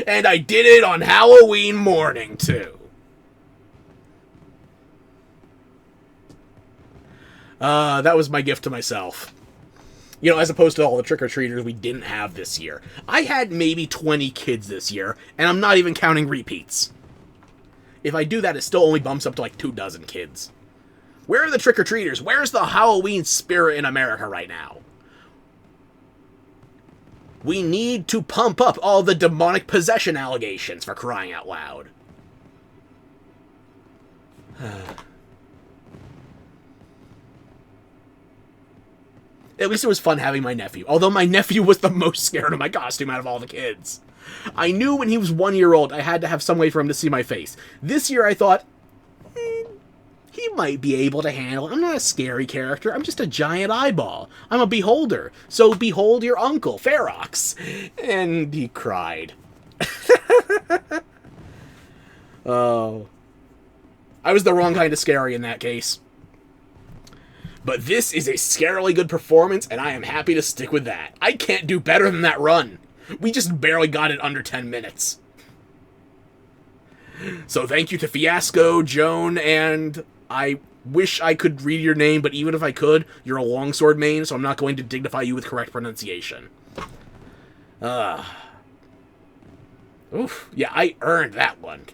[SPEAKER 1] And I did it on Halloween morning, too. That was my gift to myself. You know, as opposed to all the trick-or-treaters we didn't have this year. I had maybe 20 kids this year, and I'm not even counting repeats. If I do that, it still only bumps up to like 24 kids. Where are the trick-or-treaters? Where's the Halloween spirit in America right now? We need to pump up all the demonic possession allegations, for crying out loud. At least it was fun having my nephew. Although my nephew was the most scared of my costume out of all the kids. I knew when he was 1 year old I had to have some way for him to see my face. This year I thought, he might be able to handle it. I'm not a scary character. I'm just a giant eyeball. I'm a beholder. So behold your uncle, Ferox. And he cried. Oh. I was the wrong kind of scary in that case. But this is a scarily good performance, and I am happy to stick with that. I can't do better than that run. We just barely got it under 10 minutes. So thank you to Fiasco, Joan, and I wish I could read your name, but even if I could, you're a longsword main, so I'm not going to dignify you with correct pronunciation. Oof. Yeah, I earned that one.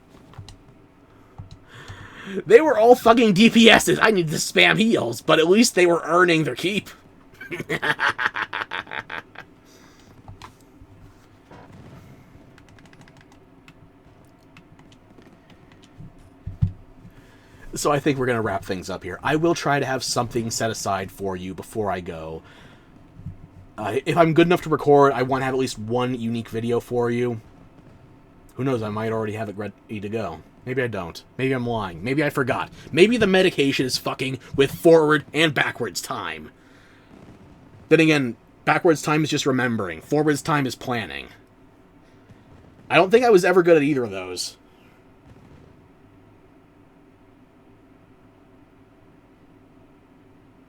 [SPEAKER 1] They were all fucking DPSs. I need to spam heals, but at least they were earning their keep. So I think we're going to wrap things up here. I will try to have something set aside for you before I go. If I'm good enough to record, I want to have at least one unique video for you. Who knows, I might already have it ready to go. Maybe I don't. Maybe I'm lying. Maybe I forgot. Maybe the medication is fucking with forward and backwards time. Then again, backwards time is just remembering. Forwards time is planning. I don't think I was ever good at either of those.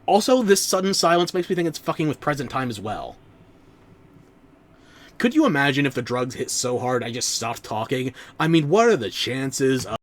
[SPEAKER 1] Also, this sudden silence makes me think it's fucking with present time as well. Could you imagine if the drugs hit so hard I just stopped talking? I mean, what are the chances of